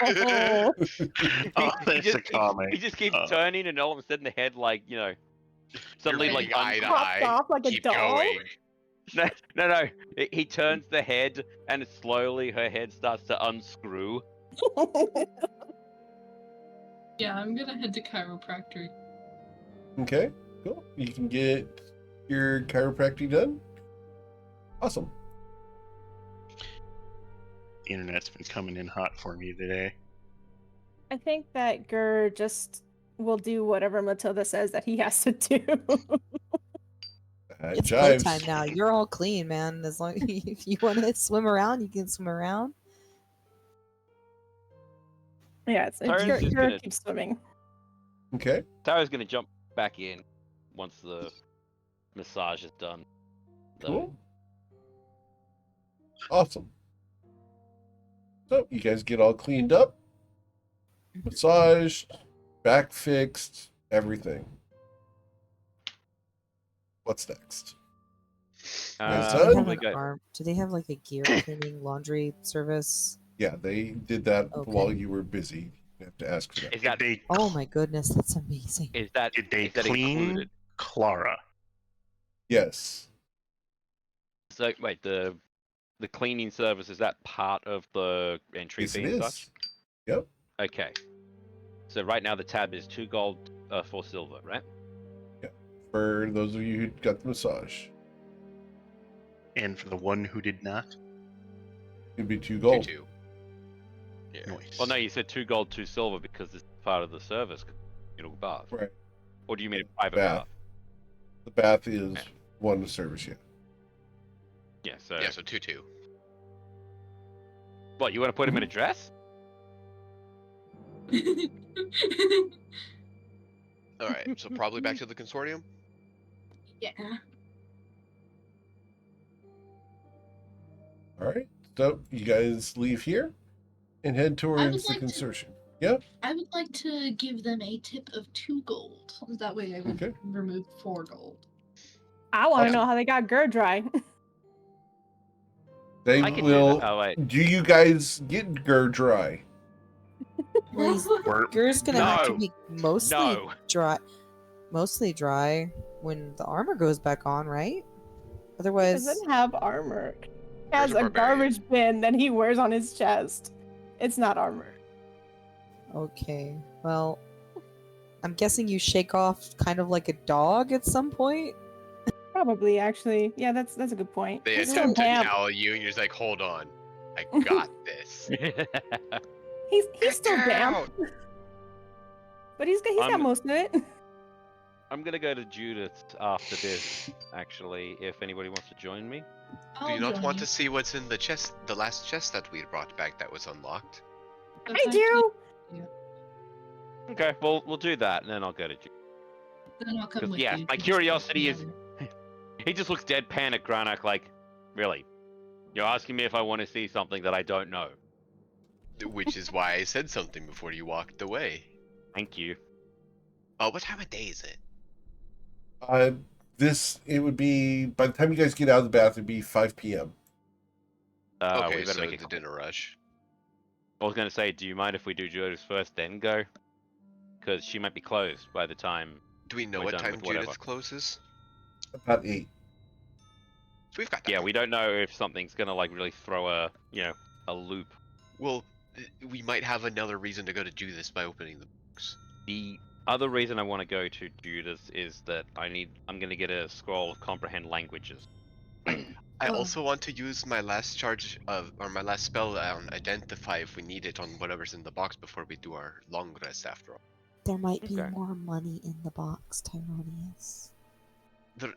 He that's a comic. He just keeps Uh, turning, and all of a sudden the head, like, suddenly You're like looking eye to Popped eye. off like a Keep doll. going. No. He turns the head, and slowly her head starts to unscrew. Yeah, I'm gonna head to chiropractic. Okay. Cool. You can get your chiropractic done. Awesome. The internet's been coming in hot for me today. I think that Gur just will do whatever Matilda says that he has to do. It's Jives. playtime now. You're all clean, man. As long if you want to swim around, you can swim around. Yeah, Tara's Gur just gonna- keeps swimming. Okay. Tara's gonna jump back in once the massage is done. though. Cool. Awesome. So you guys get all cleaned up, massaged, back fixed, everything. What's next? Guys Do they done? have we an go. arm? Do they have like a gear cleaning laundry service? Yeah, they did that Okay. while you were busy. You have to ask for that. Is that Did they, Oh my goodness, that's amazing. is that did they is that clean included? Clara? Yes. So wait, the cleaning service, is that part of the entry Yes, fee it and is. such? Yep. Okay. So right now the tab is 2 gold, 4 silver, right? For those of you who got the massage, And for the one who did not? it'd be 2 gold. 2-2. Yeah. Nice. Well, no, you said 2 gold, 2 silver because it's part of the service. Bath. Right. Or do you mean a private Bath. bath? The bath is Yeah. one to service you. Yeah. So. Yeah, so 2-2. What, you want to put him in a dress? All right, so probably back to the consortium. Yeah. All right. So you guys leave here and head towards the like to- consortium. Yeah. I would like to give them a tip of 2 gold. That way I would Okay. remove 4 gold. I want to Okay. know how they got Gerd dry. They I can do will. that. Oh wait. Do you guys get Gur dry? Well, We're- Gur's gonna have to No. be mostly No. dry when the armor goes back on, right? He Otherwise, doesn't have armor. He has Where's a a garbage barbarian? bin that he wears on his chest. It's not armor. okay. Well, I'm guessing you shake off kind of like a dog at some point. Probably, actually. Yeah, that's a good point. They He's attempt to still damp. towel you, and you're just like, "Hold on, I got this." He's still damp, Out! but he's got I'm- most of it. I'm gonna go to Judith after this, actually, if anybody wants to join me. Do you not want to see what's in the chest, the last chest that we brought back that was unlocked? I do. Okay, well, we'll do that, and then I'll go to Judith. Then I'll come 'Cause, with yeah, you. my to curiosity discuss is- together. He just looks deadpan at Granak like, really? You're asking me if I want to see something that I don't know. Which is why I said something before you walked away. Thank you. Oh, what time of day is it? It would be, by the time you guys get out of the bath, it'd be 5 p.m. Okay, we better so make it the quick. dinner rush. I was gonna say, do you mind if we do Judith first, then go? Because she might be closed by the time. Do we know We're what done time with whatever. Judith closes? About 8. So we've got time. Yeah, we don't know if something's gonna like really throw a a loop. Well, we might have another reason to go to Judith by opening the books. The other reason I want to go to Judith is that I'm gonna get a scroll of comprehend languages. I Oh. also want to use my last my last spell on identify if we need it on whatever's in the box before we do our long rest after all. There might be Okay. more money in the box, Tyronius.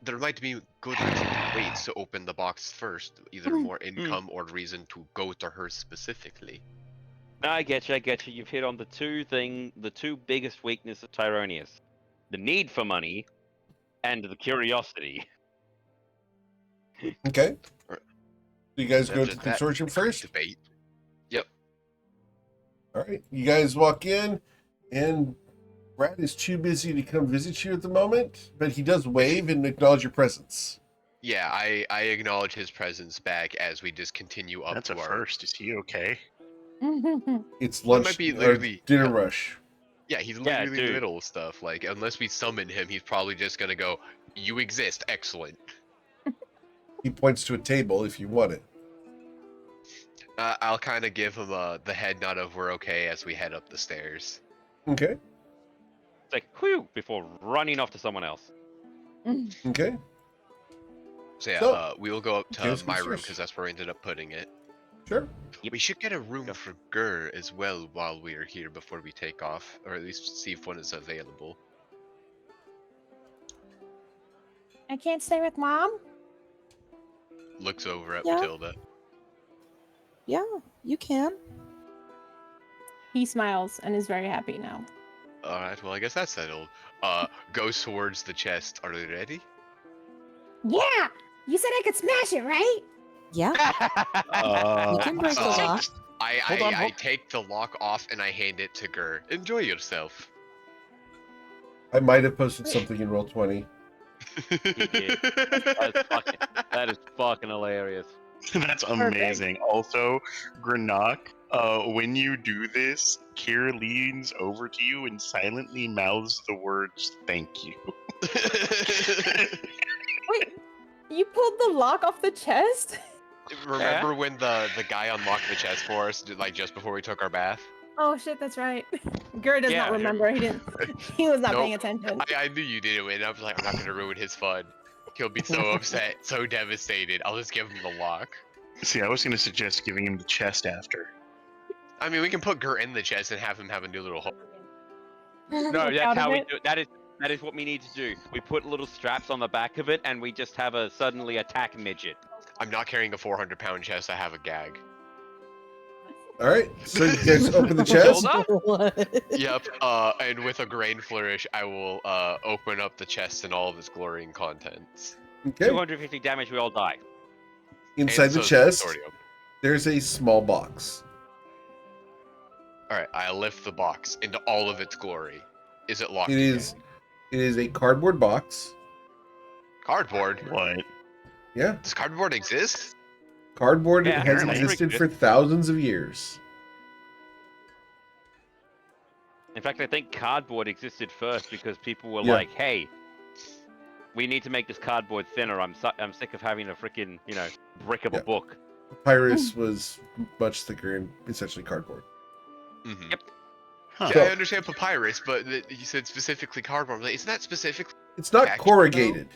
There might be good reason to wait to open the box first, either more income or reason to go to her specifically. No, I get you. You've hit on the two biggest weaknesses of Tyronius: the need for money, and the curiosity. Okay. Alright. So you guys go After to the that, consortium first? Debate. Yep. All right. You guys walk in, and Brad is too busy to come visit you at the moment, but he does wave and acknowledge your presence. Yeah, I acknowledge his presence back as we just continue up That's to a our first. Is he okay? It's Well, it lunch might be or literally- dinner rush. Yeah, he's Yeah, literally in the dude. middle of stuff. Like, unless we summon him, he's probably just gonna go, "You exist, excellent." He points to a table if you want it. I'll kind of give him the head nod of "we're okay" as we head up the stairs. Okay. It's like whew before running off to someone else. Okay. So yeah, So, we'll go up to here's my some room stairs. because that's where we ended up putting it. Sure. Yep. We should get a room for Gur as well while we are here before we take off, or at least see if one is available. I can't stay with mom. Looks over at Yeah. Matilda. Yeah, you can. He smiles and is very happy now. Alright, well I guess that's settled. Goes towards the chest. Are they ready? Yeah, you said I could smash it, right? Yeah, you can break the Uh, lock. Hold on, I hold- take the lock off and I hand it to Gur. Enjoy yourself. I might have posted something in Roll20. did. That is fucking hilarious. That's amazing. Also, Grenock, when you do this, Kier leans over to you and silently mouths the words "thank you." Wait, you pulled the lock off the chest? Remember when the guy unlocked the chest for us, like just before we took our bath? Oh shit, that's right. Gur does Yeah, not here- remember. He didn't. He was not Nope. paying attention. I knew you did it, and I was like, I'm not gonna ruin his fun. He'll be so upset, so devastated. I'll just give him the lock. See, I was going to suggest giving him the chest after. I mean, we can put Gur in the chest and have him have a new little hole. No, Look that's out of how we it. do it. That is what we need to do. We put little straps on the back of it, and we just have a suddenly attack midget. I'm not carrying a 400-pound chest. I have a gag. All right, so you guys open the chest. Matilda? What? Yep. And with a grain flourish, I will open up the chest and all of its glory and contents. Okay. 250 damage, we all die. Inside And the so chest, already open. there's a small box. All right, I lift the box into all of its glory. Is it locked? It is. It is a cardboard box. Cardboard. What? Yeah, Does cardboard exist? cardboard Yeah, has apparently. existed for thousands of years. In fact, I think cardboard existed first because people were Yeah. like, "Hey, we need to make this cardboard thinner. I'm sick of having a freaking brick of Yeah. a book." Papyrus was much thicker and essentially cardboard. Mm-hmm. Yep. Huh. Yeah, I understand papyrus, but you said specifically cardboard. I'm like, isn't that specifically? It's not Packaged, corrugated.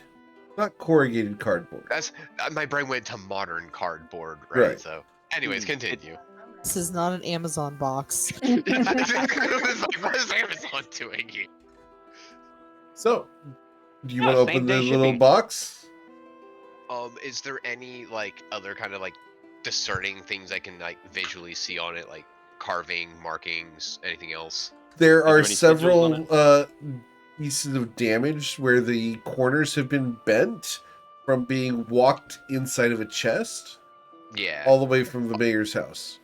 Not corrugated cardboard. That's my brain went to modern cardboard, right? Right. So, anyways, continue. This is not an Amazon box. I was like, what is Amazon doing here? So, do you Oh, want to open the same-day little shipping. box? Is there any like other kind of like discerning things I can like visually see on it, like carving, markings, anything else? There there are any sigils on several pieces of damage where the corners have been bent from being walked inside of a chest Yeah, all the way from the mayor's house.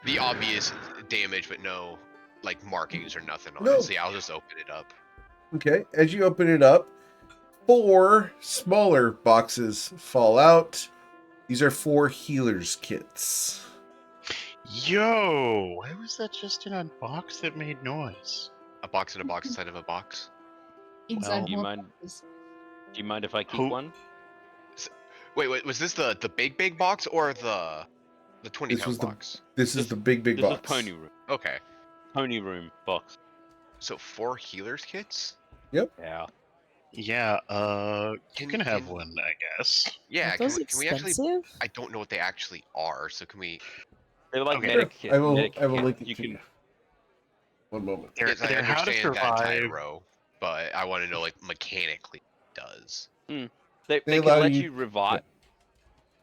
the obvious damage, but no like markings or nothing on No. it. So yeah, I'll just open it up. Okay, as you open it up, 4 smaller boxes fall out. These are 4 healer's kits. Yo, why was that just in a box that made noise? A box in a box inside of a box. Inside do you more mind- boxes. Do you mind if I keep Who- one? Wait, was this the big box or the 20 This pound was the- box? This is This- the big This box. is pony room. Okay, Pony room box. so 4 healers kits. Yeah. Yeah, you can have one, I guess. Yeah, Are can those we actually? expensive? I don't know what they actually are, so can we? They're like Okay. medic Sure, kits. I will medic link kits. it You to can. you. One moment. They're, Yes, I they're how to understand that survive. Tyro, but I want to know like mechanically what it does. They They can allow let you- you revive.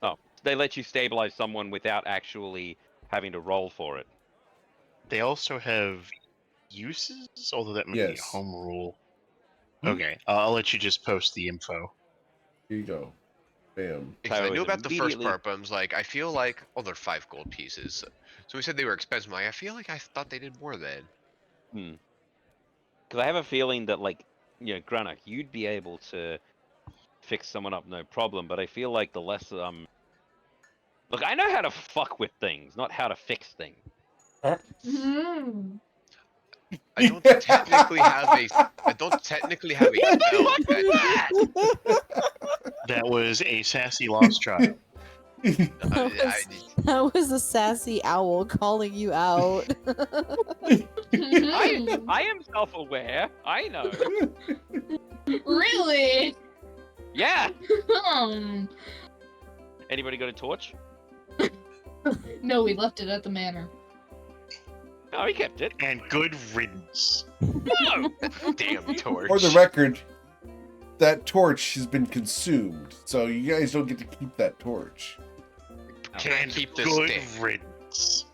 Oh, they let you stabilize someone without actually having to roll for it. They also have uses, although that might be a Yes. home rule. Hmm. Okay, I'll let you just post the info. Here you go. Bam. Because I Tyro knew is about the first immediately- part, but I was like, I feel like, oh, they're 5 gold pieces. So we said they were expensive. I'm like, I feel like I thought they did more then. Because I have a feeling that, like, Granach, you'd be able to fix someone up no problem, but I feel like the less look, I know how to fuck with things, not how to fix things. Mm. I don't technically have a. I don't technically have a spell like that. That was a sassy lost child. That was a sassy owl calling you out. I am self-aware. I know. Really? Yeah. Um, Anybody got a torch? no, we left it at the manor. Oh, he kept it. And good riddance. No. Damn torch. For the record, that torch has been consumed, so you guys don't get to keep that torch. Can I And keep this good stick? riddance.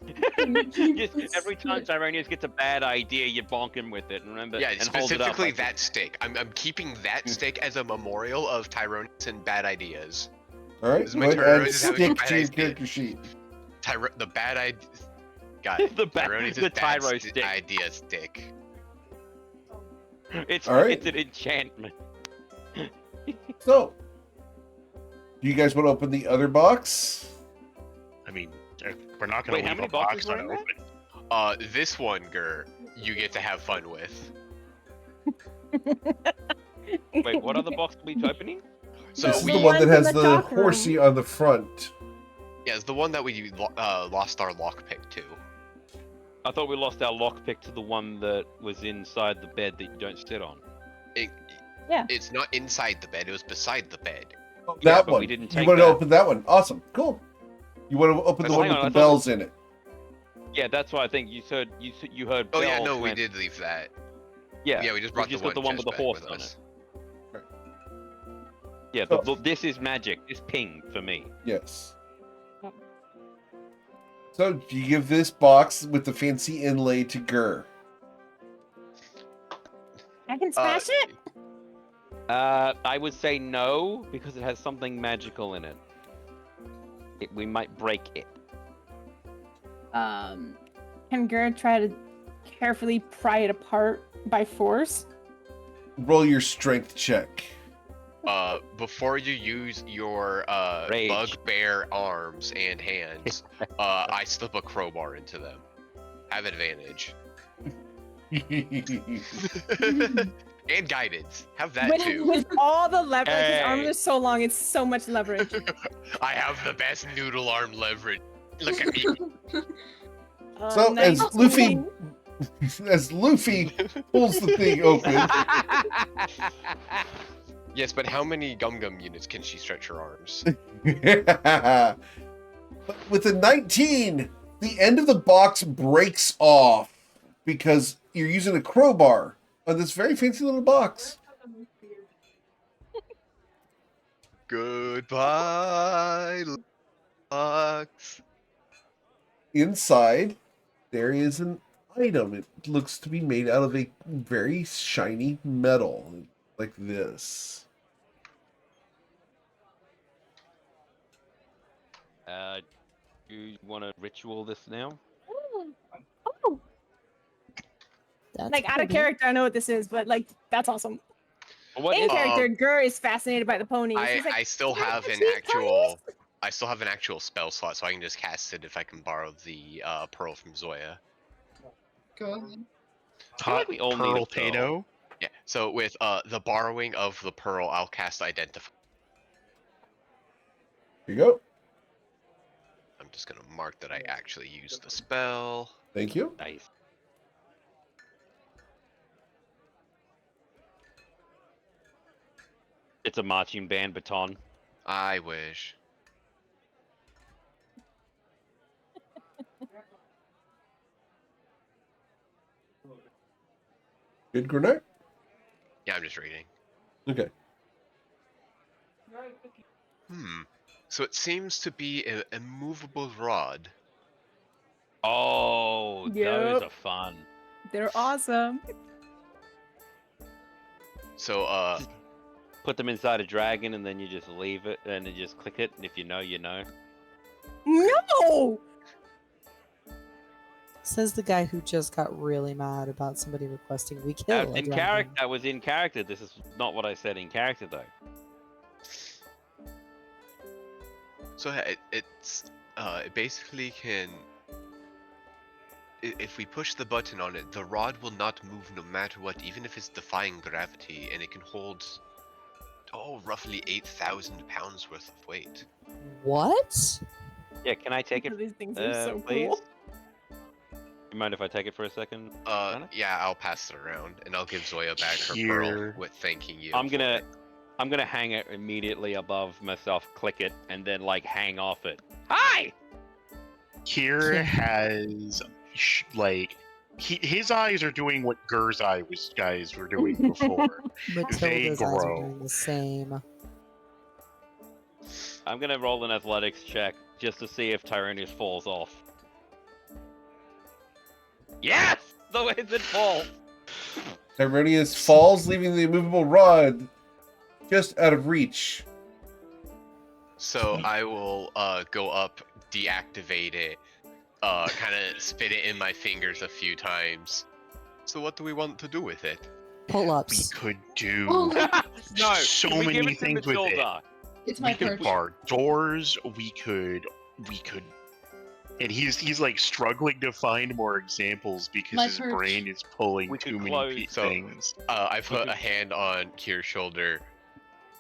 Just every time Tyronius gets a bad idea, you bonk him with it. Remember? Yeah, and hold it up specifically like- that stick. I'm keeping that stick as a memorial of Tyronius and bad ideas. All right, This is go my ahead turn. and add This is having a stick bad to your idea. character sheet. The bad idea. Got it. The Tyronius' bad Tyro stick. idea stick. It's All right. it's an enchantment. So, do you guys want to open the other box? I mean, we're not going Wait, to how leave many a box boxes were in that? unopened. This one, Gur, you get to have fun with. Wait, what other box are we opening? So This is we, the one that ones in has the the dock room. horsey on the front. yeah, it's the one that we lost our lockpick to. I thought we lost our lockpick to the one that was inside the bed that you don't sit on. It's not inside the bed; it was beside the bed. Oh, Yeah, that but one. we didn't You take want to that. open that one? Awesome. Cool. You want to open the Well, one hang with on, the I thought- bells in it? Yeah, that's why I think you heard. You heard. Oh yeah, bells no, we when- did leave that. Yeah, Yeah, we just brought just the got the one with the chest back horse with on us. it. Yeah, So- this is magic. This ping for me. Yes. So, you give this box with the fancy inlay to Gur. I can smash it. I would say no, because it has something magical in it. We might break it. Can Gur try to carefully pry it apart by force? Roll your strength check. Before you use your Rage. bugbear arms and hands, I slip a crowbar into them. Have advantage. And guidance. Have that too. With all the leverage, his arms Hey. are so long, it's so much leverage. I have the best noodle arm leverage. Look at me. So, as 19. Luffy pulls the thing open, Yes, but how many gum units can she stretch her arms? but with a 19, the end of the box breaks off because you're using a crowbar on this very fancy little box. Goodbye, box. Inside, there is an item. It looks to be made out of a very shiny metal, like this. Do you want to ritual this now? Oh, That's like out of pretty. character, I know what this is, but like that's awesome. What In is character, Gur is fascinated by the ponies. He's like, I still "Can I have an actually actual. I still have an actual spell slot, so I can just cast it if I can borrow the pearl from Zoya. Go ahead. feel like we all need a Pearl pearl. Tato. Yeah. So with the borrowing of the pearl, I'll cast Identify. Here you go. I'm just gonna mark that I actually used the spell. Thank you. Nice. It's a marching band baton. I wish. Good grenade. Yeah, I'm just reading. Okay. So it seems to be a immovable rod. Oh, those Yep. are fun. They're awesome. So Put them inside a dragon and then you just leave it and then just click it. And if you know, you know. No. Says the guy who just got really mad about somebody requesting we kill a In dragon. character, I was in character. This is not what I said in character though. So yeah, it basically can. If we push the button on it, the rod will not move no matter what, even if it's defying gravity, and it can hold, roughly 8,000 pounds worth of weight. What? Yeah, can I take it, These things are so please? cool. You mind if I take it for a second? Janet? Yeah, I'll pass it around, and I'll give Zoya back her Here. pearl with thanking you. I'm for gonna it. hang it immediately above myself, click it, and then like hang off it. Hi! Here Yeah. has his eyes are doing what Gur's guys were doing before. Matilda's eyes are grow. doing the same. I'm gonna roll an athletics check just to see if Tyrannus falls off. Yes! The wizard falls! Tyronius falls, leaving the immovable rod just out of reach. So I will go up, deactivate it, kind of spin it in my fingers a few times. So what do we want to do with it? We Pull-ups. could do Oh, No, so we give many it to things with it. Matilda. it's We my could perch. bar doors. We could, and he's like struggling to find more examples because My his perch. brain is pulling We too could many close- So- things. I put a hand on Kier's shoulder,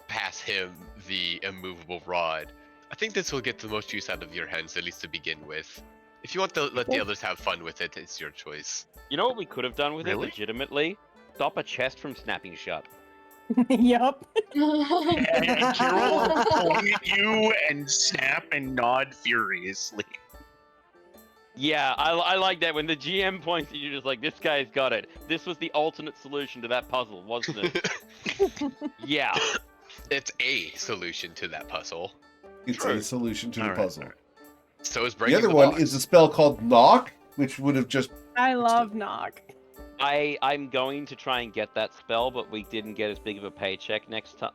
pass him the immovable rod. I think this will get the most use out of your hands, at least to begin with. If you want to let the others have fun with it, it's your choice. You know what we could have done with Really? it legitimately? Stop a chest from snapping shut. Yup. And Kira will point at you and snap and nod furiously. Yeah, I like that when the GM points at you, just like, this guy's got it. This was the alternate solution to that puzzle, wasn't it? Yeah. It's a solution to that puzzle. It's True. a solution to the All right, puzzle. all right. So is The breaking other the one box. is a spell called Knock, which would have just... I love knock. I'm going to try and get that spell, but we didn't get as big of a paycheck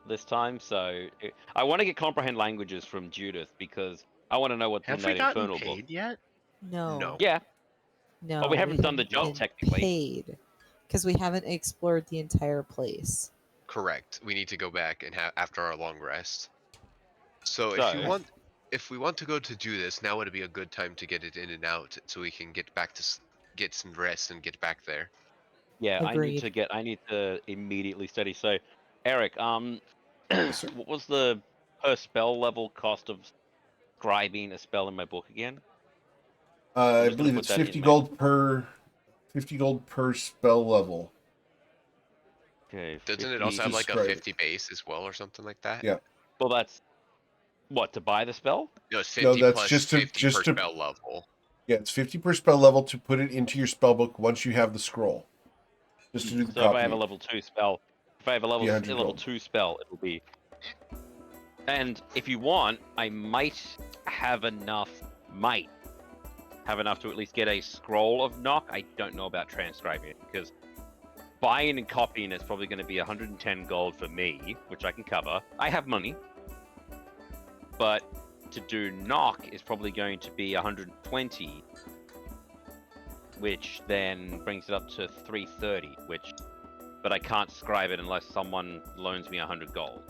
this time, so I want to get comprehend languages from Judith because I want to know what's in Have we that gotten infernal book. paid yet? No. No. Yeah, No. but we haven't done the job been technically. Paid. Because we haven't explored the entire place. Correct. We need to go back and have after our long rest. So So- if we want to go to do this, now would be a good time to get it in and out, so we can get back to get some rest and get back there. Yeah, Agreed. I need to immediately study. So, Eric, Yes, sir. what was the per spell level cost of scribing a spell in my book again? I just gonna believe put it's that in 50 my- gold per 50 gold per spell level. Okay. Doesn't it 50 also have Just like a describe it. 50 base as well or something like that? Yeah. Well, that's what to buy the spell. No, it's No, 50 that's plus just to- 50 just per to- spell level. Yeah, it's 50 per spell level to put it into your spell book once you have the scroll. Just to do the So if I have a copy. level 2 spell, if I have a level 100 level gold. 2 spell, it'll be. And if you want, I might have enough. Might have enough to at least get a scroll of knock. I don't know about transcribing it because buying and copying is probably going to be 110 gold for me, which I can cover. I have money, but to do knock is probably going to be 120, which then brings it up to 330. But I can't scribe it unless someone loans me 100 gold.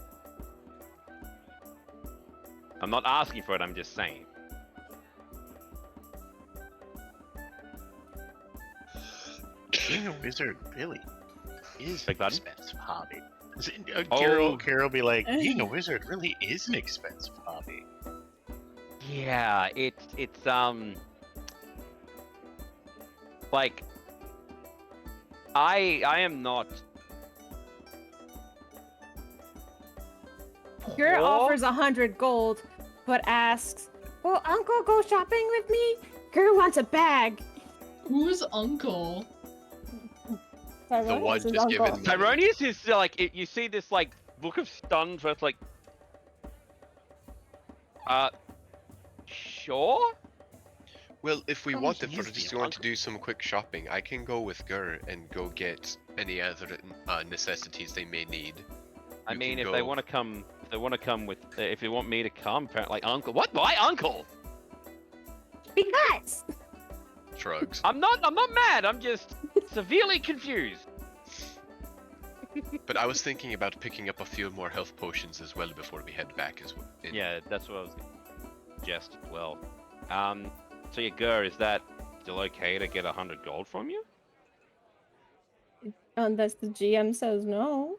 I'm not asking for it. I'm just saying. Being a wizard really is an Beg pardon? expensive hobby. Oh. Carol be like, being a wizard really is an expensive hobby. Yeah, it's like I am not. Gur poor. offers 100 gold, but asks, "Will Uncle go shopping with me?" Gur wants a bag. Who's uncle? The one Tyrone is just given uncle. money. Tyronius is like you see this like book of stuns where it's like, sure. Well, if we Oh, want to, he for is the just want to uncle. do some quick shopping, I can go with Gur and go get any other necessities they may need. I You mean, can if they go- want to come, if they want me to come, apparently, like uncle. What? Why uncle? Because Shrugs. I'm not mad. I'm just severely confused. But I was thinking about picking up a few more health potions as well before we head back as well. Yeah, that's what I was gonna suggest as well. So yeah, Gur, is that still okay to get 100 gold from you? unless the GM says no.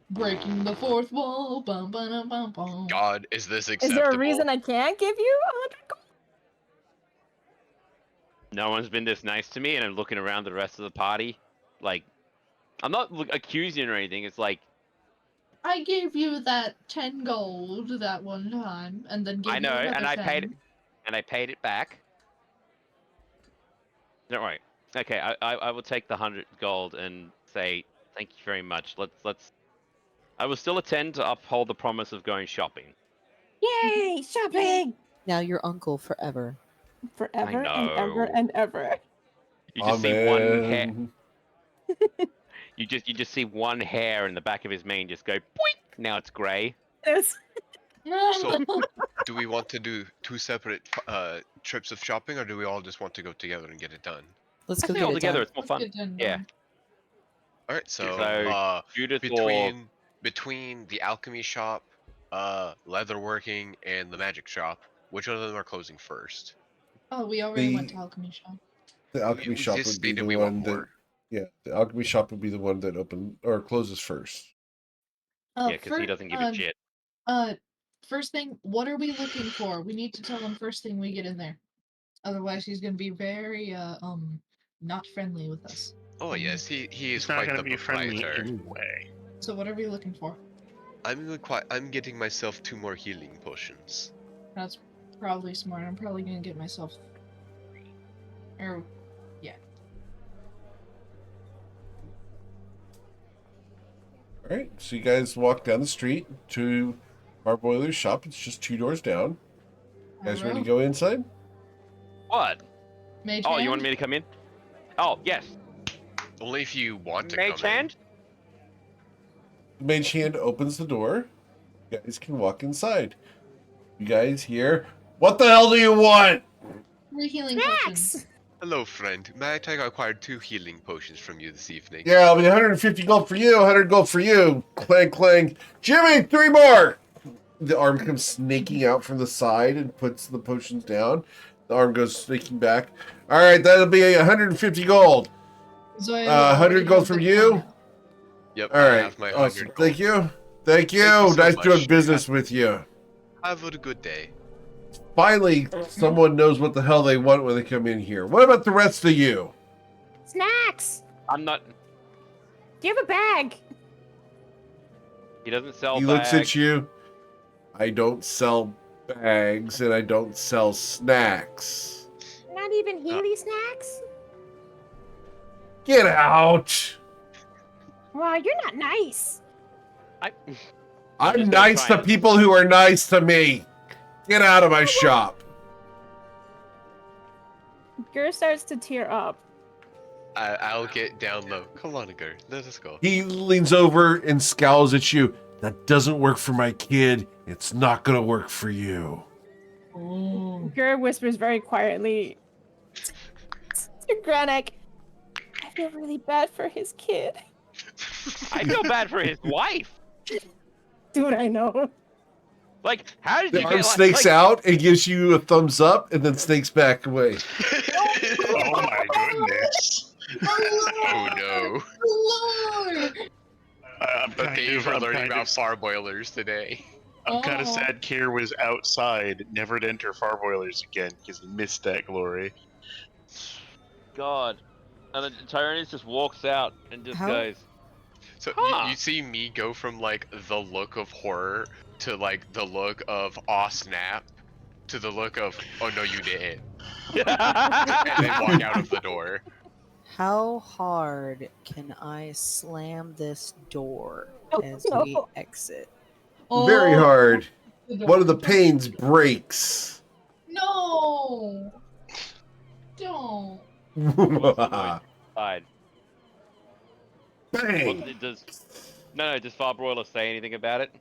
Breaking the fourth wall. Bum, bum, bum, bum. God, is this Is acceptable? there a reason I can't give you 100 gold? No one's been this nice to me, and I'm looking around the rest of the party. Like, I'm not accusing or anything. It's like I gave you that 10 gold that one time, and then gave I know, you another and I 10. paid it back. Don't worry. Okay, I will take the 100 gold and say thank you very much. Let's. I will still attend to uphold the promise of going shopping. Yay, shopping! Now your uncle forever. Forever and ever know. and ever. You just see one hair. Amen. You just see one hair in the back of his mane just go boink. Now it's grey. It's So, do we want to do two separate trips of shopping, or do we all just want to go together and get it done? Let's I go say get all it together. done. It's more Let's fun. get done, Yeah. done. All right, so, So, Judith or between the alchemy shop, leatherworking, and the magic shop, which of them are closing first? Oh, we already went The- to alchemy shop. The alchemy We shop just would be stated the we want one that... more. Yeah, the alchemy shop would be the one that open or closes first. yeah, because he doesn't give a shit. First thing, what are we looking for? We need to tell him first thing we get in there. Otherwise, he's gonna be very not friendly with us. Oh yes, he is It's not quite going the to be friendly proprietor. anyway. So what are we looking for? I'm getting myself 2 more healing potions. That's probably smart. I'm probably gonna get myself 3. Or All right, so you guys walk down the street to Barboiler's shop. It's just 2 doors down. guys ready to Hello? go inside? What? Mage Oh, you hand? want me to come in? Oh, yes. Only if you want to Mage come in. hand? The mage hand opens the door. You guys can walk inside. You guys hear, what the hell do you want? Three healing potions. Snacks! Hello, friend. May I take acquired 2 healing potions from you this evening? Yeah, I'll be 150 gold for you, 100 gold for you. Clang, clang. Jimmy, 3 more! The arm comes snaking out from the side and puts the potions down. The arm goes snaking back. All right, that'll be 150 gold. Zoya 100 gold from you. Yep, All I right, have my 100 awesome. gold. Thank you. Thank you. Thank you so Nice much. doing business with you. Have a good day. Finally, someone knows what the hell they want when they come in here. What about the rest of you? Snacks! I'm not. Do you have a bag? He doesn't sell He looks at you. I don't sell bags and I don't sell snacks. Not even Healy snacks? Get out! Wow, you're not nice. I'm just gonna nice try to and- people who are nice to me. Get out of my shop. Gur starts to tear up. I'll get down low. Come on, Gur. Let us go. He leans over and scowls at you. That doesn't work for my kid. It's not going to work for you. Oh. Gur whispers very quietly to Granek, I feel really bad for his kid. I feel bad for his wife. Dude, I know. Like, how did The you arm get snakes like, out and gives you a thumbs up and then snakes back away. Oh my goodness. Oh no. Lord! I'm But kind thank you of, for I'm learning kind about of, far boilers today. I'm kind of Oh. sad Kier was outside, never to enter far boilers again because he missed that glory. God? And then Tyrannus just walks out and just How- goes, So Huh. you see me go from like the look of horror to like the look of aw snap to the look of oh no you didn't and then walk out of the door. How hard can I slam this door Oh, as no. we exit? Very Oh, hard. the door. One of the panes breaks. No! Don't. side. Bang! Does Farbroiler say anything about it?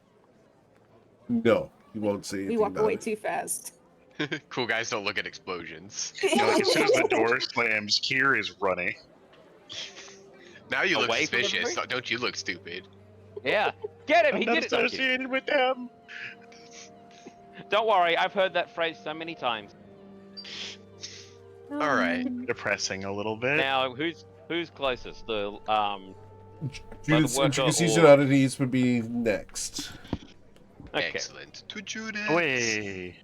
No, he won't say anything We walk about away it. too fast. Cool guys don't look at explosions. Like, as soon as the door slams, Kier is running. Now you look Away from suspicious. everybody? Don't you look stupid? Yeah. Get him! I'm He not did it! Not you. associated with them. Don't worry, I've heard that phrase so many times. Alright. Depressing a little bit. Now, who's closest? The Judith's worker intricacies or- and oddities would be next. Okay. Excellent. To Judith. Away.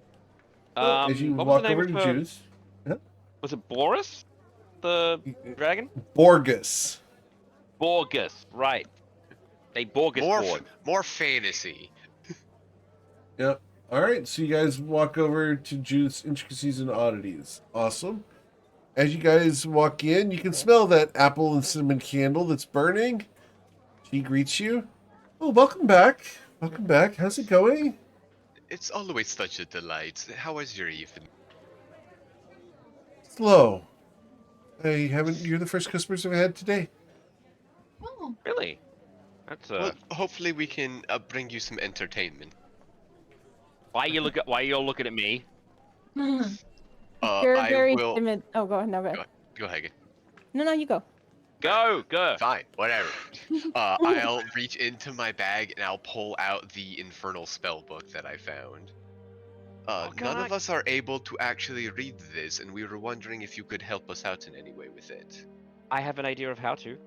As you What was walk the name over of to her- Judith, Was it Boris? The dragon? Borgus. Borgus, right. A Borgus board. More fantasy. Yep. All right, so you guys walk over to Judith's intricacies and oddities. Awesome. As you guys walk in, you can smell that apple and cinnamon candle that's burning. She greets you. Oh, welcome back. Welcome back. How's it going? It's always such a delight. How was your evening? Slow. You're the first customers I've had today. Oh. Really? That's Well, hopefully we can bring you some entertainment. why you all looking at me? You're I very will. timid. Oh, go ahead. No, go ahead. Go ahead. No, you go. Go. Fine, whatever. I'll reach into my bag and I'll pull out the infernal spell book that I found. None of us are able to actually read this, and we were wondering if you could help us out in any way with it. I have an idea of how to.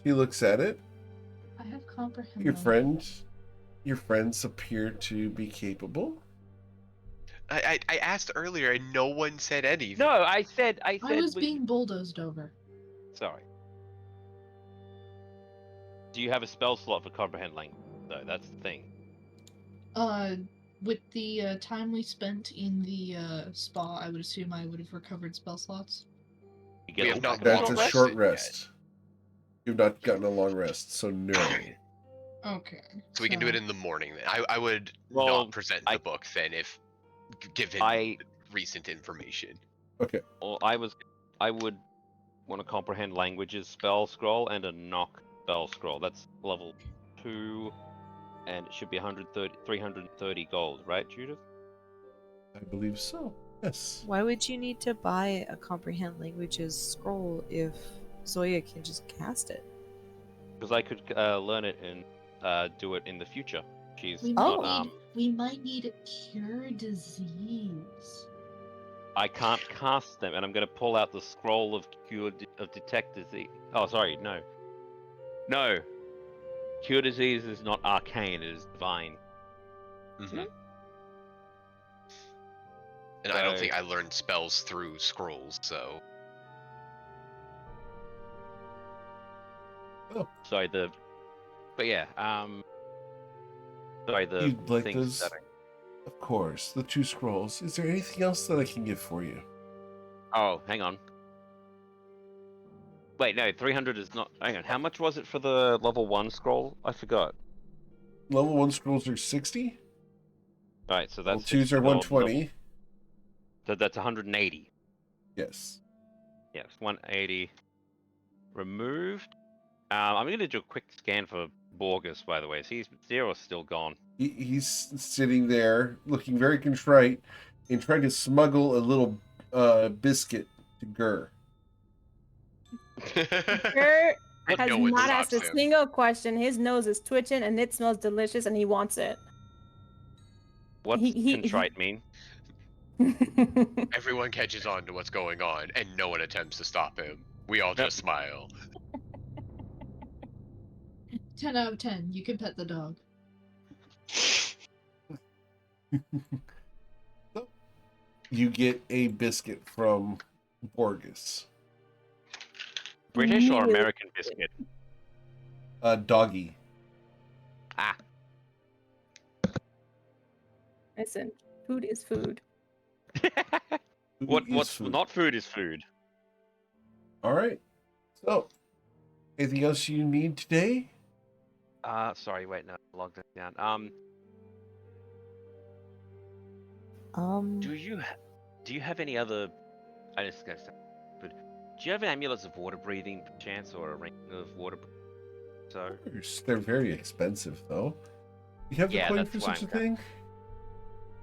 She looks at it. I have comprehend. Your friends appear to be capable. I asked earlier and no one said anything. No, I said. I was being bulldozed over. Sorry. Do you have a spell slot for comprehend language? Though that's the thing. With the time we spent in the spa, I would assume I would have recovered spell slots. You We get have all not back That's on a rest? short yet. rest. You've not gotten a long rest, so no. Okay. So we can do it in the morning then. I would Well, not present the book then if given recent information. Okay. Well, I would want to comprehend languages spell scroll and a knock spell scroll. That's level 2, and it should be 330 gold, right, Judith? I believe so. Yes. Why would you need to buy a comprehend languages scroll if Zoya can just cast it? Because I could learn it and do it in the future. She's We not. might need. We might need a cure disease. I can't cast them, and I'm going to pull out the scroll of detect disease. Oh, sorry, no. Cure disease is not arcane; it is divine. Mm-hmm. And I don't think I learned spells through scrolls, so. Oh. Sorry, but yeah, sorry, the You'd like things those? Of course, the 2 scrolls. Is there anything else that I can get for you? Oh, hang on. Wait, no, 300 is not. Hang on, how much was it for the level 1 scroll? I forgot. Level 1 scrolls are 60. Alright, so Level that's 2s are 120. So that's 180. Yes. Yes, 180. Removed. I'm going to do a quick scan for Borgus, by the way. So Zero's still gone. He's sitting there, looking very contrite, and trying to smuggle a little biscuit to Gur. Gur has No one not asked a stops him. single question. His nose is twitching, and it smells delicious, and he wants it. What's contrite mean? Everyone catches on to what's going on, and no one attempts to stop him. We all just smile. 10 out of 10. You can pet the dog. You get a biscuit from Borgus. British or American biscuit? Doggy. Ah. Listen, food is food. What's food? not food is food. All right. So, anything else you need today? Sorry, wait, no, I logged it down. Do you have any other? I just gotta say, but do you have an amulets of water breathing chance or a ring of water? So They're very expensive, though. You have the coin for such a thing?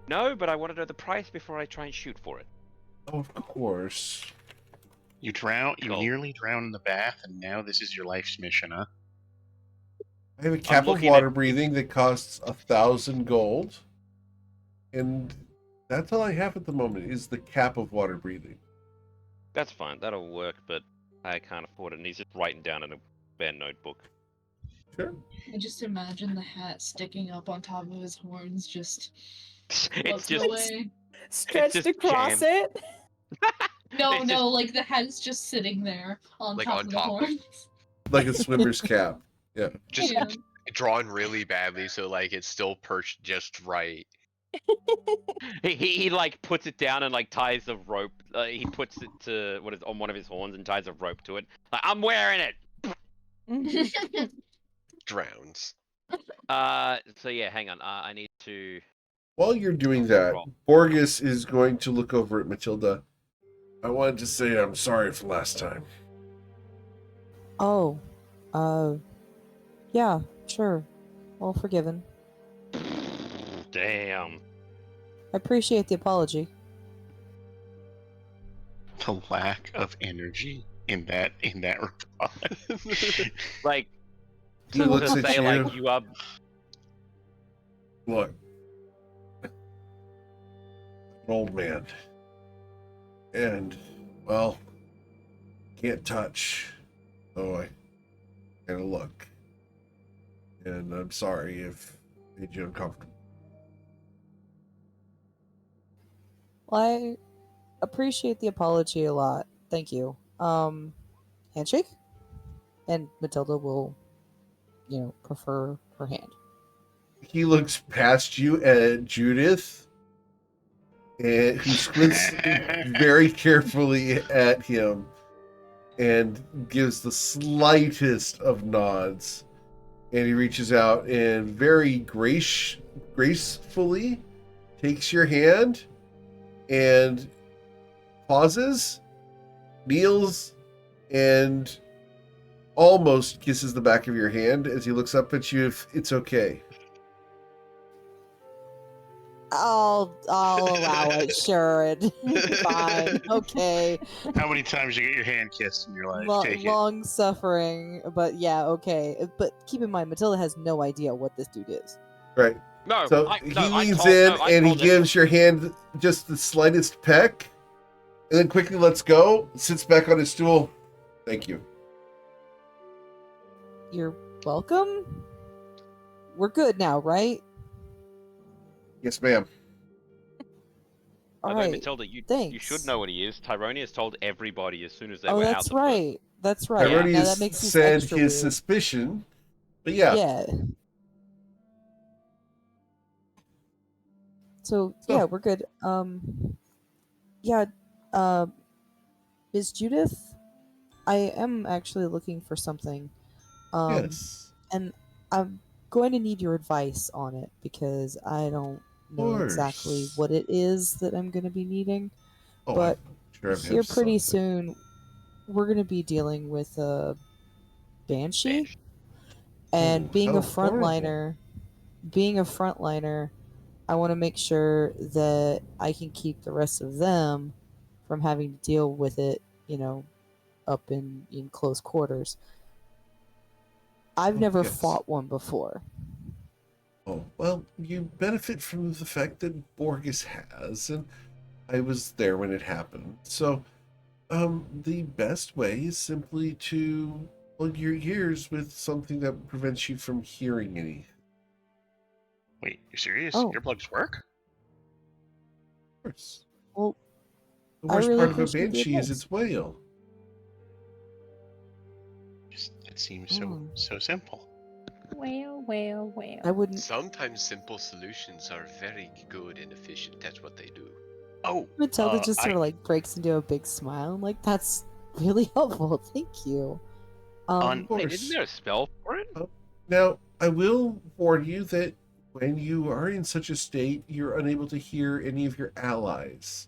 No, but I want to know the price before I try and shoot for it. Oh, of course. You nearly drown in the bath, and now this is your life's mission, huh? I have a cap of water breathing that costs 1,000 gold. And that's all I have at the moment, is the cap of water breathing. That's fine, that'll work, but I can't afford it, and he's just writing down in a bare notebook. Sure. I just imagine the hat sticking up on top of his horns, just it's just away. Stretched across it. No, like the head is just sitting there on top of the horns. Like a swimmer's cap. Yeah. Just drawn really badly, so like it's still perched just right. he like puts it down and like ties the rope. He puts it to on one of his horns and ties a rope to it. Like, I'm wearing it. Drowns. So yeah, hang on. I need to. While you're doing that, Borgus is going to look over at Matilda. I wanted to say I'm sorry for last time. Oh, yeah, sure. All forgiven. Damn. I appreciate the apology. The lack of energy in that reply. Like, He looks at say you. like you are. Look, an old man, and well, can't touch, so I gotta look. And I'm sorry if it made you uncomfortable. Well, I appreciate the apology a lot. Thank you. Handshake? And Matilda will, prefer her hand. He looks past you at Judith, and who squints very carefully at him and gives the slightest of nods And he reaches out and very gracefully takes your hand and pauses, kneels, and almost kisses the back of your hand as he looks up at you if it's okay. I'll allow it. Sure, fine, okay. How many times you get your hand kissed in your life? Take it. Long suffering, but yeah, okay. But keep in mind, Matilda has no idea what this dude is. Right. No, So I he told- leans in no, I and he told him. gives your hand just the slightest peck, and then quickly lets go, sits back on his stool. Thank you. You're welcome. We're good now, right? Yes, ma'am. All Although, right. Matilda, you Thanks. should know what he is. Tyrone has told everybody as soon as they Oh, were out that's the right. That's right. Yeah. Now that Tyronius makes this said extra his weird. suspicion, but yeah. Yeah. So yeah, we're good. Yeah. Ms. Judith, I am actually looking for something. Yes. And I'm going to need your advice on it because I don't know exactly Course. what it is that I'm going to be needing. Oh, But I'm sure I've here had pretty something. soon, we're going to be dealing with a banshee. Banshee. And Oh, being how a frontliner, I want to make sure that I can keep the rest of them from having to deal with it, up in close quarters. I've Oh, never yes. fought one before. Oh, well, you benefit from the fact that Borges has, and I was there when it happened. So, the best way is simply to plug your ears with something that prevents you from hearing anything. Wait, you're serious? Oh. Earplugs work? Of course. Well, The I worst really part of a appreciate the banshee is advice. its wail. It seems so simple. Well. I wouldn't. Sometimes simple solutions are very good and efficient. That's what they do. Oh, Matilda just sort of like breaks into a big smile. I'm like, that's really helpful. Thank you. On- Of Wait, course. isn't there a spell for it? Now, I will warn you that when you are in such a state, you're unable to hear any of your allies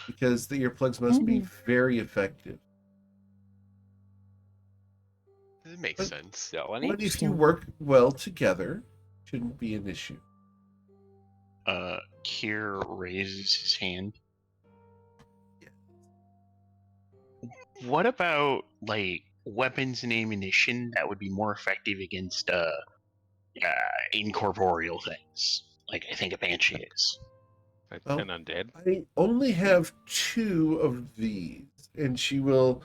because the earplugs must be very effective. It makes But- sense. But if you Interesting. work well together, shouldn't be an issue. Kier raises his hand. What about, like, weapons and ammunition that would be more effective against, incorporeal things? Like I think a banshee is. An Oh. undead. I only have 2 of these, and she will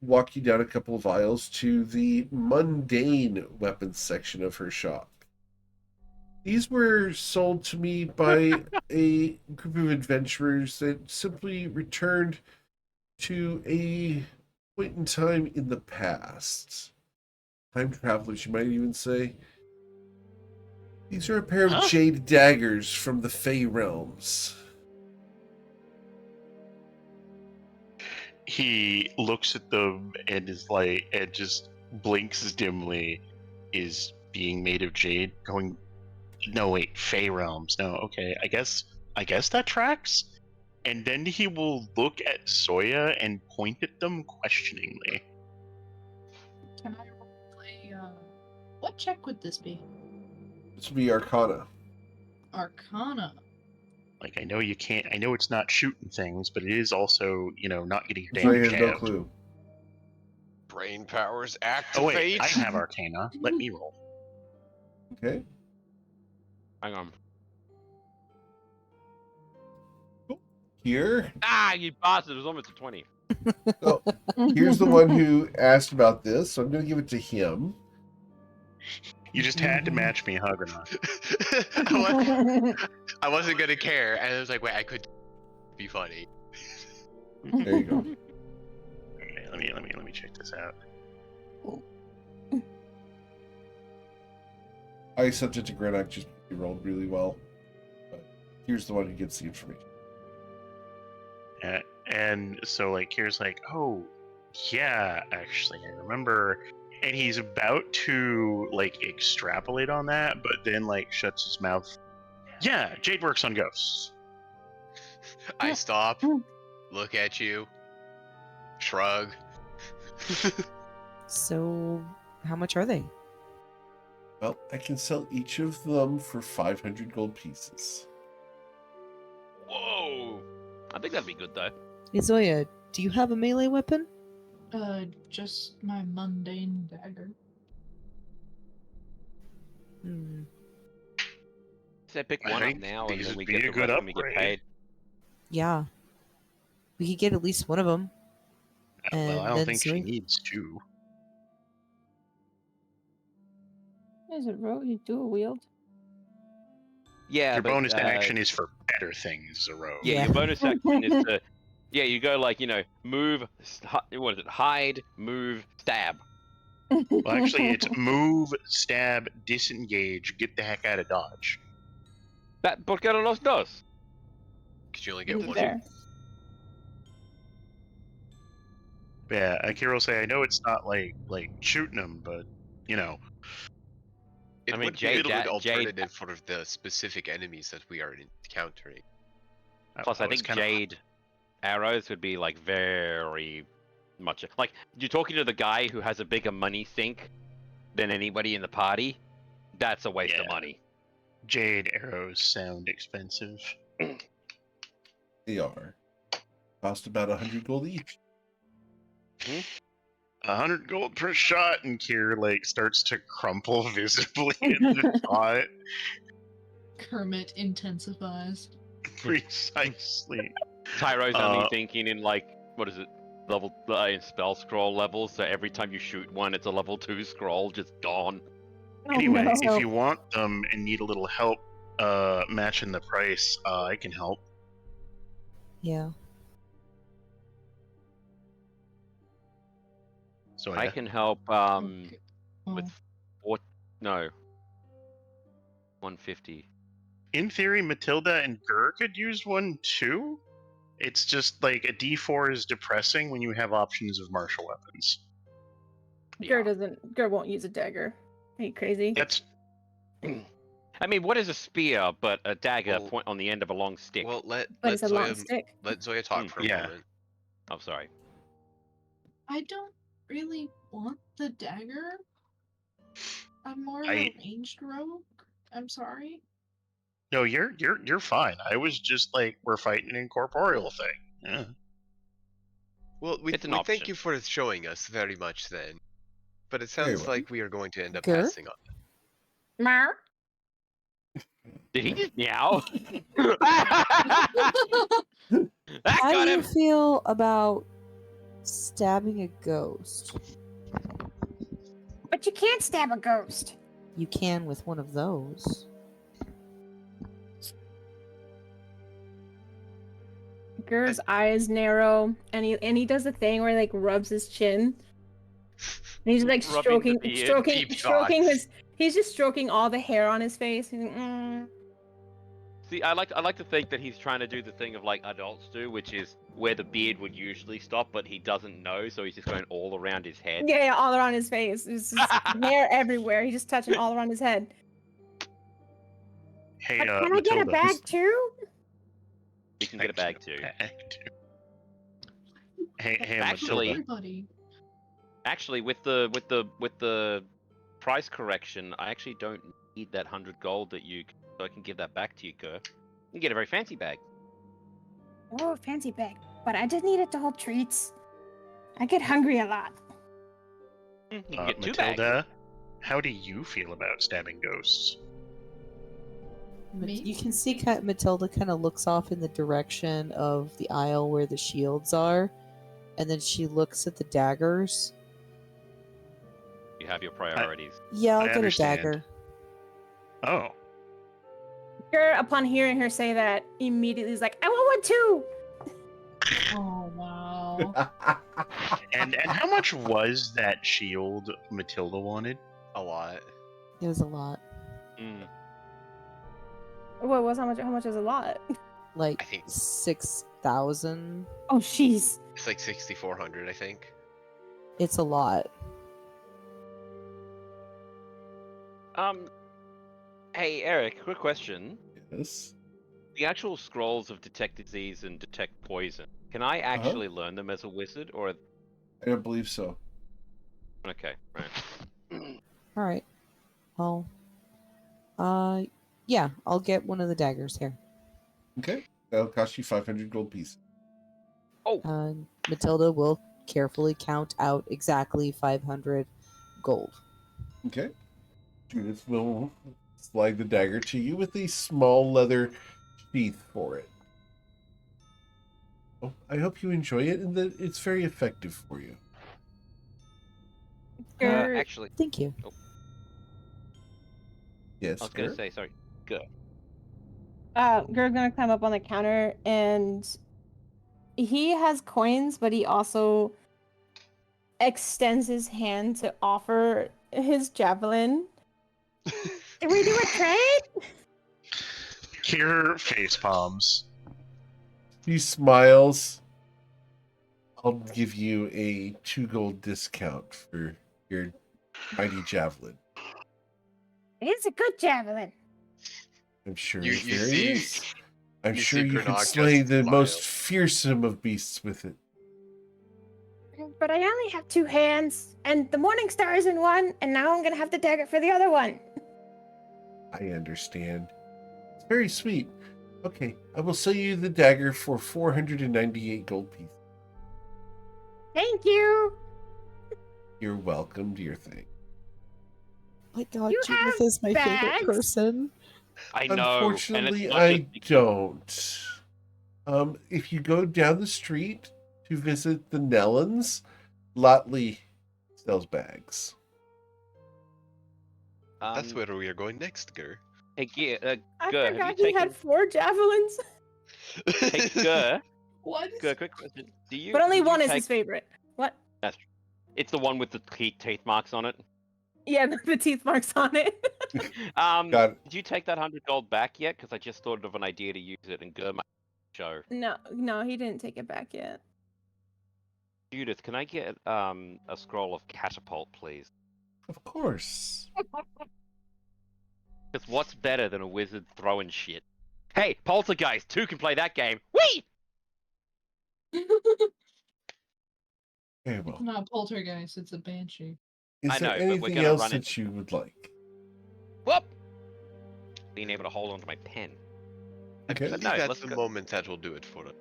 walk you down a couple of aisles to the mundane weapons section of her shop. These were sold to me by a group of adventurers that simply returned to a point in time in the past. Time travelers, you might even say. These are a pair of jade daggers from the Fey realms. He looks at them and is like, and just blinks dimly. Is being made of jade going? No, wait, Fey realms. No, okay. I guess that tracks. And then he will look at Soya and point at them questioningly. Can I play? What check would this be? This would be Arcana. Arcana. Like, I know you can't. I know it's not shooting things, but it is also, not getting your So damn I have no stabbed. clue. Brain powers Oh activate. wait, I have Arcana. Let me roll. Okay. Hang on. Here. Ah, you bastard! It was almost a 20. So here's the one who asked about this, so I'm going to give it to him. You just had to match me, hug or not. I wasn't gonna care, and I was like, wait, I could be funny. There you go. Okay, let me check this out. I sent it to Grenak just because he rolled really well. But here's the one who gets the information. And so, like, here's like, oh, yeah, actually, I remember and he's about to like extrapolate on that, but then like shuts his mouth. Yeah, Jade works on ghosts. I stop, look at you, shrug. So, how much are they? Well, I can sell each of them for 500 gold pieces. Whoa! I think that'd be good though. Izoya, do you have a melee weapon? Just my mundane dagger. Hmm. So pick I one up think now, and these then we would be get a the good rest when we get upgrade. paid. Yeah. We could get at least one of them. Well, I And don't then think she Zoe- needs to. Is it rogue? You dual wield? Yeah, Your but bonus action is for better things, Zero. yeah, Yeah. your bonus action is to you go like move, what is it? Hide, move, stab. Well, actually, it's move, stab, disengage, get the heck out of dodge. That ¿Por qué no los dos? Because you only get one. There. Yeah, Akira will say, I know it's not like shooting them, but you know. It I mean, would be a Jade- good Jade- alternative for the specific enemies that we are encountering. Plus, I think Jade arrows would be like very much like you're talking to the guy who has a bigger money sink than anybody in the party. That's a waste of Yeah. money. Jade arrows sound expensive. They are. Cost about 100 gold each. 100 gold per shot, and Kier like starts to crumple visibly in the thought. Kermit intensifies. Precisely. Tyro's only thinking in like what is it, level in spell scroll levels. So every time you shoot one, it's a level 2 scroll just gone. Anyway, no. if you want them and need a little help matching the price, I can help. Yeah. So I can help Okay. with Oh, 150. in theory, Matilda and Gur could use one too. It's just like a D4 is depressing when you have options of martial weapons. Gur won't use a dagger. Are you crazy? That's I mean, what is a spear but a dagger Well- point on the end of a long stick? Well, But let it's a long Zoya stick. let Zoya talk for a Yeah. moment. I'm sorry. I don't really want the dagger. I'm more of a ranged rogue. I'm sorry. no, you're fine. I was just like, we're fighting an incorporeal thing. Yeah. Well, we It's an thank option. you for showing us very much then. But it Very sounds well. like we are going to end up Gur? passing on. Meow. Did he just meow? That How got do you him. feel about stabbing a ghost? But you can't stab a ghost. You can with one of those. Gur's eyes narrow, and he does the thing where he like rubs his chin. And he's like Rubbing the beard. Deep stroking thoughts. his. He's just stroking all the hair on his face. He's like, See, I like to think that he's trying to do the thing of like adults do, which is where the beard would usually stop, but he doesn't know, so he's just going all around his head. yeah, all around his face. There's just hair everywhere. He's just touching all around his head. Hey, But can I Matilda. get a bag too? You can get a bag too. Hey, Actually- Matilda. Everybody. Actually, with the price correction, I actually don't need that 100 gold that you, so I can give that back to you, Kerr. You can get a very fancy bag. Oh, fancy bag. But I just need it to hold treats. I get hungry a lot. You can get 2 bags. Matilda, how do you feel about stabbing ghosts? Me? You can see Matilda kind of looks off in the direction of the aisle where the shields are, and then she looks at the daggers. You have your priorities. Yeah, I'll I get a understand. dagger. Oh, Gur, upon hearing her say that, immediately is like, I want one too! Oh wow. and how much was that shield Matilda wanted? A lot. It was a lot. Mm. What was how much is a lot? Like I think 6,000. Oh jeez. it's like 6,400, I think. It's a lot. Hey Eric, quick question. Yes. The actual scrolls of detect disease and detect poison. Can I actually learn them as a wizard, or? I don't believe so. Okay, right. All right. Well, yeah, I'll get one of the daggers here. Okay. That'll cost you 500 gold pieces. Oh. Matilda will carefully count out exactly 500 gold. Okay. Judith will slide the dagger to you with a small leather sheath for it. Well, I hope you enjoy it and that it's very effective for you. Actually, Thank you. Oh, Yes, I was going to say, sorry. Good. Ger's gonna climb up on the counter, and he has coins, but he also extends his hand to offer his javelin. Can we do a trade? Kier face palms. He smiles. I'll give you a 2 gold discount for your mighty javelin. It's a good javelin. I'm sure You- it you very see- is. I'm you sure see you can Granach slay just the smile. most fearsome of beasts with it. But I only have 2 hands, and the Morning Star is in one, and now I'm gonna have the dagger for the other one. I understand. It's very sweet. Okay, I will sell you the dagger for 498 gold pieces. Thank you. You're welcome, dear thing. My God, You Judith have is my favorite bags? person. I know. Unfortunately, and it's not I just because- don't. If you go down the street to visit the Nellens, Lotley sells bags. That's where we are going next, Gur. Hey, Gear, I Gur, have forgot you he had taken... 4 javelins. Hey, Gur, What? Gur, quick question. But only did you one is take... his favorite. What? That's true. It's the one with the teeth marks on it. Yeah, the teeth marks on it. Got it. Did you take that 100 gold back yet? Because I just thought of an idea to use it and Gur might show. No, he didn't take it back yet. Judith, can I get a scroll of catapult, please? Of course. Because what's better than a wizard throwing shit? Hey, Poltergeist 2 can play that game. Whee! Very well. It's not a poltergeist, it's a banshee. Is I there know, but we're anything gonna else run that you would like? Whoop! Being able to hold onto my pen. I Okay. believe no, that's let's the go. moment that will do it for us.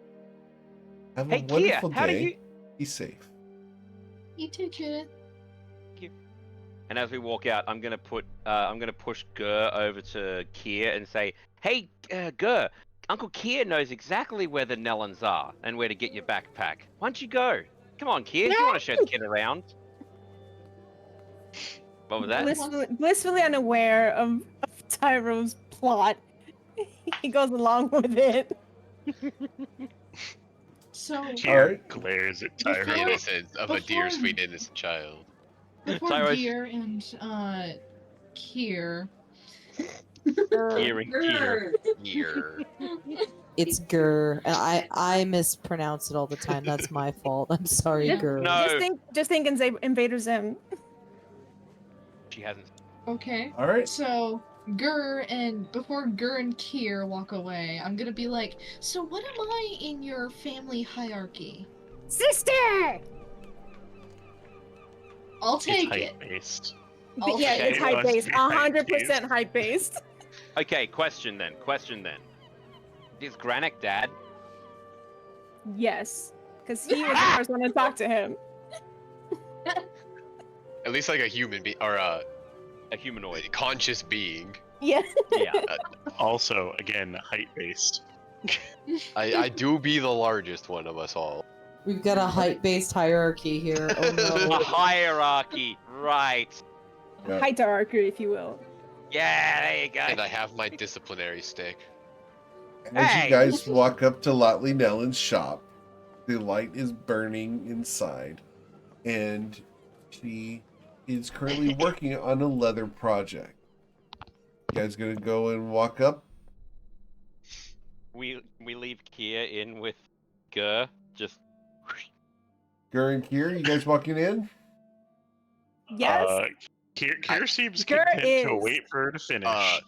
Have Hey, a Kia, wonderful how do day. you... Be safe. You too, Judith. And as we walk out, I'm gonna push Gur over to Kier and say, "Hey, Gur, Uncle Kier knows exactly where the Nellens are and where to get your backpack. Why don't you go? Come on, Kier, you want to show the kid around?" What was that? Blissfully unaware of Tyro's plot, he goes along with it. So, Kier Alright. glares at The Before- Tyro. innocence of a dear, before- sweet, innocent child. before Tyro's- Gear and Kier. Kier and Kier. Year. It's Gur. And I mispronounce it all the time. That's my fault. I'm sorry, Yeah. Gur. No. Just think Invader Zim. She hasn't. Okay. Alright. So before Gur and Kier walk away, I'm gonna be like, so what am I in your family hierarchy? Sister! I'll It's take it. height based. I'll Yeah, take it's it. hype based. It must be 100% hype based. Okay, question then. Is Granick dad? Yes. Because he was the first one to talk to him. At least like a human being or a humanoid. conscious being. Yeah. Yeah. Also, again, height based. I do be the largest one of us all. We've got a height-based hierarchy here. Oh A no. hierarchy, right? Yeah. Hierarchy, if you will. Yeah, there you go. And I have my disciplinary stick. As Hey! you guys walk up to Lotley Nellen's shop, the light is burning inside, and she is currently working on a leather project. You guys gonna go and walk up? We leave Kier in with Gur. Just Gur and Kier, you guys walking in? Yes. Kier seems Ger content to is- wait for her to finish.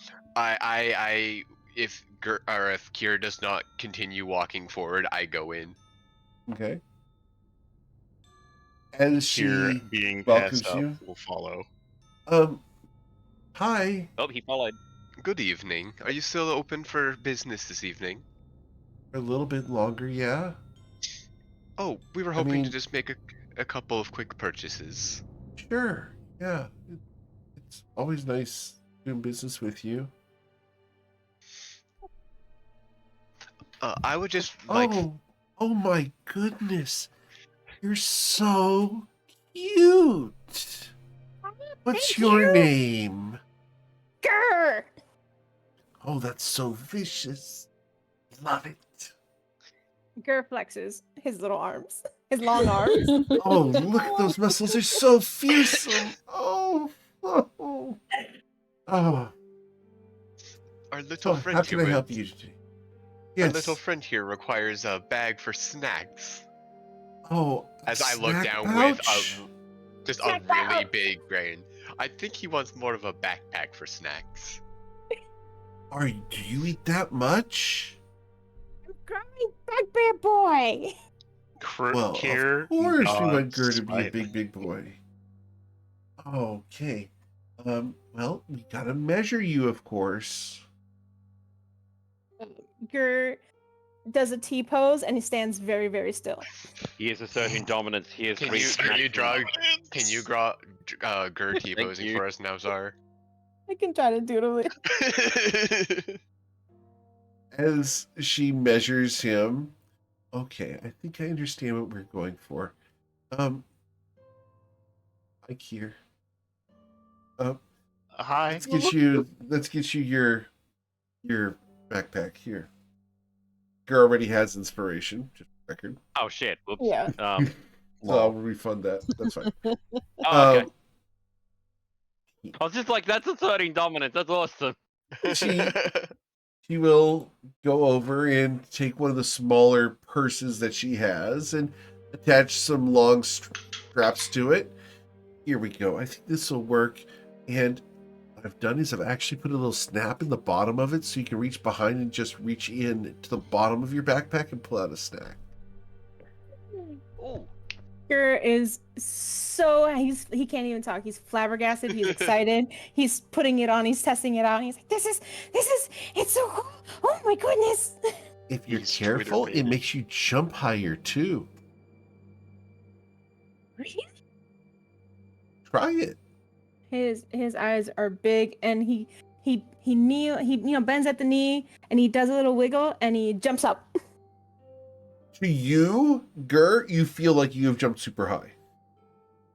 If Kira does not continue walking forward, I go in. Okay. As Kier, she being welcomes passed up, you. will follow. Hi. Oh, he followed. Good evening. Are you still open for business this evening? A little bit longer, yeah? Oh, we were I hoping to mean- just make a couple of quick purchases. Sure, yeah. It's always nice doing business with you. I would just like. Oh my goodness. You're so cute. What's Thank your you. name? Grr! Oh, that's so vicious. Love it. Ger flexes his little arms, his long arms. Oh, look at those muscles. They're so fearsome. Oh. Oh. Our little So, friend how can here. I help you today? Our Yes. little friend here requires a bag for snacks. Oh, As I look snack down pouch? with just a Snack really pouch. big grain. I think he wants more of a backpack for snacks. Do you eat that much? I'm growing bugbear boy. Well, Kier of course we want nods Gur to be a slightly. big boy. Okay. Well, we gotta measure you, of course. Ger does a T pose and he stands very, very still. He is asserting dominance. He is Can you reaching draw maximum. Gur T posing you. for us now, Czar? I can try to doodle it. As she measures him. Okay, I think I understand what we're going for. Hi, Kier. Hi. Let's get you your backpack here. Gur already has inspiration, just for the record. Oh shit! Whoops. Yeah. So I'll refund that. That's fine. Oh, okay. Um, I was just like, that's asserting dominance. That's awesome. She will go over and take one of the smaller purses that she has and attach some long straps to it. Here we go. I think this will work. And what I've done is I've actually put a little snap in the bottom of it so you can reach behind and just reach in to the bottom of your backpack and pull out a snack. Ooh. Ger is so he can't even talk. He's flabbergasted. He's excited. He's putting it on. He's testing it out. And he's like, this is it's so cool. Oh my goodness. If you're He's careful, Twitter it made. makes you jump higher too. Really? Try it. His eyes are big and he bends at the knee and he does a little wiggle and he jumps up. To you, Gur, you feel like you have jumped super high.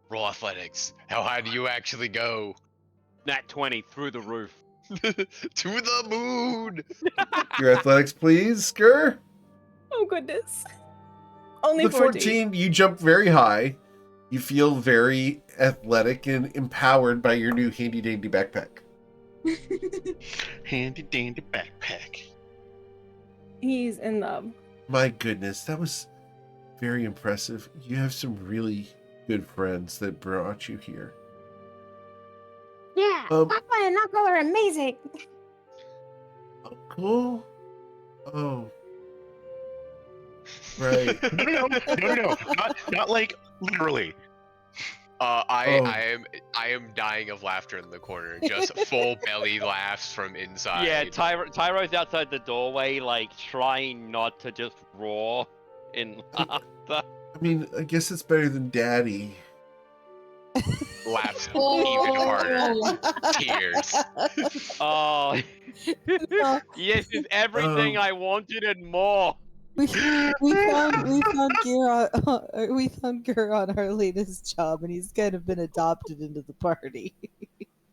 Roll athletics. How high do you actually go? Nat 20 through the roof. To the moon! Your athletics, please, Gur. Oh goodness. Only The 14, you jump very high. You feel very athletic and empowered by your new handy dandy backpack. Handy dandy backpack. He's in love. My goodness, that was very impressive. You have some really good friends that brought you here. Yeah, Papa and Uncle are amazing. Uncle? Oh. Right. No, not like literally. I am dying of laughter in the corner. Just full belly laughs from inside. Yeah, Tyro's outside the doorway, like trying not to just roar in laughter. I mean, I guess it's better than Daddy. Laughs Oh. even harder. Tears. Oh, No. yes, it's everything I wanted and more. We found Gur on our latest job, and he's kind of been adopted into the party.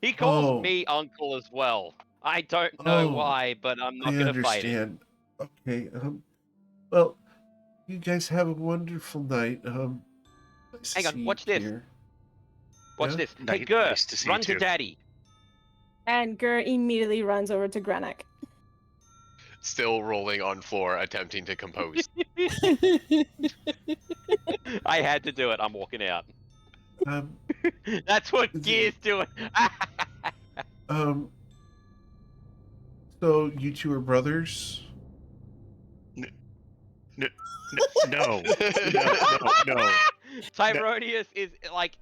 He calls Oh. me uncle as well. I don't know Oh, why, but I'm not I gonna fight it. understand. Okay. Well, you guys have a wonderful night. Nice to Hang on, see you watch this. here. Watch Yeah? this. Hey, Gur, Nice to see run you to too. Daddy. And Gur immediately runs over to Grenek. Still rolling on floor, attempting to compose. I had to do it. I'm walking out. That's what Gear's doing. So you two are brothers? No. No. Tyronius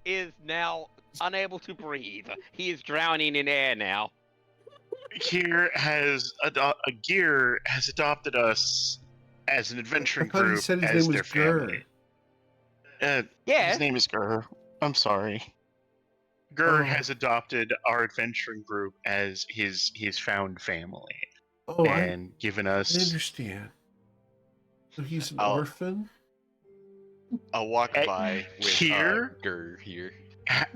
is now unable to breathe. He is drowning in air now. Gear has adopted us as an adventuring I thought he group said his as name their was Gur. family. Yeah. His name is Gur. I'm sorry. Gur Oh. has adopted our adventuring group as his found family Oh, and given I us. understand. So he's an I'll- orphan? I'll walk by with here? Gur here.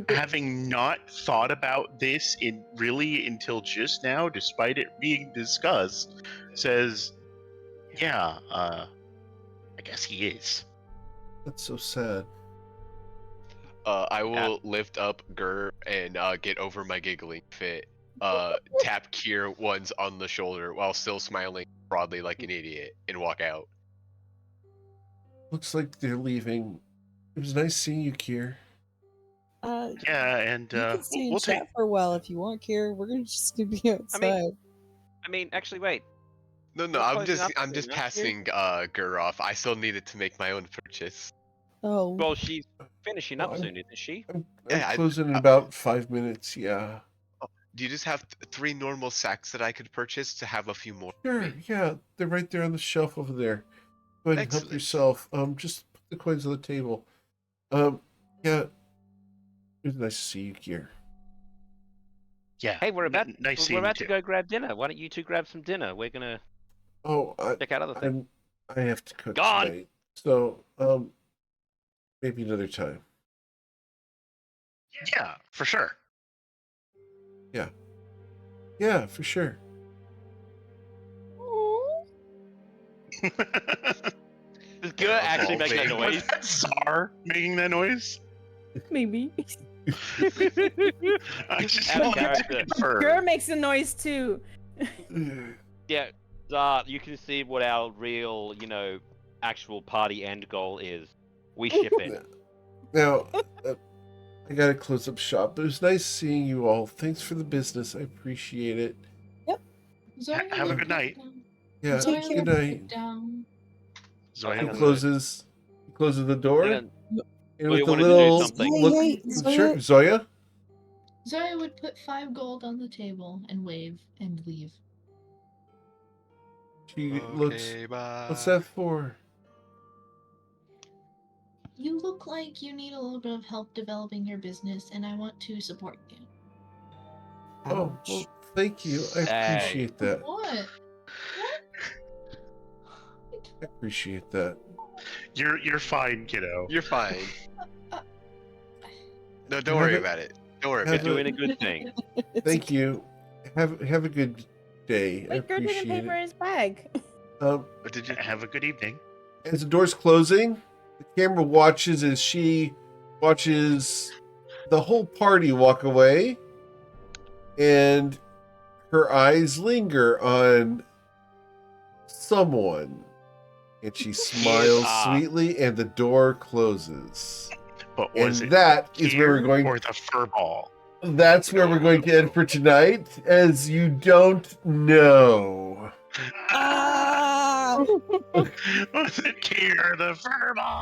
Having not thought about this until just now, despite it being discussed, says, "Yeah, I guess he is." That's so sad. I will lift up Gur and get over my giggling fit. Tap Kier once on the shoulder while still smiling broadly like an idiot and walk out. Looks like they're leaving. It was nice seeing you, Kier. Yeah, and You can stay and we'll chat take. for a while if you want, Kier. We're just gonna be outside. I mean, actually, wait. No, We're I'm closing just up I'm soon, just aren't passing Gur off. I still needed to make my own purchase. Oh, Well, she's finishing up Well, soon, isn't she? I'm Yeah, closing in about 5 minutes, yeah. Do you just have 3 normal sacks that I could purchase to have a few more? Sure, yeah. They're right there on the shelf over there. Go ahead and help Excellent. yourself. Just put the coins on the table. Yeah. It was nice to see you, Kier. Yeah. Hey, we're about to to go grab dinner. Why don't you two grab some dinner? We're gonna Oh, check out other things. I have to cook Gone. tonight. So, maybe another time. Yeah, for sure. Yeah, for sure. Does Gur actually make that noise? Was that Czar making that noise? Maybe. I just Out of wanted to character. confirm. Gur makes a noise too. Yeah, you can see what our real, actual party end goal is. We ship it. Now, I gotta close up shop. It was nice seeing you all. Thanks for the business. I appreciate it. Zoya Have a will good put night. down- Yeah, Zoya will good put night. down. Zoya He hang on. closes the door. Hang on. And Zoya with the wanted to do little something. look, Hey, sure, Zoya. Zoya would put 5 gold on the table and wave and leave. She looks. Okay, bye. What's that for? You look like you need a little bit of help developing your business, and I want to support you. Oh, well, thank you. I appreciate that. What? I appreciate that. You're fine, kiddo. You're fine. No, don't Have worry it- about it. Don't worry have about You're it. doing a good thing. Thank you. Have a good day. I Wait, Gur didn't pay appreciate for it. his bag. What did you? Have a good evening. As the door's closing, the camera watches as she watches the whole party walk away, and her eyes linger on someone, and she smiles sweetly, and the door closes. But was And it that is where we're here going. or the fur ball? That's where we're going to end for tonight, as you don't know. Ah! Was it here or the fur ball?